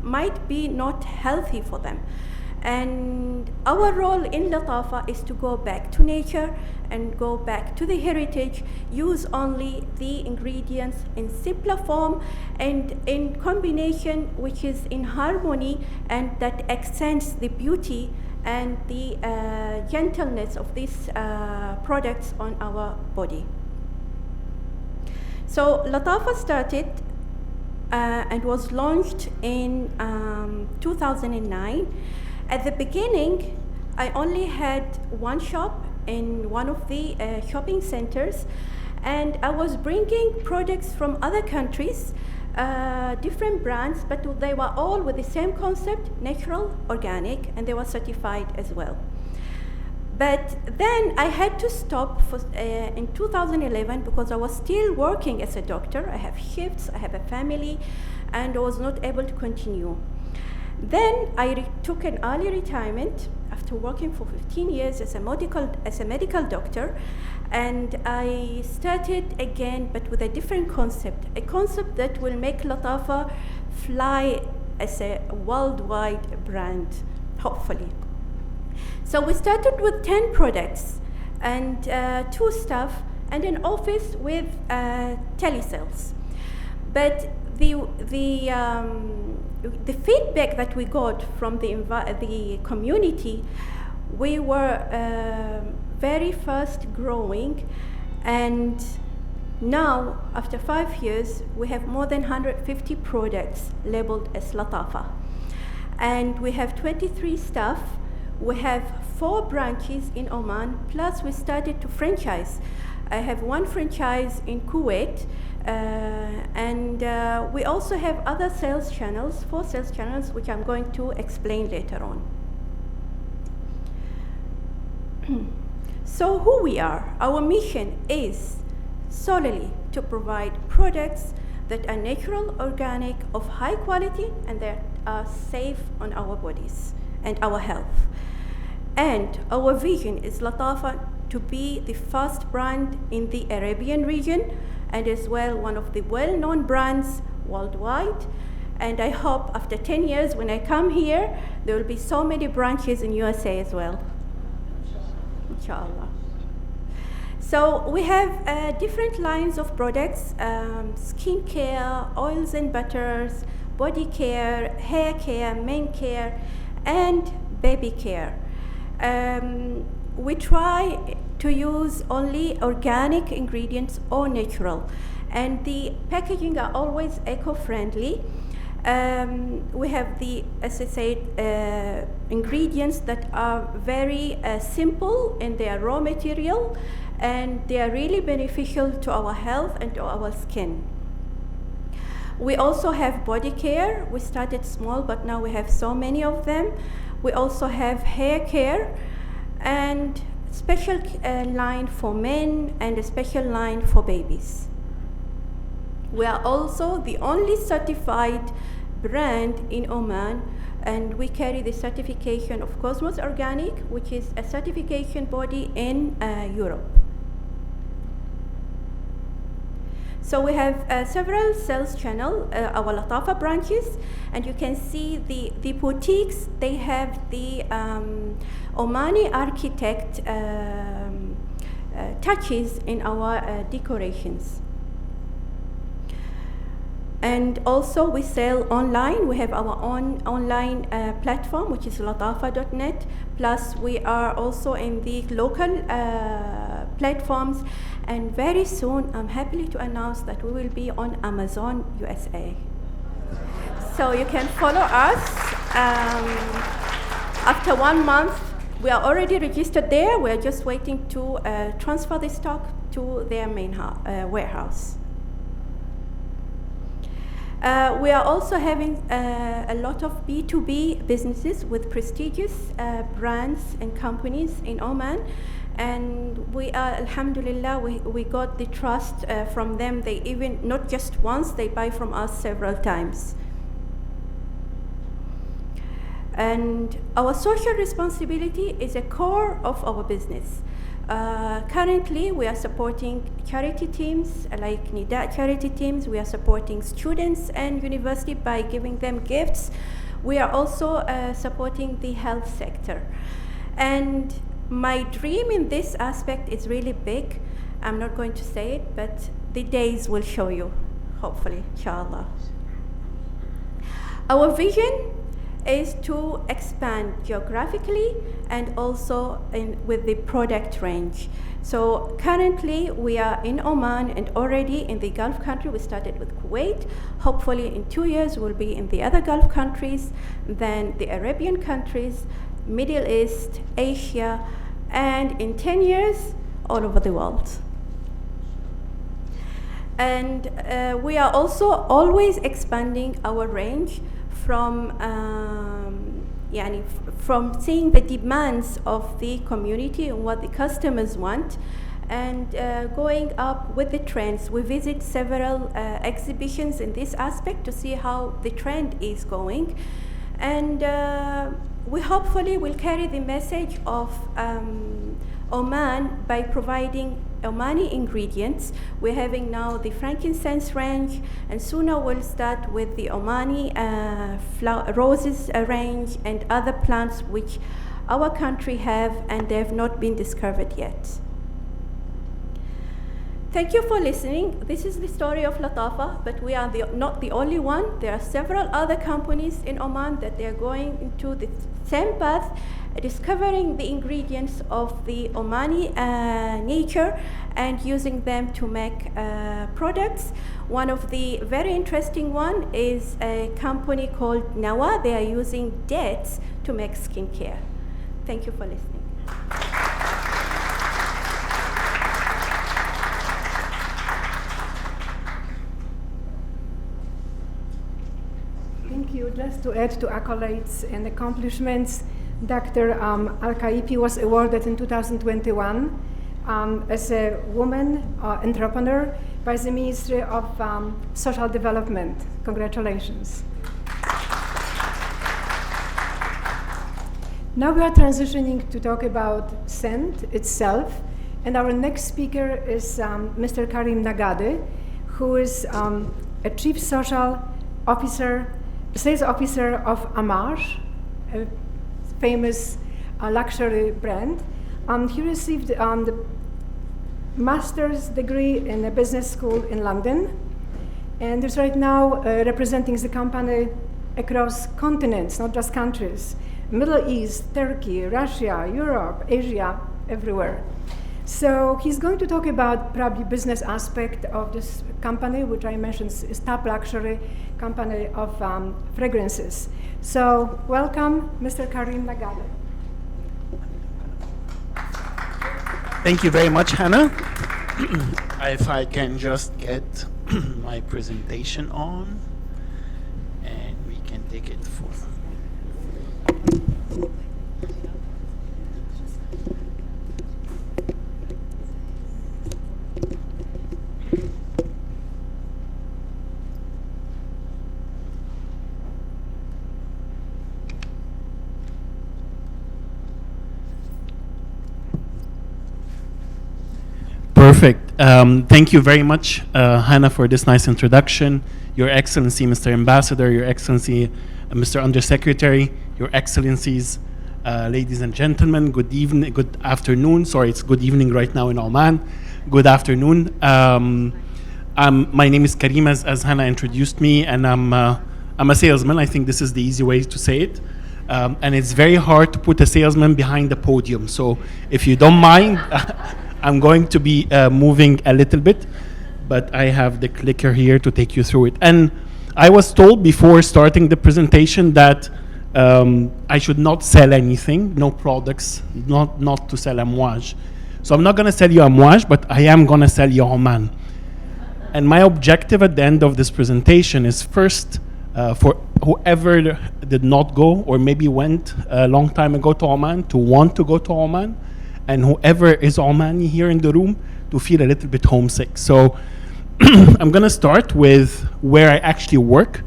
might be not healthy for them. And our role in Latafa is to go back to nature and go back to the heritage, use only the ingredients in simpler form and in combination which is in harmony and that accents the beauty and the gentleness of these products on our body. So Latafa started and was launched in 2009. At the beginning, I only had one shop in one of the shopping centers, and I was bringing products from other countries, different brands, but they were all with the same concept, natural, organic, and they were certified as well. But then I had to stop in 2011 because I was still working as a doctor. I have shifts, I have a family, and I was not able to continue. Then I took an early retirement after working for 15 years as a medical doctor, and I started again, but with a different concept, a concept that will make Latafa fly as a worldwide brand, hopefully. So we started with 10 products and 2 staff and an office with telesales. But the feedback that we got from the community, we were very fast growing, and now after 5 years we have more than 150 products labeled as Latafa, and we have 23 staff. We have 4 branches in Oman, plus we started to franchise. I have 1 franchise in Kuwait, and we also have other sales channels, 4 sales channels, which I'm going to explain later on. So who we are, our mission is solely to provide products that are natural, organic, of high quality, and that are safe on our bodies and our health. And our vision is Latafa to be the first brand in the Arabian region, and as well one of the well-known brands worldwide. And I hope after 10 years when I come here, there will be so many branches in USA as well. Inshallah. So we have different lines of products, skin care, oils and butters, body care, hair care, men care, and baby care. We try to use only organic ingredients or natural, and the packaging are always eco-friendly. We have the, as I said, ingredients that are very simple in their raw material, and they are really beneficial to our health and to our skin. We also have body care. We started small, but now we have so many of them. We also have hair care and special line for men and a special line for babies. We are also the only certified brand in Oman, and we carry the certification of Qaboos Organic, which is a certification body in Europe. So we have several sales channels, our Latafa branches, and you can see the boutiques, they have the Omani architect touches in our decorations. And also we sell online. We have our own online platform, which is latafa.net. Plus we are also in the local platforms. And very soon, I'm happy to announce that we will be on Amazon USA. So you can follow us. After 1 month, we are already registered there. We are just waiting to transfer the stock to their main warehouse. We are also having a lot of B2B businesses with prestigious brands and companies in Oman. And we are, alhamdulillah, we got the trust from them. They even, not just once, they buy from us several times. And our social responsibility is a core of our business. Currently, we are supporting charity teams like Nida charity teams. We are supporting students and university by giving them gifts. We are also supporting the health sector. And my dream in this aspect is really big. I'm not going to say it, but the days will show you, hopefully, inshallah. Our vision is to expand geographically and also with the product range. So currently we are in Oman and already in the Gulf country. We started with Kuwait. Hopefully in 2 years we'll be in the other Gulf countries, then the Arabian countries, Middle East, Asia, and in 10 years, all over the world. And we are also always expanding our range from from seeing the demands of the community and what the customers want, and going up with the trends. We visit several exhibitions in this aspect to see how the trend is going, and we hopefully will carry the message of Oman by providing Omani ingredients. We're having now the frankincense range, and sooner we'll start with the Omani roses range and other plants which our country have and they have not been discovered yet. Thank you for listening. This is the story of Latafa, but we are not the only one. There are several other companies in Oman that they are going into the same path, discovering the ingredients of the Omani nature and using them to make products. One of the very interesting one is a company called Nawa. They are using dates to make skincare. Thank you for listening. Thank you. Just to add to accolades and accomplishments, Dr. Al-Kaipi was awarded in 2021 as a woman entrepreneur by the Ministry of Social Development. Congratulations. Now we are transitioning to talk about scent itself, and our next speaker is Mr. Karim Nagade, who is a Chief Social Officer, Sales Officer of Amage, a famous luxury brand. He received the master's degree in a business school in London, and is right now representing the company across continents, not just countries. Middle East, Turkey, Russia, Europe, Asia, everywhere. So he's going to talk about probably business aspect of this company, which I mentioned is top luxury company of fragrances. So welcome, Mr. Karim Nagade. Thank you very much, Hannah. If I can just get my presentation on, and we can take it forward. Perfect. Thank you very much, Hannah, for this nice introduction. Your Excellency, Mr. Ambassador, Your Excellency, Mr. Undersecretary, Your Excellencies, ladies and gentlemen, good evening, good afternoon. Sorry, it's good evening right now in Oman. Good afternoon. My name is Karim, as Hannah introduced me, and I'm a salesman. I think this is the easy way to say it. And it's very hard to put a salesman behind the podium. So if you don't mind, I'm going to be moving a little bit, but I have the clicker here to take you through it. And I was told before starting the presentation that I should not sell anything, no products, not to sell amouage. So I'm not going to sell you amouage, but I am going to sell you Oman. And my objective at the end of this presentation is first, for whoever did not go or maybe went a long time ago to Oman, to want to go to Oman, and whoever is Omani here in the room to feel a little bit homesick. So I'm going to start with where I actually work.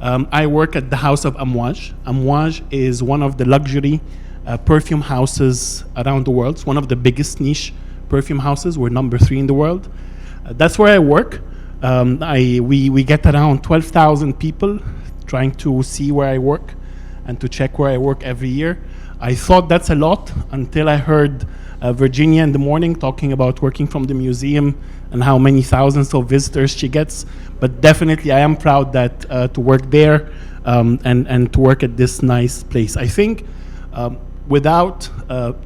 I work at the House of Amouage. Amouage is one of the luxury perfume houses around the world. It's one of the biggest niche perfume houses. We're number 3 in the world. That's where I work. We get around 12,000 people trying to see where I work and to check where I work every year. I thought that's a lot until I heard Virginia in the morning talking about working from the museum and how many thousands of visitors she gets. But definitely I am proud that to work there and to work at this nice place. I think without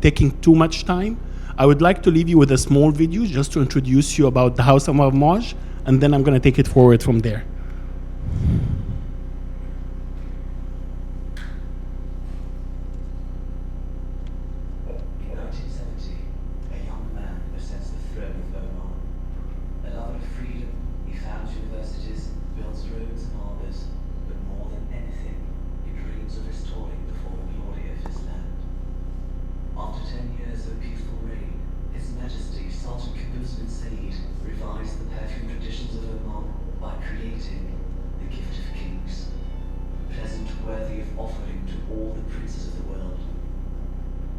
taking too much time, I would like to leave you with a small video just to introduce you about the House of Amouage, and then I'm going to take it forward from there. Sultan Qaboos bin Said revised the perfume traditions of Oman by creating the gift of kings, a present worthy of offering to all the princes of the world.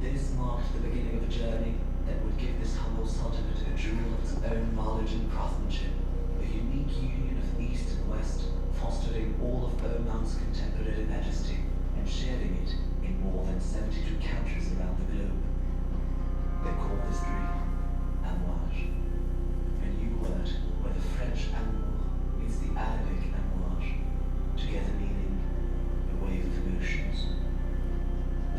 This marked the beginning of a journey that would give this humble sultanate a jewel of its own knowledge and craftsmanship, a unique union of East and West, fostering all of Oman's contemporary majesty and sharing it in more than 72 countries around the globe. They call this dream amouage, a new word where the French amour meets the Arabic amouage, together meaning a wave of emotions.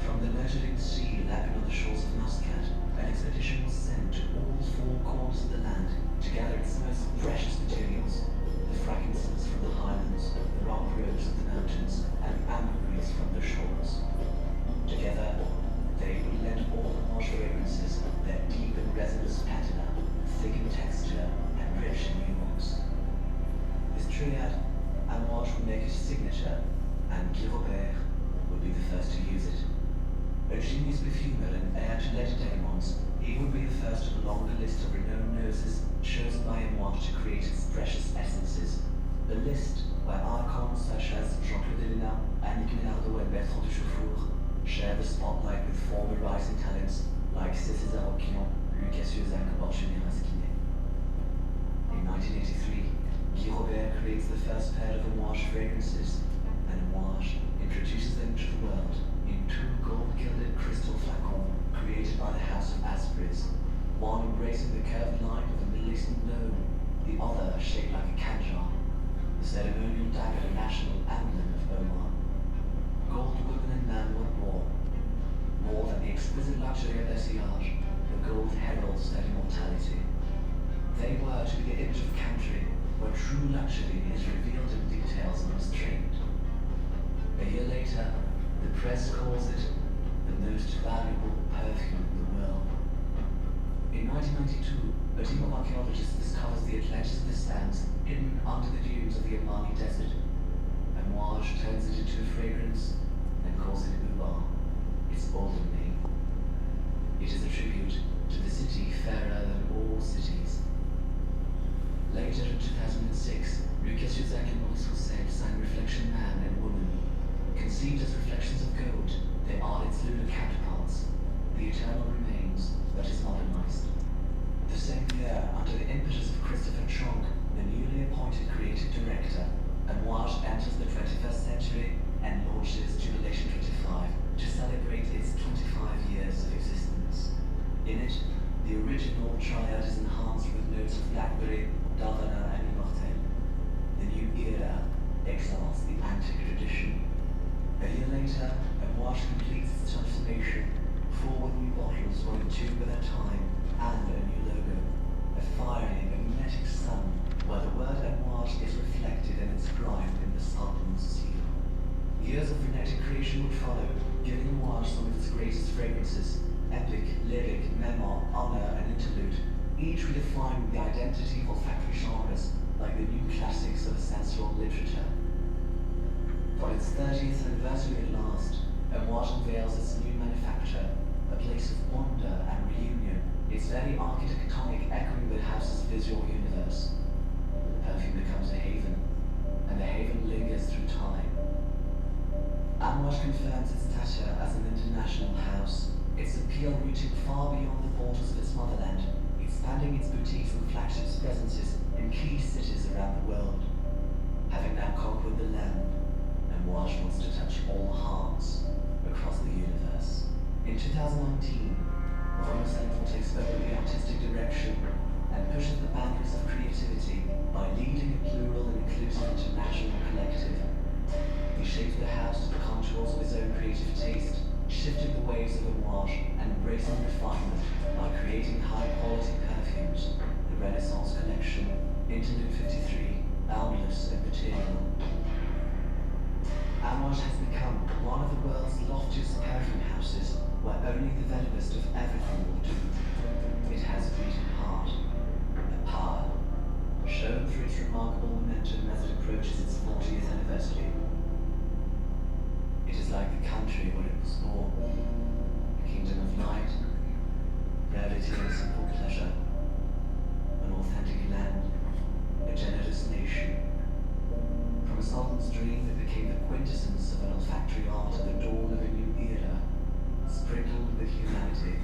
From the nurturing sea lapping on the shores of Muscat, an expedition was sent to all 4 corners of the land to gather its most precious materials, the frankincense from the highlands, the rock groves of the mountains, and ambergris from the shores. Together, they would lend all amouage fragrances their deep and resinous patina, thick in texture, and rich in nuance. This triad, amouage would make its signature, and Guy Robert would be the first to use it. A genius perfumer and heir to legerdemains, he would be the first of a longer list of renowned noses chosen by Amouage to create its precious essences. A list where icons such as Jean-Claude Delinat, Annick Menardo, and Bertrand Duchaufour share the spotlight with former rising talents like César Oquion, Lucas Joseph, and Benjamin Rasquinet. In 1983, Guy Robert creates the first pair of Amouage fragrances, and Amouage introduces them to the world in 2 gold-gilded crystal flacons created by the House of Aspreys, one embracing the curved line of the Middle Eastern dome, the other shaped like a khanjar, the ceremonial dagger and national emblem of Oman. Gold women and men were born. More than the exquisite luxury of their sillage, the gold heralds their immortality. They were to be the image of a country where true luxury is revealed in details and restrained. A year later, the press calls it the most valuable perfume in the world. In 1992, a team of archaeologists discovers the Atlantis sands hidden under the dunes of the Omani desert. Amouage turns it into a fragrance and calls it Ubar, its olden name. It is a tribute to the city fairer than all cities. Later in 2006, Lucas Joseph and Maurice Rousset sang Reflection Man and Woman. Conceived as reflections of gold, they are its lunar counterparts. The eternal remains, but is modernized. The same year, under greatest fragrances, epic, lyric, memoir, honor, and interlude, each redefining the identity of olfactory genres like the new classics of sensorial literature. For its 30th anniversary at last, Amouage unveils its new manufacture, a place of wonder and reunion, its very architectonic echoing the house's visual universe. The perfume becomes a haven, and the haven lingers through time. Amouage confirms its stature as an international house, its appeal reaching far beyond the borders of its motherland, expanding its boutiques and flagships presences in key cities around the world. Having now conquered the land, Amouage wants to touch all hearts across the universe. In 2019, Mohammed Central takes over the artistic direction and pushes the boundaries of creativity by leading a plural and inclusive international collective. He shapes the house to the contours of his own creative taste, shifting the waves of Amouage and embracing refinement by creating high-quality perfumes. The Renaissance Collection, Interlude 53, Boundless and Material. Amouage has become one of the world's loftiest perfume houses, where only the venomous of everything will do. It has a beating heart, a power, shown through its remarkable momentum as it approaches its 40th anniversary. It is like the country where it was born, a kingdom of light, rarity and simple pleasure, an authentic land, a generous nation. From a Sultan's dream, it became the quintessence of an olfactory art at the dawn of a new era, sprinkled with humanity,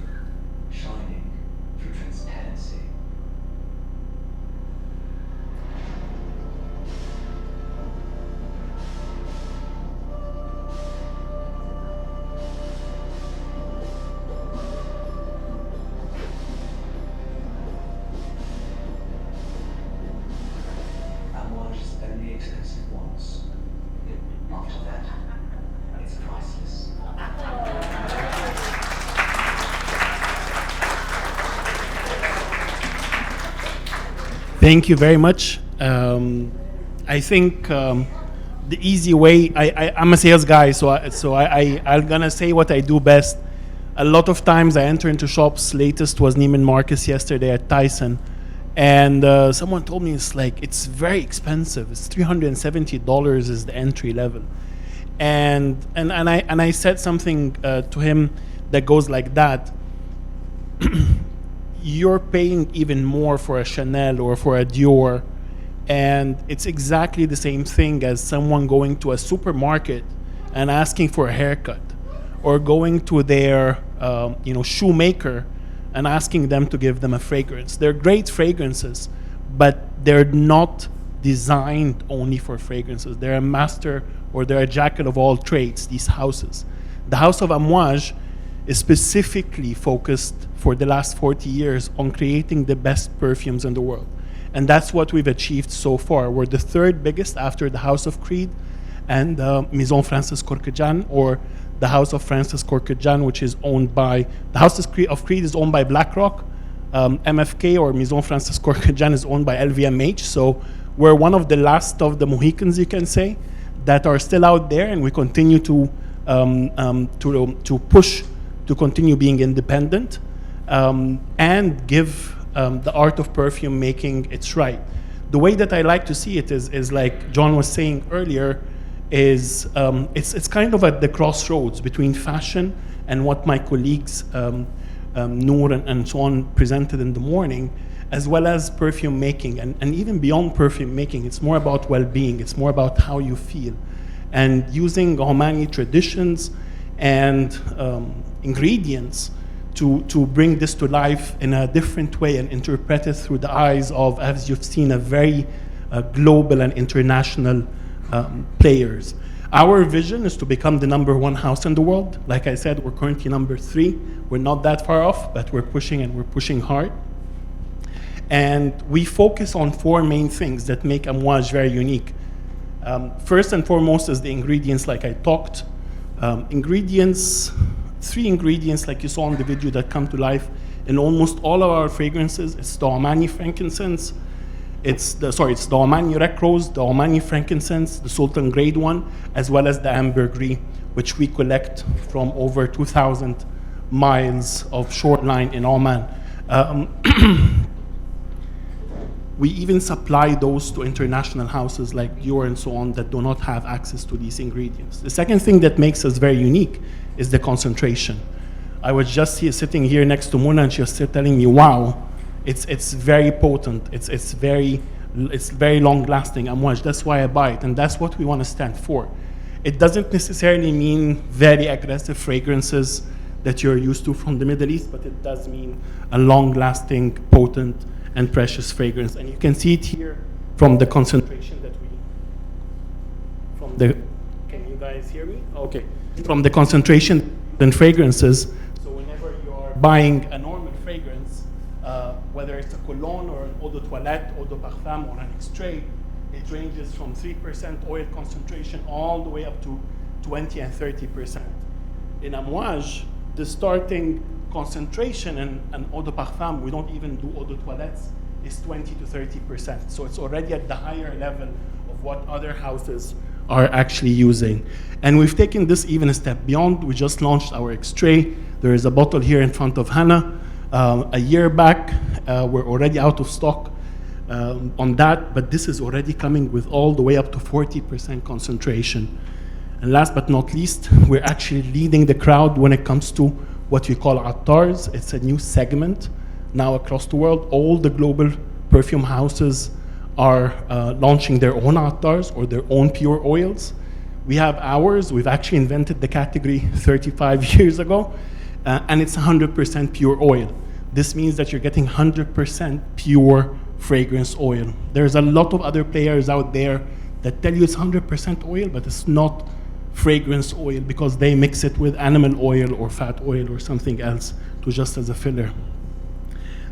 shining through transparency. Amouage is only expensive once. After that, it's priceless. Thank you very much. I think the easy way, I'm a sales guy, so I'm gonna say what I do best. A lot of times I enter into shops, latest was Neiman Marcus yesterday at Tyson, and someone told me it's very expensive. It's $370 is the entry level. And I said something to him that goes like that. You're paying even more for a Chanel or for a Dior, and it's exactly the same thing as someone going to a supermarket and asking for a haircut, or going to their shoemaker and asking them to give them a fragrance. They're great fragrances, but they're not designed only for fragrances. They're a master, or they're a jack of all trades, these houses. The House of Amouage is specifically focused for the last 40 years on creating the best perfumes in the world. And that's what we've achieved so far. We're the third biggest after the House of Creed and Maison Francis Corkejan, or the House of Francis Corkejan, which is owned by, the House of Creed is owned by BlackRock. MFK, or Maison Francis Corkejan, is owned by LVMH. So we're one of the last of the Mohicans, you can say, that are still out there, and we continue to push to continue being independent and give the art of perfume making its right. The way that I like to see it is like John was saying earlier, is it's kind of at the crossroads between fashion and what my colleagues Noor and so on presented in the morning, as well as perfume making. And even beyond perfume making, it's more about well-being. It's more about how you feel. And using Omani traditions and ingredients to bring this to life in a different way and interpret it through the eyes of, as you've seen, a very global and international players. Our vision is to become the #1 house in the world. Like I said, we're currently #3. We're not that far off, but we're pushing, and we're pushing hard. And we focus on 4 main things that make Amouage very unique. First and foremost is the ingredients, like I talked. Ingredients, 3 ingredients, like you saw in the video, that come to life in almost all of our fragrances. It's the Omani frankincense, it's the Omani red rose, the Omani frankincense, the Sultan grade 1, as well as the ambergris. which we collect from over 2,000 miles of shoreline in Oman. We even supply those to international houses like Dior and so on that do not have access to these ingredients. The second thing that makes us very unique is the concentration. I was just sitting here next to Mona, and she was still telling me, wow, it's very potent, it's very long lasting. That's why I buy it, and that's what we want to stand for. It doesn't necessarily mean very aggressive fragrances that you're used to from the Middle East, but it does mean a long lasting, potent, and precious fragrance. And you can see it here from the concentration that can you guys hear me? Okay. From the concentration in fragrances, so whenever you're buying a normal fragrance, whether it's a cologne or an eau de toilette, eau de parfum, or an extrait, it ranges from 3% oil concentration all the way up to 20 and 30%. In Amouage, the starting concentration in an eau de parfum, we don't even do eau de toilettes, is 20 to 30%. So it's already at the higher level of what other houses are actually using. And we've taken this even a step beyond. We just launched our extrait. There is a bottle here in front of Hannah. A year back, we're already out of stock on that, but this is already coming with all the way up to 40% concentration. And last but not least, we're actually leading the crowd when it comes to what we call attars. It's a new segment now across the world. All the global perfume houses are launching their own attars or their own pure oils. We have ours. We've actually invented the category 35 years ago, and it's 100% pure oil. This means that you're getting 100% pure fragrance oil. There's a lot of other players out there that tell you it's 100% oil, but it's not fragrance oil because they mix it with animal oil or fat oil or something else to just as a filler.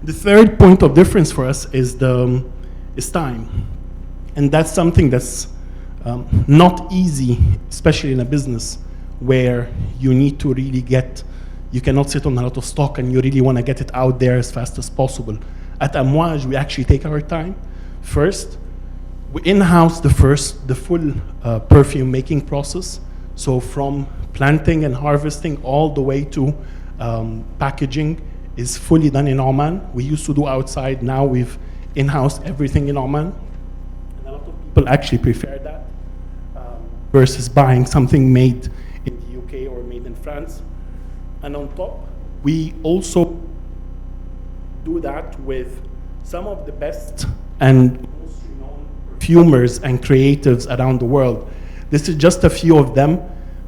The third point of difference for us is time. And that's something that's not easy, especially in a business where you need to really you cannot sit on a lot of stock and you really want to get it out there as fast as possible. At Amouage, we actually take our time. First, we in-house the full perfume making process. So from planting and harvesting all the way to packaging is fully done in Oman. We used to do outside, now we've in-house everything in Oman. And a lot of people actually prefer that versus buying something made in the UK or made in France. And on top, we also do that with some of the best and most renowned perfumers and creatives around the world. This is just a few of them.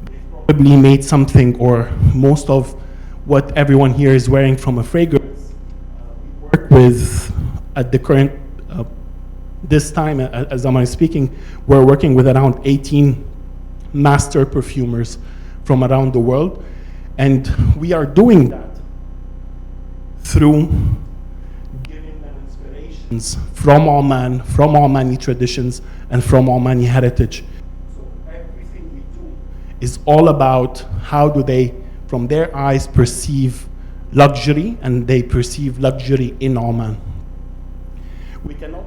They've probably made something or most of what everyone here is wearing from a fragrance. We work with, at the current, this time, as I'm speaking, we're working with around 18 master perfumers from around the world. And we are doing that through giving them inspirations from Oman, from Omani traditions, and from Omani heritage. So everything we do is all about how do they, from their eyes, perceive luxury, and they perceive luxury in Oman. We cannot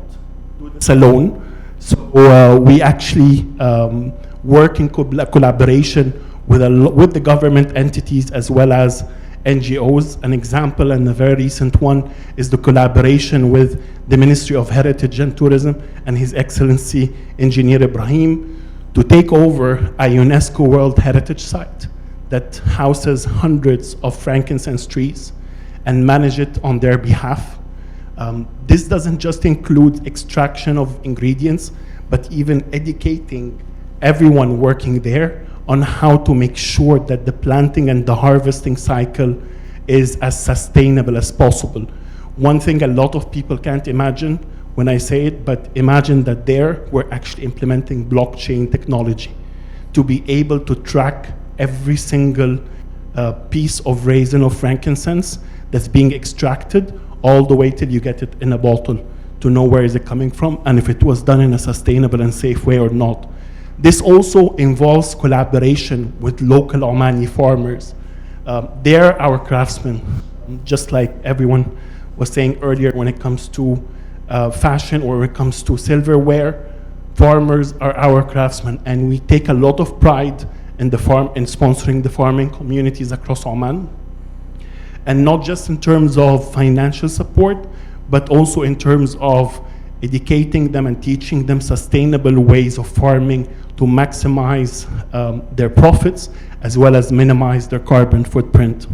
do this alone, so we actually work in collaboration with the government entities as well as NGOs. An example and a very recent one is the collaboration with the Ministry of Heritage and Tourism and His Excellency Engineer Ibrahim to take over a UNESCO World Heritage Site that houses hundreds of frankincense trees and manage it on their behalf. This doesn't just include extraction of ingredients, but even educating everyone working there on how to make sure that the planting and the harvesting cycle is as sustainable as possible. One thing a lot of people can't imagine when I say it, but imagine that there we're actually implementing blockchain technology to be able to track every single piece of resin of frankincense that's being extracted all the way till you get it in a bottle to know where is it coming from and if it was done in a sustainable and safe way or not. This also involves collaboration with local Omani farmers. They're our craftsmen, just like everyone was saying earlier when it comes to fashion or when it comes to silverware. Farmers are our craftsmen, and we take a lot of pride in sponsoring the farming communities across Oman. And not just in terms of financial support, but also in terms of educating them and teaching them sustainable ways of farming to maximize their profits, as well as minimize their carbon footprint.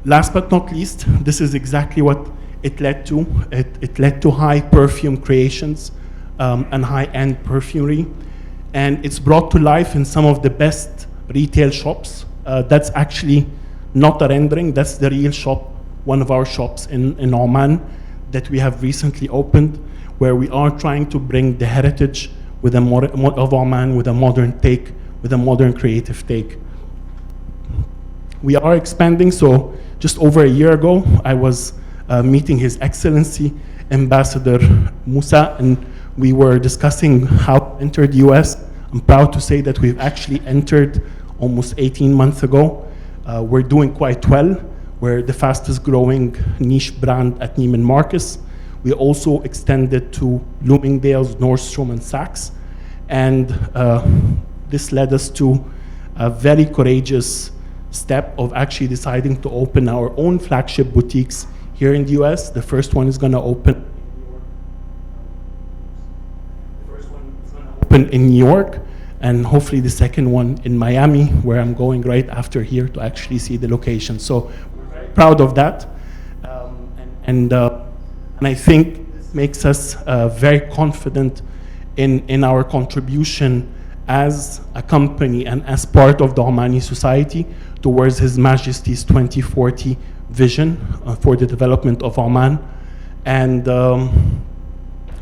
Last but not least, this is exactly what it led to. It led to high perfume creations and high-end perfumery. And it's brought to life in some of the best retail shops. That's actually not a rendering, that's the real shop, one of our shops in Oman that we have recently opened, where we are trying to bring the heritage with of Oman with a modern take, with a modern creative take. We are expanding, so just over a year ago, I was meeting His Excellency Ambassador Musa, and we were discussing how to enter the US. I'm proud to say that we've actually entered almost 18 months ago. We're doing quite well. We're the fastest growing niche brand at Neiman Marcus. We also extended to Bloomingdale's, Nordstrom, and Saks. And this led us to a very courageous step of actually deciding to open our own flagship boutiques here in the US. The first one is going to open in New York, and hopefully the second one in Miami, where I'm going right after here to actually see the location. So we're very proud of that. And I think this makes us very confident in our contribution as a company and as part of the Omani society towards His Majesty's 2040 vision for the development of Oman. And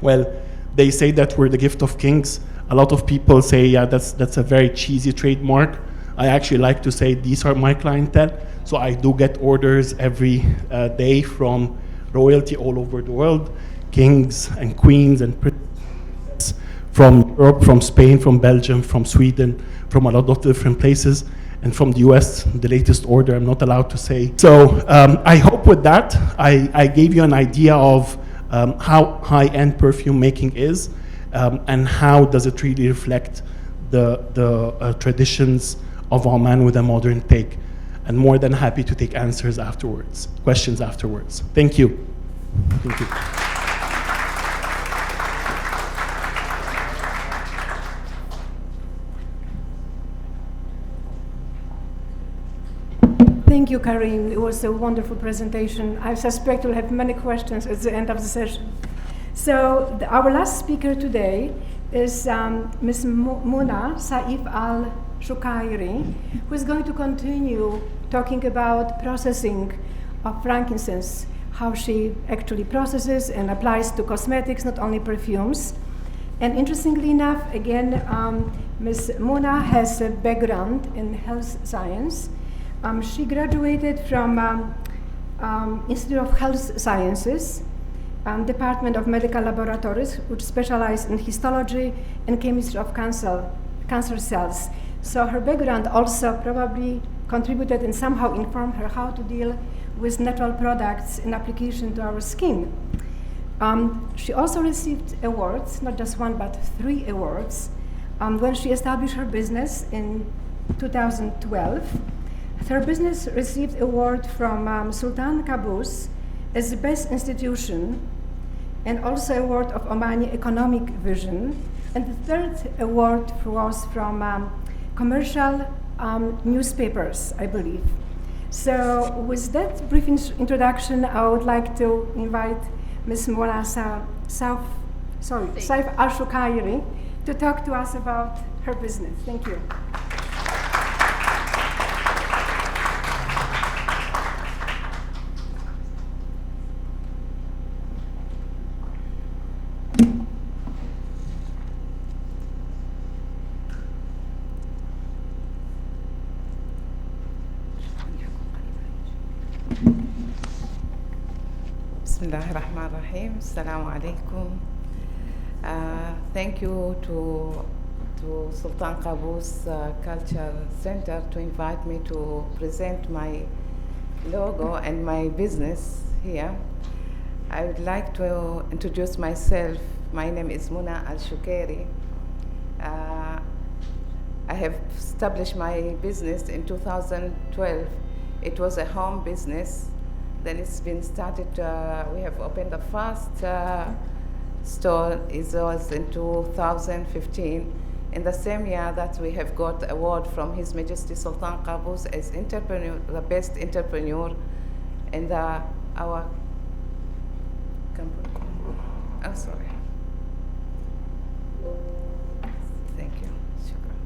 well, they say that we're the gift of kings. A lot of people say, yeah, that's a very cheesy trademark. I actually like to say these are my clientele. So I do get orders every day from royalty all over the world, kings and queens and princes from Europe, from Spain, from Belgium, from Sweden, from a lot of different places, and from the US, the latest order I'm not allowed to say. So I hope with that, I gave you an idea of how high-end perfume making is, and how does it really reflect the traditions of Oman with a modern take. And more than happy to take answers afterwards, questions afterwards. Thank you. Thank you. Thank you, Karim. It was a wonderful presentation. I suspect you'll have many questions at the end of the session. So our last speaker today is Ms. Muna Saif Al-Shukairi, who is going to continue talking about processing of frankincense, how she actually processes and applies to cosmetics, not only perfumes. And interestingly enough, again, Ms. Muna has a background in health science. She graduated from Institute of Health Sciences, Department of Medical Laboratories, which specialize in histology and chemistry of cancer cells. So her background also probably contributed and somehow informed her how to deal with natural products in application to our skin. She also received awards, not just one, but 3 awards, when she established her business in 2012. Her business received an award from Sultan Qaboos as the best institution, and also award of Omani Economic Vision. And the 3rd award was from commercial newspapers, I believe. So with that brief introduction, I would like to invite Ms. Mona Saif Al-Shukairi to talk to us about her business. Thank you. Bismillahirrahmanirrahim. Assalamu alaikum. Thank you to Sultan Qaboos Culture Center to invite me to present my logo and my business here. I would like to introduce myself. My name is Muna Al-Shukairi. I have established my business in 2012. It was a home business. Then it's been started, we have opened the first store, it was in 2015. In the same year that we have got award from His Majesty Sultan Qaboos as entrepreneur, the best entrepreneur in our company. I'm sorry. Thank you. Shukran.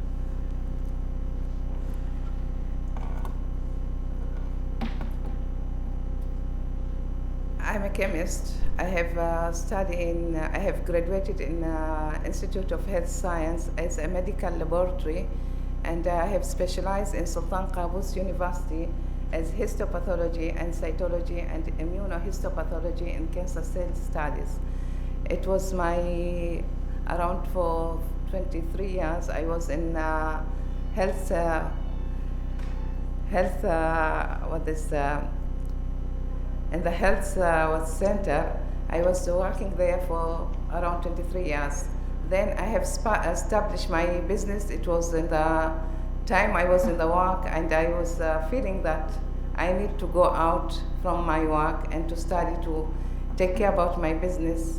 I'm a chemist. I have studied I have graduated in Institute of Health Science as a medical laboratory, and I have specialized in Sultan Qaboos University as histopathology and cytology and immunohistopathology in cancer cell studies. It was my, around for 23 years, I was in health, in the health center. I was working there for around 23 years. Then I have established my business. It was in the time I was in the work, and I was feeling that I need to go out from my work and to study to take care about my business.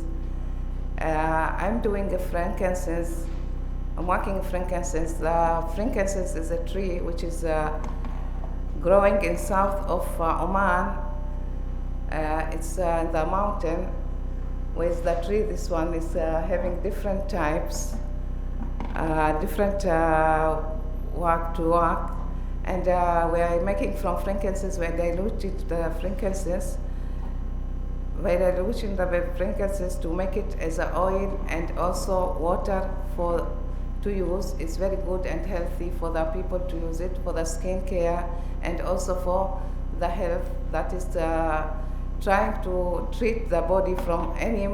I'm doing a frankincense. I'm working in frankincense. The frankincense is a tree which is growing in south of Oman. It's in the mountain with the tree. This one is having different types, different work to work. And we are making from frankincense, we are diluted the frankincense. We are diluting the frankincense to make it as an oil and also water to use. It's very good and healthy for the people to use it for the skin care and also for the health, that is trying to treat the body from any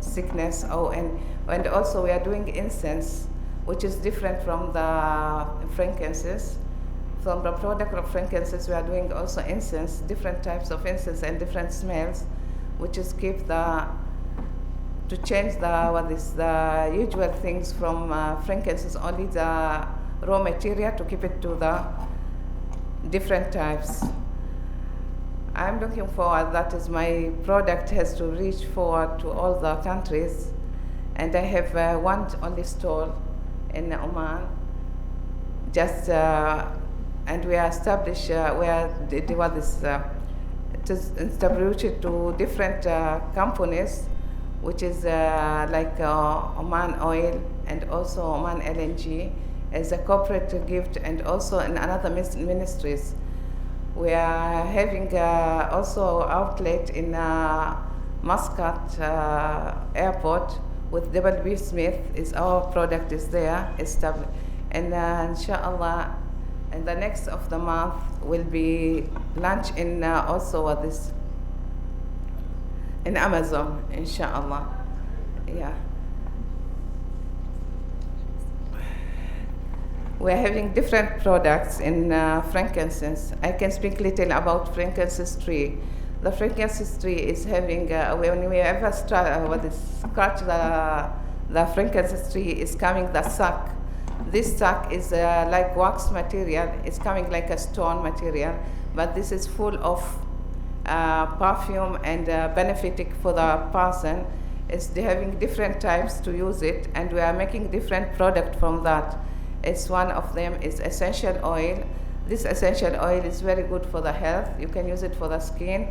sickness. And also we are doing incense, which is different from the frankincense. From the product of frankincense, we are doing also incense, different types of incense and different smells, which is to change the usual things from frankincense, only the raw material to keep it to the different types. I'm looking forward, that is my product has to reach forward to all the countries. And I have one only store in Oman, and we are established, it is distributed to different companies, which is like Oman Oil and also Oman LNG as a corporate gift, and also in another ministries. We are having also outlet in Muscat airport with W. Smith. Our product is there established. And inshallah, and the next of the month will be launch in also in Amazon, inshallah. Yeah. We're having different products in frankincense. I can speak little about frankincense tree. The frankincense tree is having, when we ever scratch the frankincense tree, is coming the sack. This sack is like wax material. It's coming like a stone material, but this is full of perfume and benefiting for the person. It's having different types to use it, and we are making different product from that. It's one of them is essential oil. This essential oil is very good for the health. You can use it for the skin,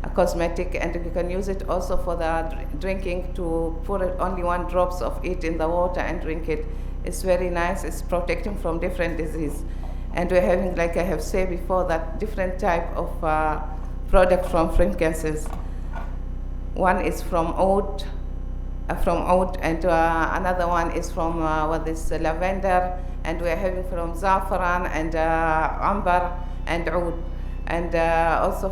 a cosmetic, and you can use it also for the drinking, to put only 1 drop of it in the water and drink it. It's very nice. It's protecting from different disease. And we're having, like I have said before, that different type of product from frankincense. One is from oud, and another one is from lavender, and we're having from saffron and amber and oud, and also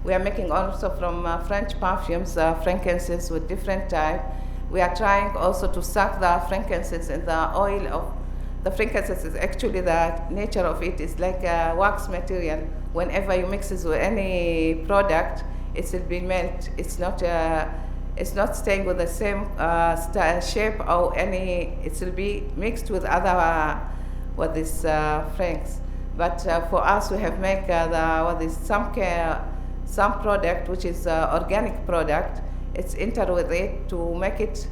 we are making also from French perfumes, frankincense with different type. We are trying also to suck the frankincense in the oil of the frankincense. Is actually the nature of it is like a wax material. Whenever you mix it with any product, it will be melt. It's not staying with the same shape or any. It will be mixed with other with these franks. But for us, we have make some product which is organic product. It's entered with it to make it.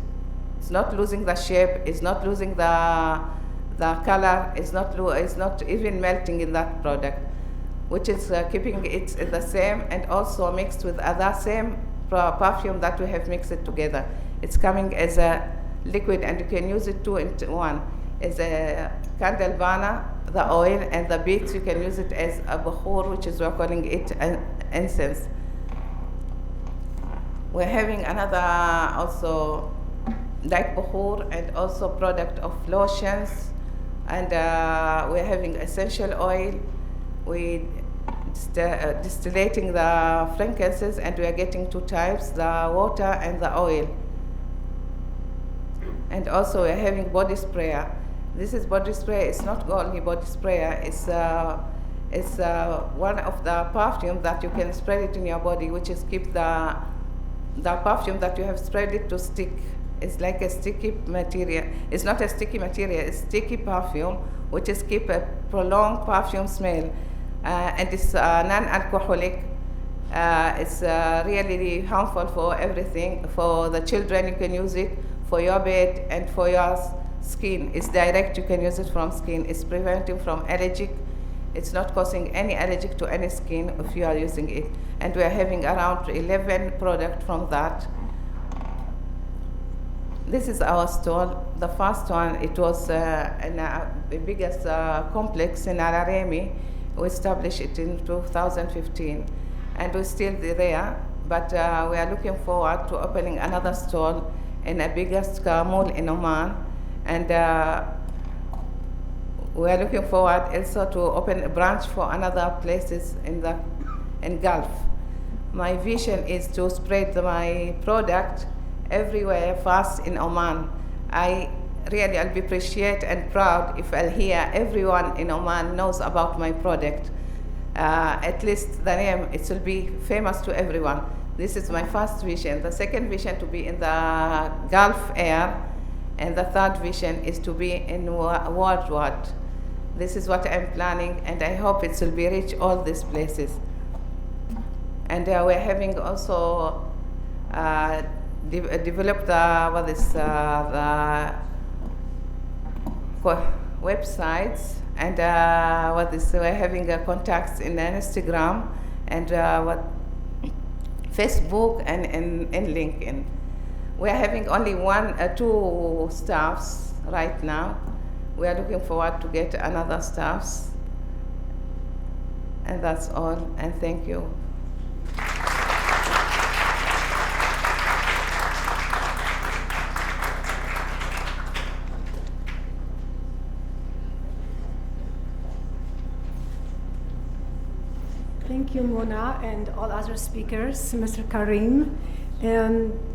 It's not losing the shape. It's not losing the color. It's not even melting in that product, which is keeping it the same and also mixed with other same perfume that we have mixed it together. It's coming as a liquid and you can use it two in one. As a candle burner, the oil and the beads, you can use it as a bukhur, which is we're calling it an incense. We're having another also light bukhur and also product of lotions, and we're having essential oil. We distillating the fragrances, and we are getting two types, the water and the oil. And also we're having body sprayer. This is body spray. It's not only body sprayer. It's one of the perfume that you can spray it in your body, which is keep the perfume that you have sprayed it to stick. It's like a sticky material. It's not a sticky material. It's sticky perfume, which is keep a prolonged perfume smell, and it's non-alcoholic. It's really harmful for everything. For the children, you can use it for your bed and for your skin. It's direct, you can use it from skin. It's preventing from allergic. It's not causing any allergic to any skin if you are using it. And we are having around 11 products from that. This is our store. The first one, it was in the biggest complex in Al Aremi. We established it in 2015. And we're still there, but we are looking forward to opening another store in the biggest mall in Oman. And we are looking forward also to open a branch for another places in Gulf. My vision is to spread my product everywhere fast in Oman. I'll be appreciate and proud if I'll hear everyone in Oman knows about my product. At least the name, it will be famous to everyone. This is my first vision. The second vision to be in the Gulf area, and the third vision is to be in worldwide. This is what I'm planning, and I hope it will be reach all these places. And we're having also developed the websites, and we're having contacts in Instagram and Facebook and LinkedIn. We're having only two staffs right now. We are looking forward to get another staffs. And that's all, and thank you. Thank you, Mona, and all other speakers, Mr. Karim.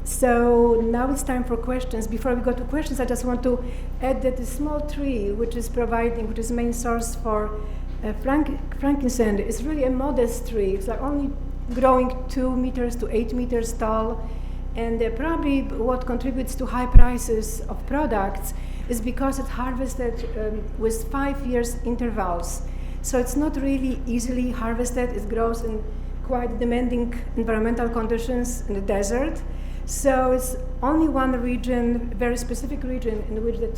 So now it's time for questions. Before we go to questions, I just want to add that the small tree, which is main source for frankincense, is really a modest tree. It's like only growing 2 meters to 8 meters tall. And probably what contributes to high prices of products is because it's harvested with 5 years intervals. So it's not really easily harvested. It grows in quite demanding environmental conditions in the desert. So it's only one region, very specific region, in which the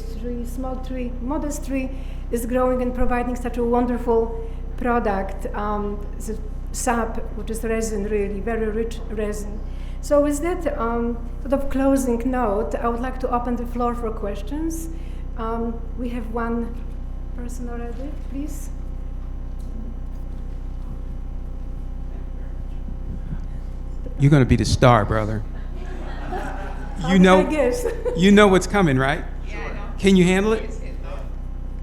small tree, modest tree, is growing and providing such a wonderful product. It's a sap, which is resin, really, very rich resin. So with that sort of closing note, I would like to open the floor for questions. We have one person already, please. You're going to be the star, brother. You know what's coming, right? Yeah, I know. Can you handle it?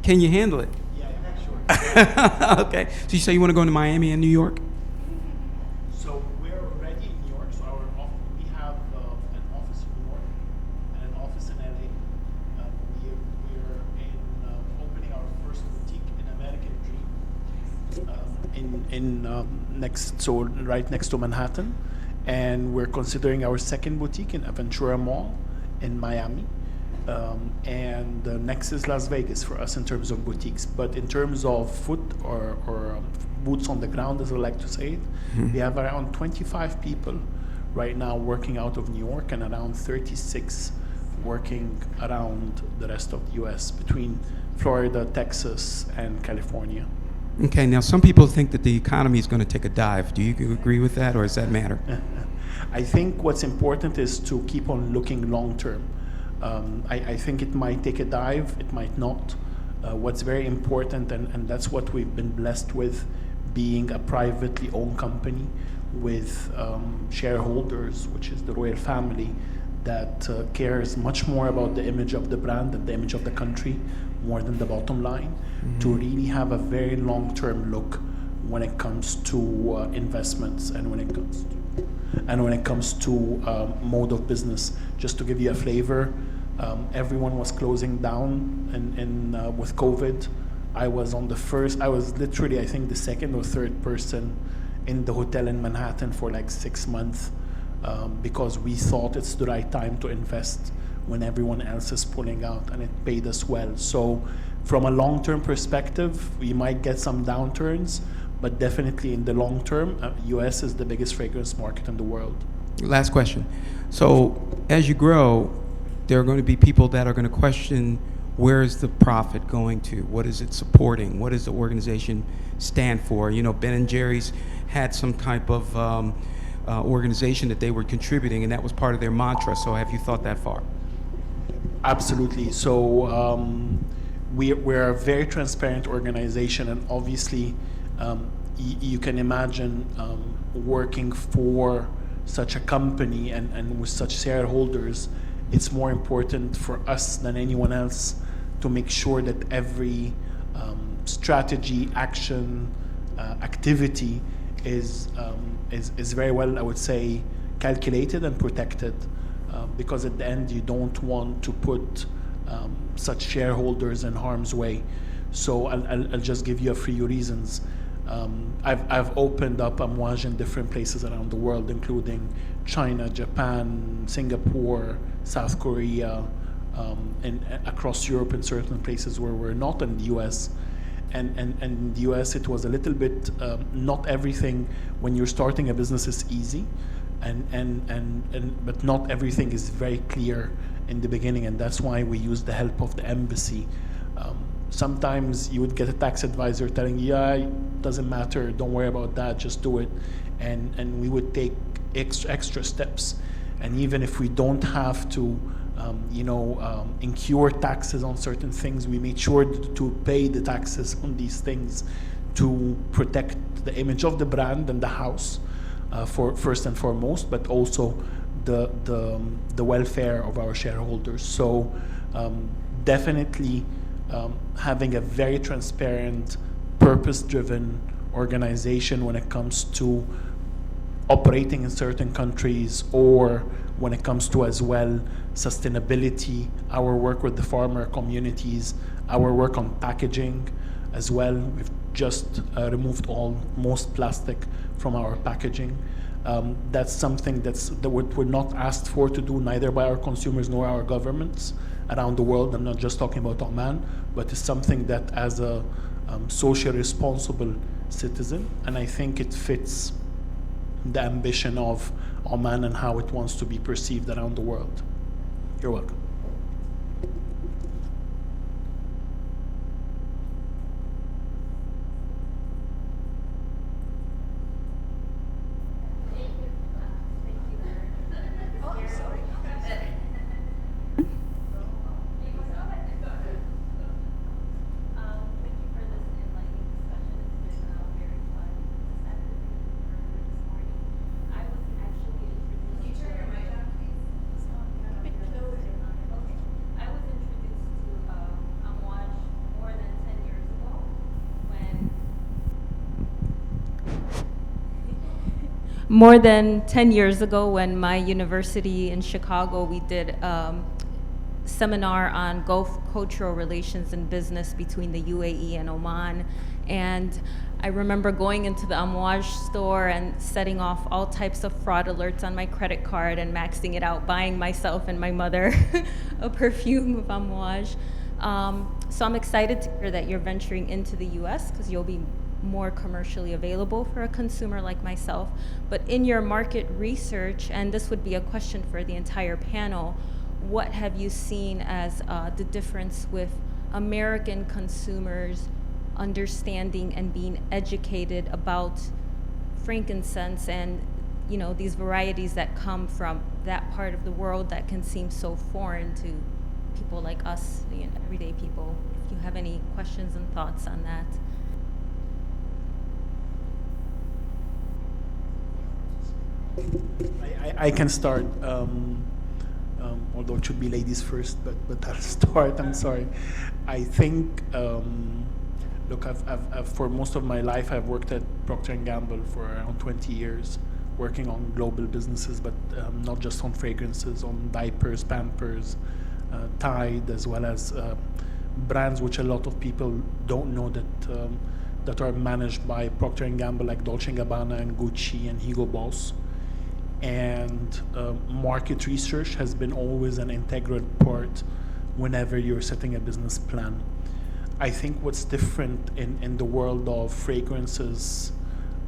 Can you handle it? Yeah, sure. Okay. So you say you want to go to Miami and New York? So we're already in New York. So we have an office in New York and an office in LA. We're opening our first boutique in American Dream, right next to Manhattan. And we're considering our second boutique in Aventura Mall in Miami. and next is Las Vegas for us in terms of boutiques. But in terms of foot or boots on the ground, as I like to say it, we have around 25 people right now working out of New York and around 36 working around the rest of the US between Florida, Texas, and California. Okay, now some people think that the economy is going to take a dive. Do you agree with that, or does that matter? I think what's important is to keep on looking long term. I think it might take a dive, it might not. What's very important, and that's what we've been blessed with, being a privately owned company with shareholders, which is the royal family, that cares much more about the image of the brand and the image of the country more than the bottom line, to really have a very long-term look when it comes to investments and when it comes to mode of business. Just to give you a flavor, everyone was closing down with COVID. I was literally, I think, the second or third person in the hotel in Manhattan for like 6 months, because we thought it's the right time to invest when everyone else is pulling out, and it paid us well. So from a long-term perspective, we might get some downturns, but definitely in the long term, US is the biggest fragrance market in the world. Last question. So as you grow, there are going to be people that are going to question, where is the profit going to? What is it supporting? What does the organization stand for? You know, Ben & Jerry's had some type of organization that they were contributing, and that was part of their mantra. So have you thought that far? Absolutely. So we're a very transparent organization, and obviously you can imagine working for such a company and with such shareholders. It's more important for us than anyone else to make sure that every strategy, action, activity is very well, I would say, calculated and protected, because at the end you don't want to put such shareholders in harm's way. So I'll just give you a few reasons. I've opened up Amouage in different places around the world, including China, Japan, Singapore, South Korea, and across Europe in certain places where we're not in the US. And in the US, it was a little bit, not everything when you're starting a business is easy, but not everything is very clear in the beginning, and that's why we use the help of the embassy. Sometimes you would get a tax advisor telling you, yeah, it doesn't matter, don't worry about that, just do it. And we would take extra steps. And even if we don't have to, incur taxes on certain things, we made sure to pay the taxes on these things to protect the image of the brand and the house, for first and foremost, but also the welfare of our shareholders. So definitely having a very transparent, purpose-driven organization when it comes to operating in certain countries, or when it comes to as well sustainability, our work with the farmer communities, our work on packaging as well. We've just removed most plastic from our packaging. That's something that we're not asked for to do, neither by our consumers nor our governments around the world. I'm not just talking about Oman, but it's something that as a socially responsible citizen, and I think it fits the ambition of Oman and how it wants to be perceived around the world. You're welcome. More than 10 years ago, when my university in Chicago, we did a seminar on Gulf cultural relations and business between the UAE and Oman. And I remember going into the Amouage store and setting off all types of fraud alerts on my credit card and maxing it out, buying myself and my mother a perfume of Amouage. So I'm excited to hear that you're venturing into the US because you'll be more commercially available for a consumer like myself. But in your market research, and this would be a question for the entire panel, what have you seen as the difference with American consumers understanding and being educated about frankincense and these varieties that come from that part of the world that can seem so foreign to people like us, everyday people? If you have any questions and thoughts on that. I can start, although it should be ladies first, but I'll start. I'm sorry. I think, look, I've for most of my life, I've worked at Procter & Gamble for around 20 years, working on global businesses, but not just on fragrances, on diapers, Pampers, Tide, as well as brands which a lot of people don't know that are managed by Procter & Gamble, like Dolce & Gabbana and Gucci and Hugo Boss. And market research has been always an integral part whenever you're setting a business plan. I think what's different in the world of fragrances,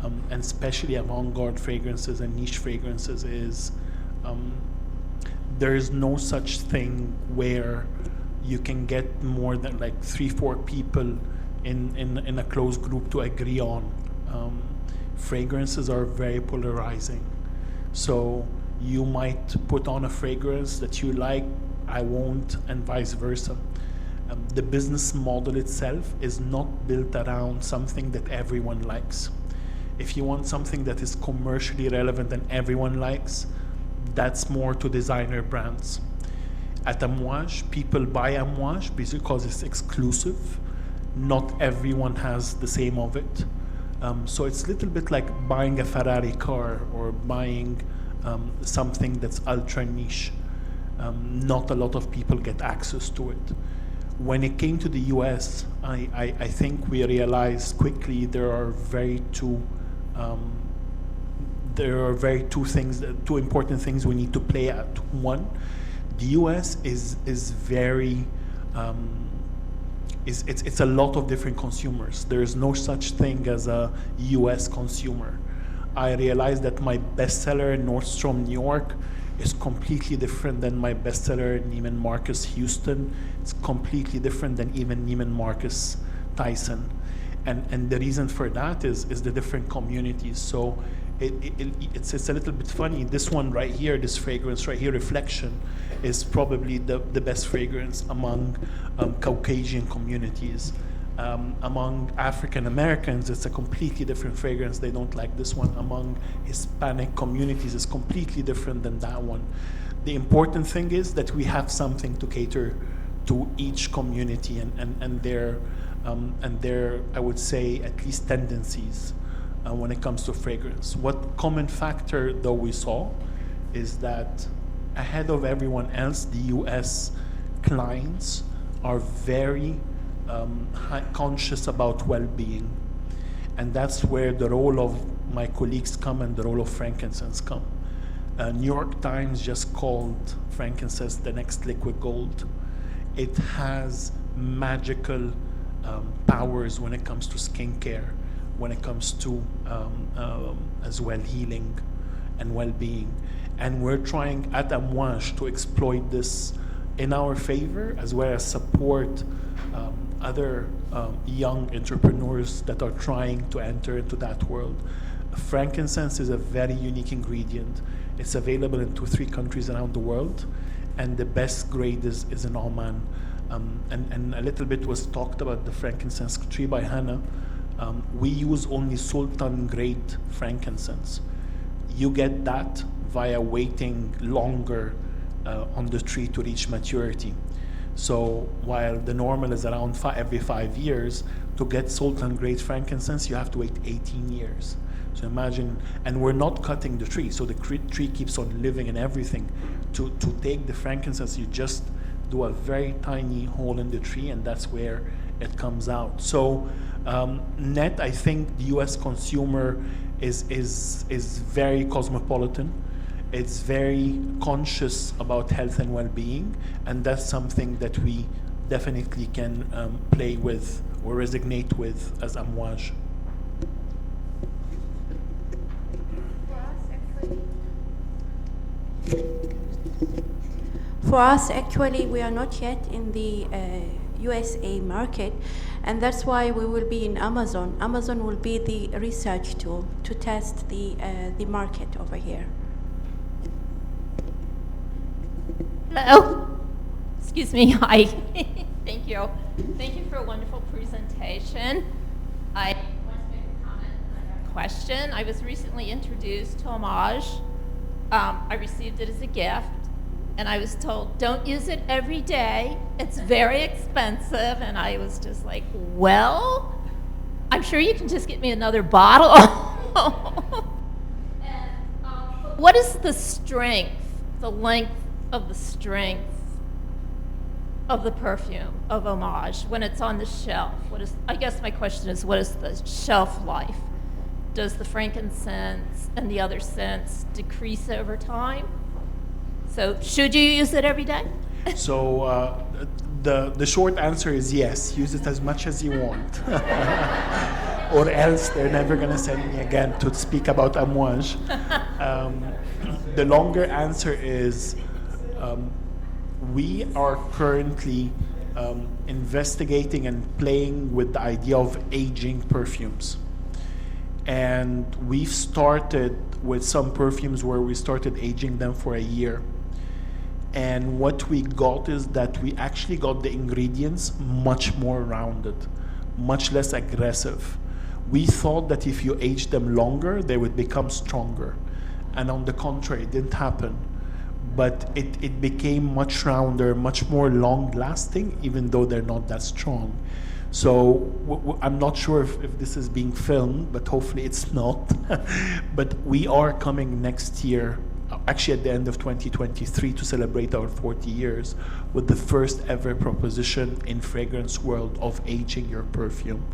and especially avant-garde fragrances and niche fragrances, is there is no such thing where you can get more than like 3-4 people in a close group to agree on. Fragrances are very polarizing. So you might put on a fragrance that you like, I won't, and vice versa. The business model itself is not built around something that everyone likes. If you want something that is commercially relevant and everyone likes, that's more to designer brands. At Amouage, people buy Amouage because it's exclusive. Not everyone has the same of it. So it's a little bit like buying a Ferrari car or buying something that's ultra niche. Not a lot of people get access to it. When it came to the US, I think we realized quickly there are two important things we need to play at. One, the US is very it's a lot of different consumers. There is no such thing as a US consumer. I realized that my bestseller in Nordstrom New York is completely different than my bestseller in Neiman Marcus Houston. It's completely different than even Neiman Marcus Tyson. And the reason for that is the different communities. So it's a little bit funny. This one right here, this fragrance right here, Reflection, is probably the best fragrance among Caucasian communities. Among African Americans, it's a completely different fragrance. They don't like this one. Among Hispanic communities, it's completely different than that one. The important thing is that we have something to cater to each community and their, I would say, at least tendencies when it comes to fragrance. What common factor, though, we saw is that ahead of everyone else, the US clients are very conscious about well-being. And that's where the role of my colleagues come and the role of frankincense come. New York Times just called frankincense the next liquid gold. It has magical powers when it comes to skincare, when it comes to as well healing and well-being. And we're trying at Amouage to exploit this in our favor, as well as support other young entrepreneurs that are trying to enter into that world. Frankincense is a very unique ingredient. It's available in 2-3 countries around the world, and the best grade is in Oman. And a little bit was talked about the frankincense tree by Hannah. We use only Sultan grade frankincense. You get that via waiting longer on the tree to reach maturity. So while the normal is around every 5 years, to get Sultan grade frankincense, you have to wait 18 years. So imagine, and we're not cutting the tree, so the tree keeps on living and everything. To take the frankincense, you just do a very tiny hole in the tree, and that's where it comes out. So Net, I think the U.S. consumer is very cosmopolitan. It's very conscious about health and well-being, and that's something that we definitely can play with or resonate with as Amouage. For us, actually, we are not yet in the USA market, and that's why we will be in Amazon. Amazon will be the research tool to test the market over here. Hello. Excuse me. Hi. Thank you. Thank you for a wonderful presentation. I want to make a comment and I have a question. I was recently introduced to Homage. I received it as a gift, and I was told, don't use it every day. It's very expensive. And I was just like, well, I'm sure you can just get me another bottle. And, what is the strength, the length of the strength of the perfume of Homage when it's on the shelf? I guess my question is, what is the shelf life? Does the frankincense and the other scents decrease over time? So should you use it every day? So the short answer is yes. Use it as much as you want. Or else they're never going to send me again to speak about Amouage. The longer answer is we are currently investigating and playing with the idea of aging perfumes. And we've started with some perfumes where we started aging them for a year. And what we got is that we actually got the ingredients much more rounded, much less aggressive. We thought that if you age them longer, they would become stronger. And on the contrary, it didn't happen. But it became much rounder, much more long-lasting, even though they're not that strong. So I'm not sure if this is being filmed, but hopefully it's not. But we are coming next year, actually at the end of 2023, to celebrate our 40 years with the first ever proposition in fragrance world of aging your perfume.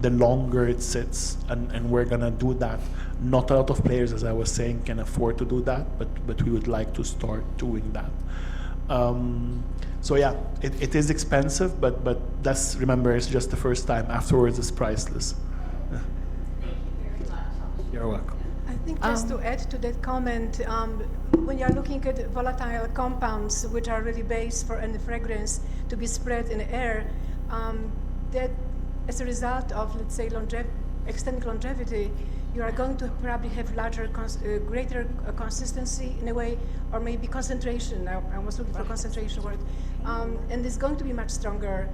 The longer it sits, and we're gonna do that. Not a lot of players, as I was saying, can afford to do that, but we would like to start doing that. So yeah, it is expensive, but that's, remember, it's just the first time. Afterwards, it's priceless. Thank you very much. You're welcome. I think just to add to that comment, when you're looking at volatile compounds, which are really based for any fragrance to be spread in the air, that as a result of, let's say, extended longevity, you are going to probably have greater consistency in a way, or maybe concentration. I was looking for concentration word, and it's going to be much stronger.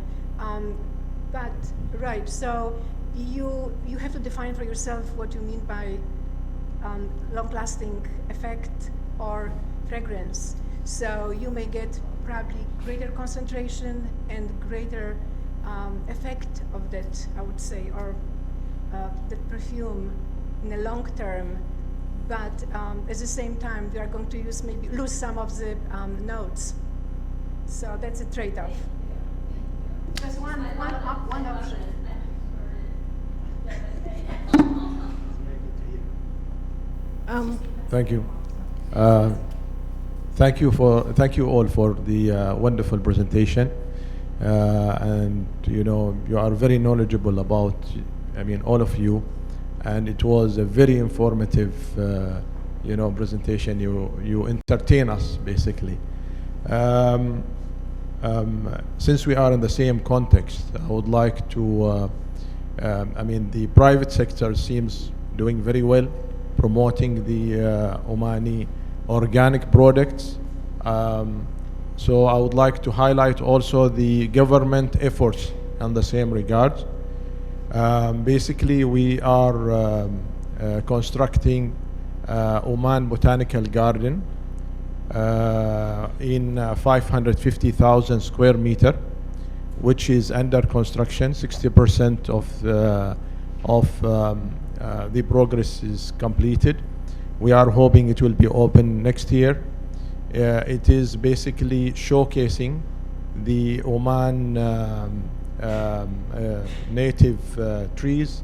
So you have to define for yourself what you mean by long-lasting effect or fragrance. So you may get probably greater concentration and greater effect of that, I would say, or that perfume in the long term, but at the same time we are going to lose some of the notes. So that's a trade-off. Just one option. Thank you. Thank you all for the wonderful presentation. And you are very knowledgeable about, all of you, and it was a very informative, presentation. You entertain us basically. Since we are in the same context, I would like to. The private sector seems doing very well, promoting the Omani organic products. So I would like to highlight also the government efforts in the same regard. Basically, we are constructing Oman Botanical Garden in 550,000 square meter, which is under construction. 60% of the progress is completed. We are hoping it will be open next year. It is basically showcasing the Oman native trees,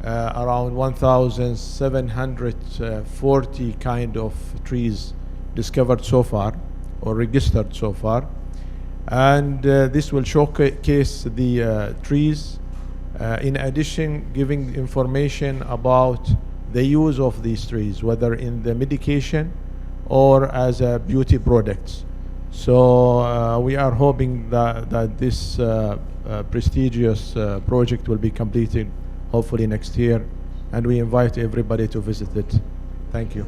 around 1,740 kind of trees discovered so far or registered so far. And this will showcase the trees, in addition giving information about the use of these trees, whether in the medication or as beauty products. So we are hoping that this prestigious project will be completed hopefully next year, and we invite everybody to visit it. Thank you.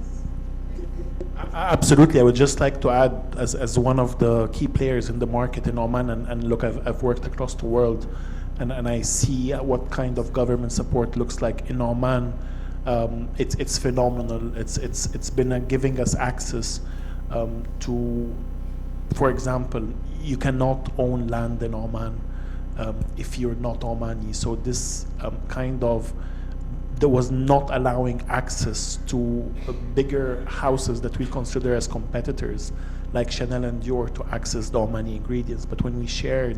Absolutely. I would just like to add, as one of the key players in the market in Oman, and look, I've worked across the world, and I see what kind of government support looks like in Oman. It's phenomenal. It's been giving us access to, for example, you cannot own land in Oman if you're not Omani. So this there was not allowing access to bigger houses that we consider as competitors, like Chanel and Dior, to access the Omani ingredients. But when we shared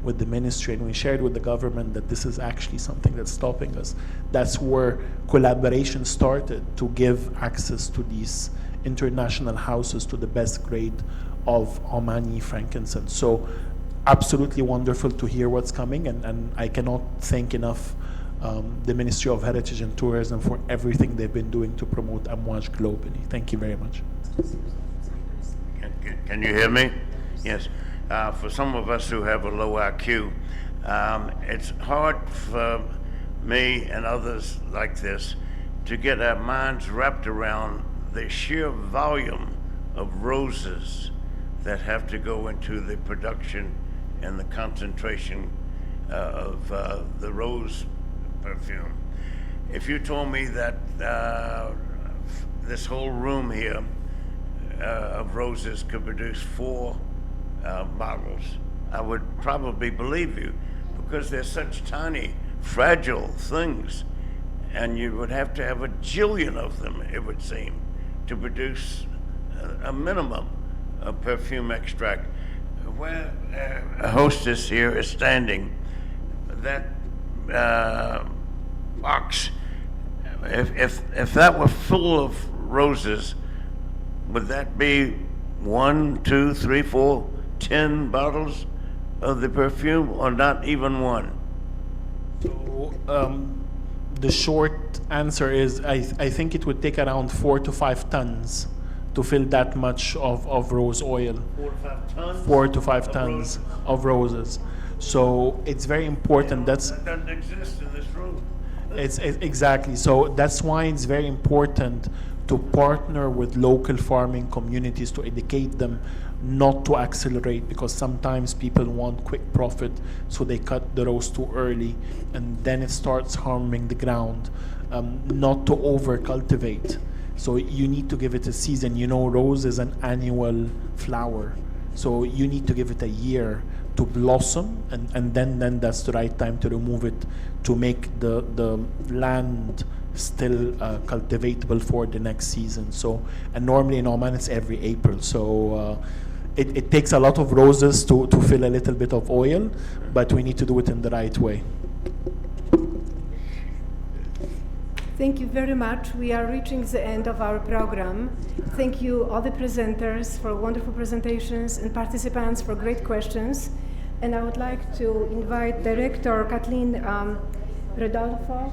with the ministry and we shared with the government that this is actually something that's stopping us, that's where collaboration started to give access to these international houses to the best grade of Omani frankincense. So absolutely wonderful to hear what's coming, and I cannot thank enough the Ministry of Heritage and Tourism for everything they've been doing to promote Amouage globally. Thank you very much. Can you hear me? Yes. For some of us who have a low IQ, it's hard for me and others like this to get our minds wrapped around the sheer volume of roses that have to go into the production and the concentration of the rose perfume. If you told me that this whole room here of roses could produce 4 bottles, I would probably believe you, because they're such tiny, fragile things, and you would have to have a jillion of them, it would seem, to produce a minimum of perfume extract. Where a hostess here is standing, that box, if that were full of roses, would that be 1, 2, 3, 4, 10 bottles of the perfume, or not even one? So the short answer is I think it would take around 4 to 5 tons to fill that much of rose oil. 4 to 5 tons? 4 to 5 tons of roses. So it's very important. That doesn't exist in this room. It's exactly. So that's why it's very important to partner with local farming communities to educate them not to accelerate, because sometimes people want quick profit, so they cut the rose too early, and then it starts harming the ground. Not to over cultivate. So you need to give it a season. You know, rose is an annual flower, so you need to give it a year to blossom, and then that's the right time to remove it, to make the land still cultivatable for the next season. So, and normally in Oman it's every April. So it takes a lot of roses to fill a little bit of oil, but we need to do it in the right way. Thank you very much. We are reaching the end of our program. Thank you, all the presenters, for wonderful presentations, and participants for great questions. And I would like to invite Director Kathleen Rodolfo,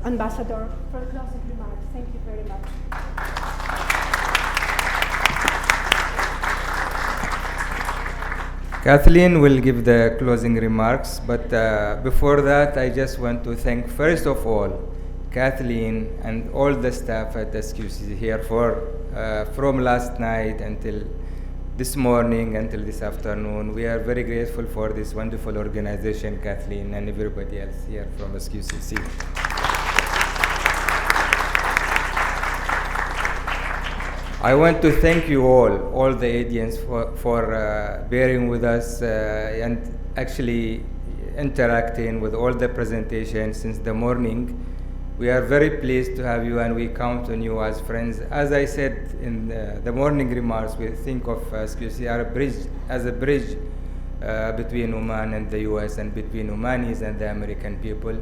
Ambassador, for closing remarks. Thank you very much. Kathleen will give the closing remarks, but before that, I just want to thank, first of all, Kathleen and all the staff at SQCC here for from last night until this morning, until this afternoon. We are very grateful for this wonderful organization, Kathleen, and everybody else here from SQCC. I want to thank you all the audience for bearing with us and actually interacting with all the presentations since the morning. We are very pleased to have you, and we count on you as friends. As I said in the morning remarks, we think of SQCC as a bridge between Oman and the US and between Omanis and the American people.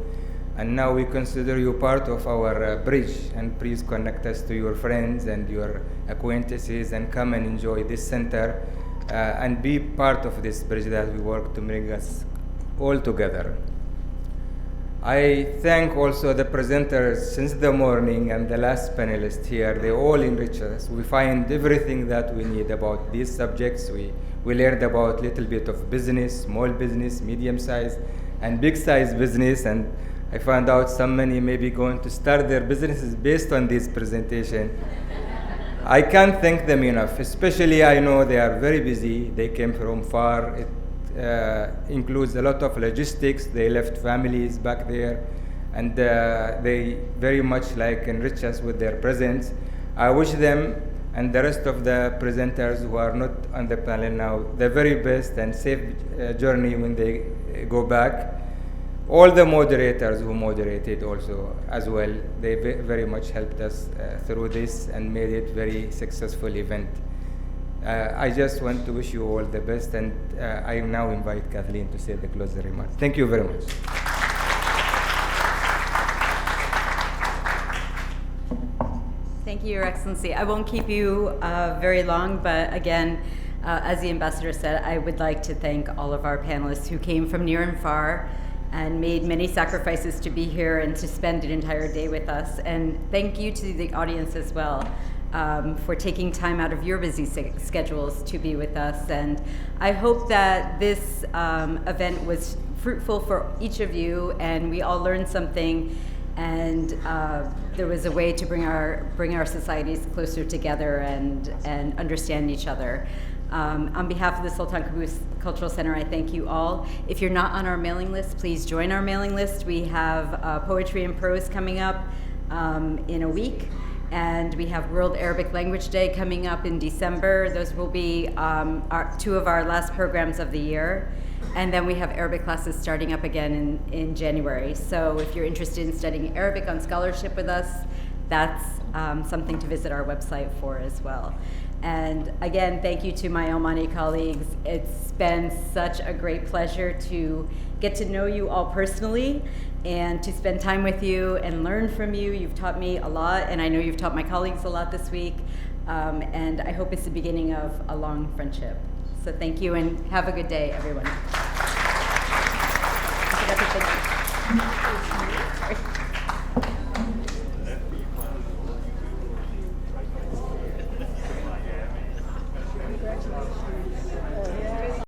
And now we consider you part of our bridge, and please connect us to your friends and your acquaintances and come and enjoy this center and be part of this bridge that we work to bring us all together. I thank also the presenters since the morning and the last panelist here. They all enrich us. We find everything that we need about these subjects. We learned about a little bit of business, small business, medium-sized, and big-sized business, and I found out many may be going to start their businesses based on this presentation. I can't thank them enough, especially I know they are very busy. They came from far. It includes a lot of logistics. They left families back there, and they very much enrich us with their presence. I wish them and the rest of the presenters who are not on the panel now the very best and safe journey when they go back. All the moderators who moderated also as well, they very much helped us through this and made it very successful event. I just want to wish you all the best, and I now invite Kathleen to say the closing remarks. Thank you very much. Thank you, Your Excellency. I won't keep you very long, but again, as the ambassador said, I would like to thank all of our panelists who came from near and far and made many sacrifices to be here and to spend an entire day with us. And thank you to the audience as well for taking time out of your busy schedules to be with us. And I hope that this event was fruitful for each of you, and we all learned something, and there was a way to bring our societies closer together and understand each other. On behalf of the Sultan Qaboos Cultural Center, I thank you all. If you're not on our mailing list, please join our mailing list. We have Poetry and Prose coming up in a week, and we have World Arabic Language Day coming up in December. Those will be two of our last programs of the year. And then we have Arabic classes starting up again in January. So if you're interested in studying Arabic on scholarship with us, that's something to visit our website for as well. And again, thank you to my Omani colleagues. It's been such a great pleasure to get to know you all personally and to spend time with you and learn from you. You've taught me a lot, and I know you've taught my colleagues a lot this week. And I hope it's the beginning of a long friendship. So thank you, and have a good day, everyone.